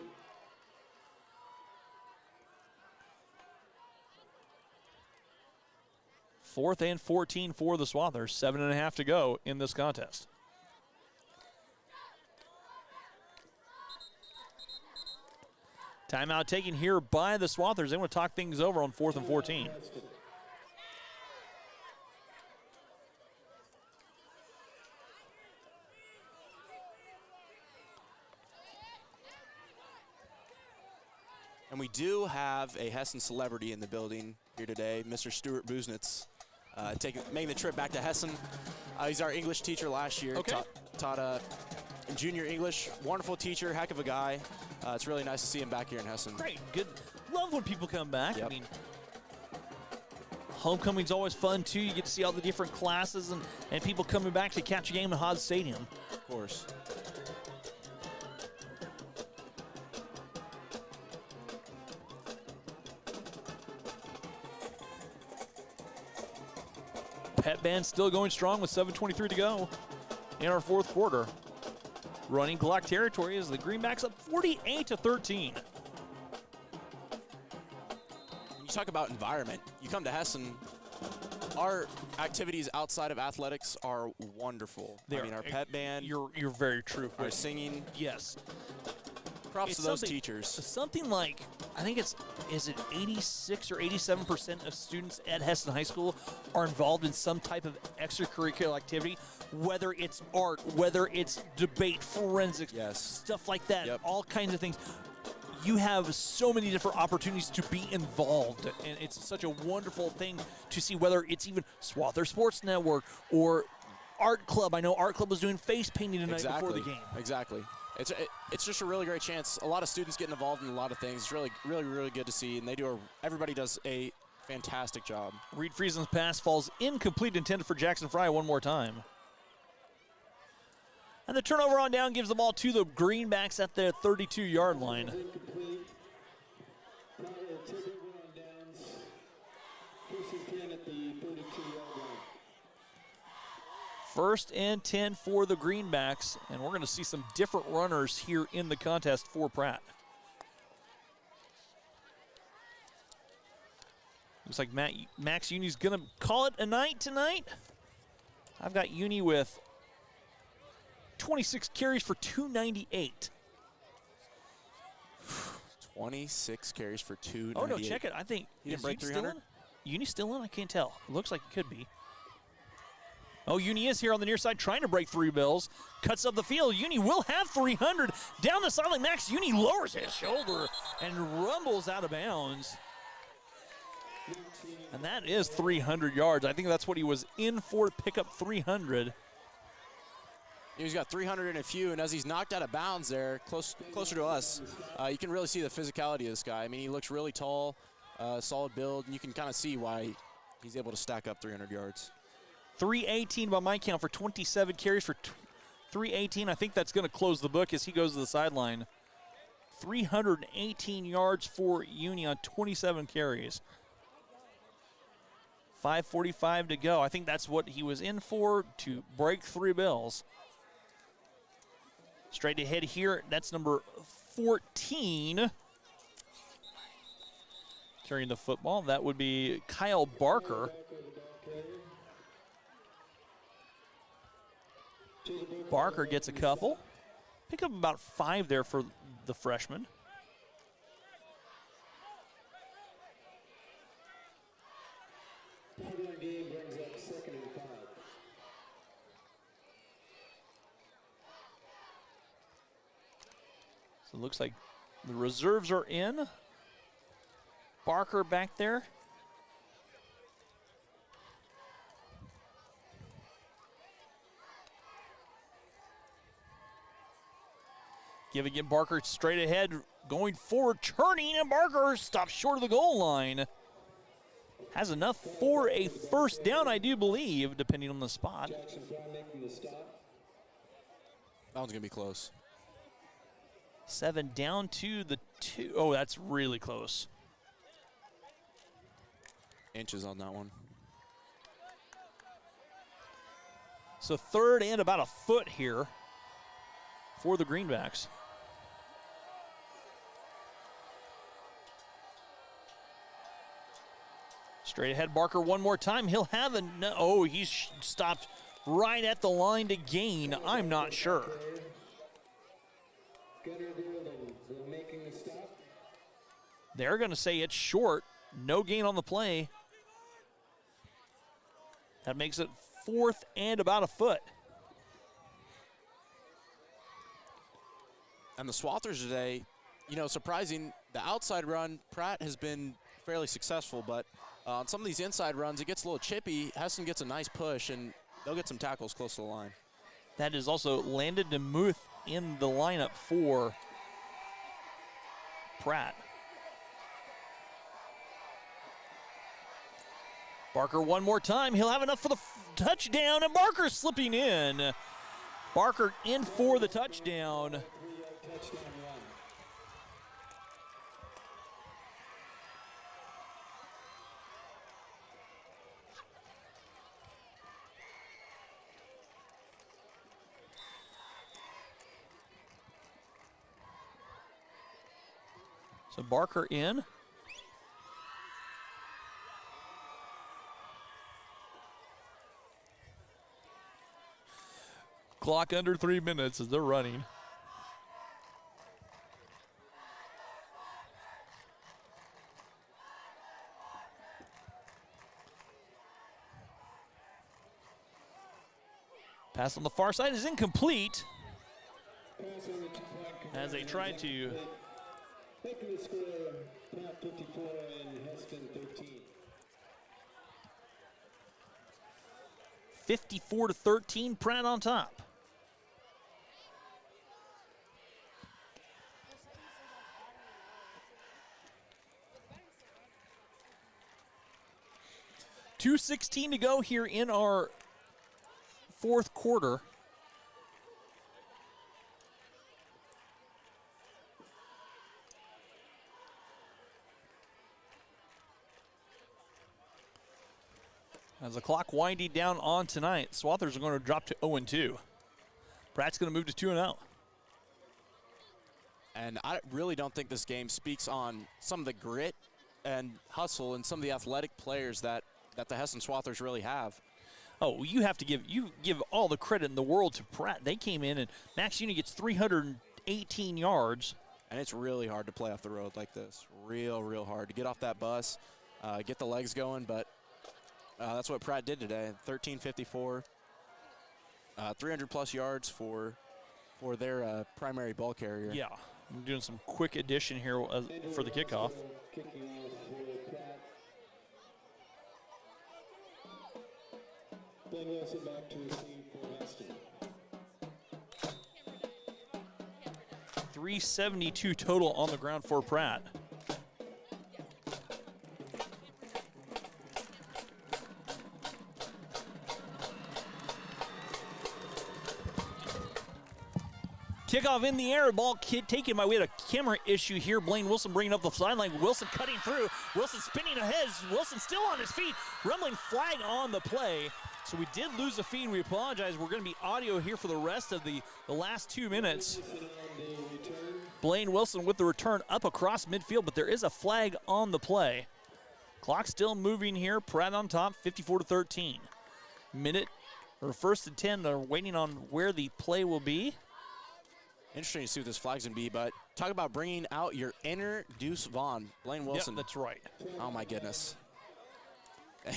Fourth and 14 for the Swathers. 7.5 to go in this contest. Timeout taken here by the Swathers. They want to talk things over on 4th and 14.
And we do have a Hesston celebrity in the building here today, Mr. Stuart Busenitz, making the trip back to Hesston. He's our English teacher last year.
Okay.
Taught junior English. Wonderful teacher, heck of a guy. It's really nice to see him back here in Hesston.
Great, good. Love when people come back.
Yep.
I mean, homecoming's always fun too. You get to see all the different classes and people coming back to catch a game at Hodge Stadium.
Of course.
Pet Band still going strong with 7:23 to go in our fourth quarter. Running clock territory as the Greenbacks up 48-13.
When you talk about environment, you come to Hesston, our activities outside of athletics are wonderful. Our pet band,
You're very true.
our singing.
Yes.
Props to those teachers.
Something like, I think is it 86 or 87% of students at Hesston High School are involved in some type of extracurricular activity, whether it's art, whether it's debate, forensics,
Yes.
stuff like that,
Yep.
all kinds of things. You have so many different opportunities to be involved, and it's such a wonderful thing to see, whether it's even Swather Sports Network or Art Club. I know Art Club was doing face painting tonight before the game.
Exactly. It's just a really great chance. A lot of students getting involved in a lot of things. It's really, really, really good to see, and everybody does a fantastic job.
Reed Friesen's pass falls incomplete, intended for Jackson Fry one more time. And the turnover on down gives the ball to the Greenbacks at their 32-yard line. First and 10 for the Greenbacks, and we're going to see some different runners here in the contest for Pratt. Looks like Max Uni's going to call it a night tonight. I've got Uni with 26 carries for 298.
26 carries for 298.
Oh, no, check it. I think
he didn't break 300.
Uni's still in? I can't tell. It looks like it could be. Oh, Uni is here on the near side trying to break 3 bills. Cuts up the field. Uni will have 300. Down the sideline, Max Uni lowers his shoulder and rumbles out of bounds. And that is 300 yards. I think that's what he was in for, to pick up 300.
He's got 300 and a few, and as he's knocked out of bounds there, closer to us, you can really see the physicality of this guy. I mean, he looks really tall, solid build, and you can kind of see why he's able to stack up 300 yards.
318 by my count for 27 carries for 318. I think that's going to close the book as he goes to the sideline. 318 yards for Uni on 27 carries. 5:45 to go. I think that's what he was in for, to break 3 bills. Straight ahead here, that's number 14. Carrying the football, that would be Kyle Barker. Barker gets a couple. Pick up about 5 there for the freshman.
Game brings up 2nd and 5.
So it looks like the reserves are in. Barker back there. Giving it Barker straight ahead, going forward, turning, and Barker stops short of the goal line. Has enough for a first down, I do believe, depending on the spot.
Jackson Brown making the stop.
That one's going to be close.
7 down to the 2. Oh, that's really close.
Inches on that one.
So 3rd and about a foot here for the Greenbacks. Straight ahead, Barker one more time. He'll have a, oh, he's stopped right at the line to gain. I'm not sure.
Making the stop.
They're going to say it's short. No gain on the play. That makes it 4th and about a foot.
And the Swathers today, you know, surprising, the outside run, Pratt has been fairly successful, but on some of these inside runs, it gets a little chippy. Hesston gets a nice push, and they'll get some tackles close to the line.
That is also Landon DeMuth in the lineup for Pratt. Barker one more time. He'll have enough for the touchdown, and Barker slipping in. Barker in for the touchdown.
3-yard touchdown run.
So Barker in. Clock under 3 minutes as they're running. Pass on the far side is incomplete
Pass on the 2-point
as they try to.
Making the score, Pratt 54 and Hesston 13.
54-13, Pratt on top. .216 to go here in our 4th quarter. As the clock winding down on tonight, Swathers are going to drop to 0-2. Pratt's going to move to 2-0.
And I really don't think this game speaks on some of the grit and hustle and some of the athletic players that the Hesston Swathers really have.
Oh, you have to give all the credit in the world to Pratt. They came in and Max Uni gets 318 yards.
And it's really hard to play off the road like this. Real hard to get off that bus, get the legs going. But that's what Pratt did today. 13:54, 300+ yards for their primary ball carrier.
Yeah, I'm doing some quick addition here for the kickoff.
Kicking off for Pratt. Then Wilson back to receive for Hesston.
372 total on the ground for Pratt. Kickoff in the air, ball taken by, we had a camera issue here. Blaine Wilson bringing up the sideline. Wilson cutting through. Wilson spinning ahead. Wilson still on his feet. Rumbling flag on the play. So we did lose the feed. We apologize. We're going to be audio here for the rest of the last 2 minutes. Blaine Wilson with the return up across midfield, but there is a flag on the play. Clock still moving here. Pratt on top, 54-13. Minute, or 1st and 10, they're waiting on where the play will be.
Interesting to see what this flag's going to be, but talk about bringing out your inner Deuce Vaughn. Blaine Wilson.
Yep, that's right.
Oh, my goodness.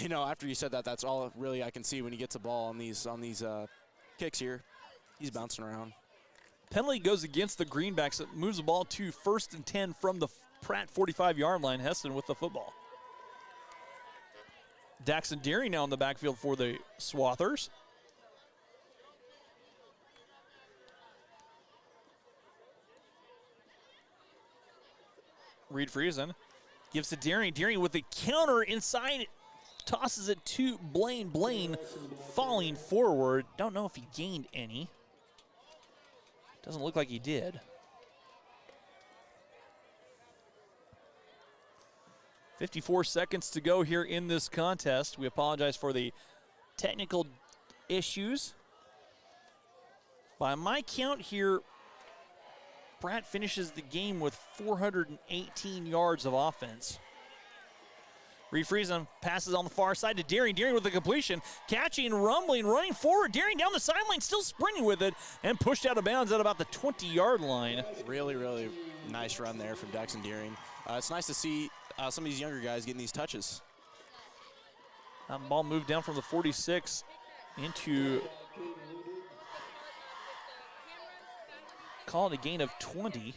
You know, after you said that, that's all really I can see when he gets a ball on these kicks here. He's bouncing around.
Penalty goes against the Greenbacks. It moves the ball to 1st and 10 from the Pratt 45-yard line. Hesston with the football. Daxon Deering now in the backfield for the Swathers. Reed Friesen gives to Deering. Deering with the counter inside. Tosses it to Blaine. Blaine falling forward. Don't know if he gained any. Doesn't look like he did. 54 seconds to go here in this contest. We apologize for the technical issues. By my count here, Pratt finishes the game with 418 yards of offense. Reed Friesen passes on the far side to Deering. Deering with the completion. Catching, rumbling, running forward. Deering down the sideline, still sprinting with it, and pushed out of bounds at about the 20-yard line.
Really nice run there from Daxon Deering. It's nice to see some of these younger guys getting these touches.
That ball moved down from the 46 into, call it a gain of 20.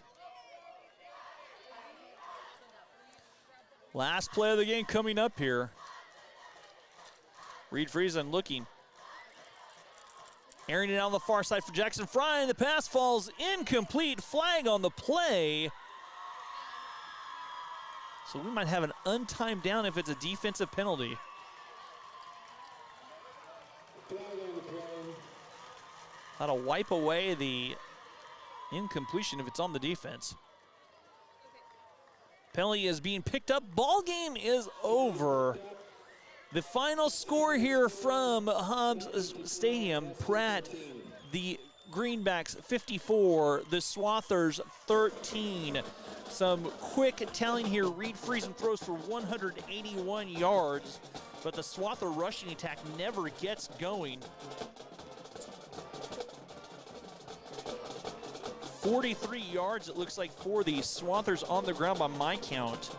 Last play of the game coming up here. Reed Friesen looking. Airing it on the far side for Jackson Fry, and the pass falls incomplete. Flag on the play. So we might have an untimed down if it's a defensive penalty. That'll wipe away the incompletion if it's on the defense. Penalty is being picked up. Ball game is over. The final score here from Hobbs Stadium, Pratt, the Greenbacks 54, the Swathers 13. Some quick telling here. Reed Friesen throws for 181 yards, but the Swather rushing attack never gets going. 43 yards, it looks like, for the Swathers on the ground by my count.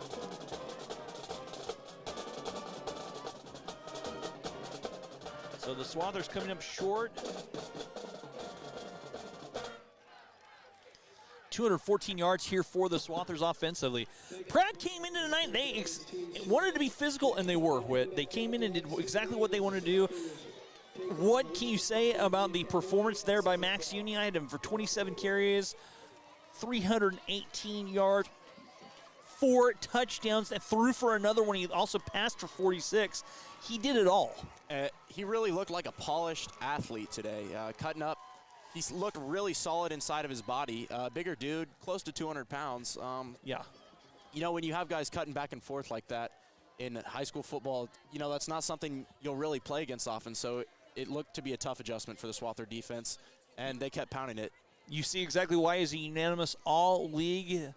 So the Swathers coming up short. 214 yards here for the Swathers offensively. Pratt came into tonight, they wanted to be physical, and they were. Whit. They came in and did exactly what they wanted to do. What can you say about the performance there by Max Uni? I had him for 27 carries, 318 yards, 4 touchdowns, and threw for another one. He also passed for 46. He did it all.
He really looked like a polished athlete today, cutting up. He looked really solid inside of his body. Bigger dude, close to 200 pounds.
Yeah.
You know, when you have guys cutting back and forth like that, in high school football, you know, that's not something you'll really play against often. So it looked to be a tough adjustment for the Swather defense, and they kept pounding it.
You see exactly why he's a unanimous all-league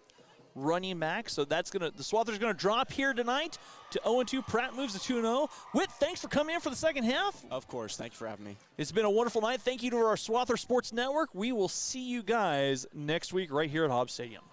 running back. So that's the Swather's gonna drop here tonight to 0-2. Pratt moves to 2-0. Whit, thanks for coming in for the second half.
Of course, thank you for having me.
It's been a wonderful night. Thank you to our Swather Sports Network. We will see you guys next week right here at Hobbs Stadium.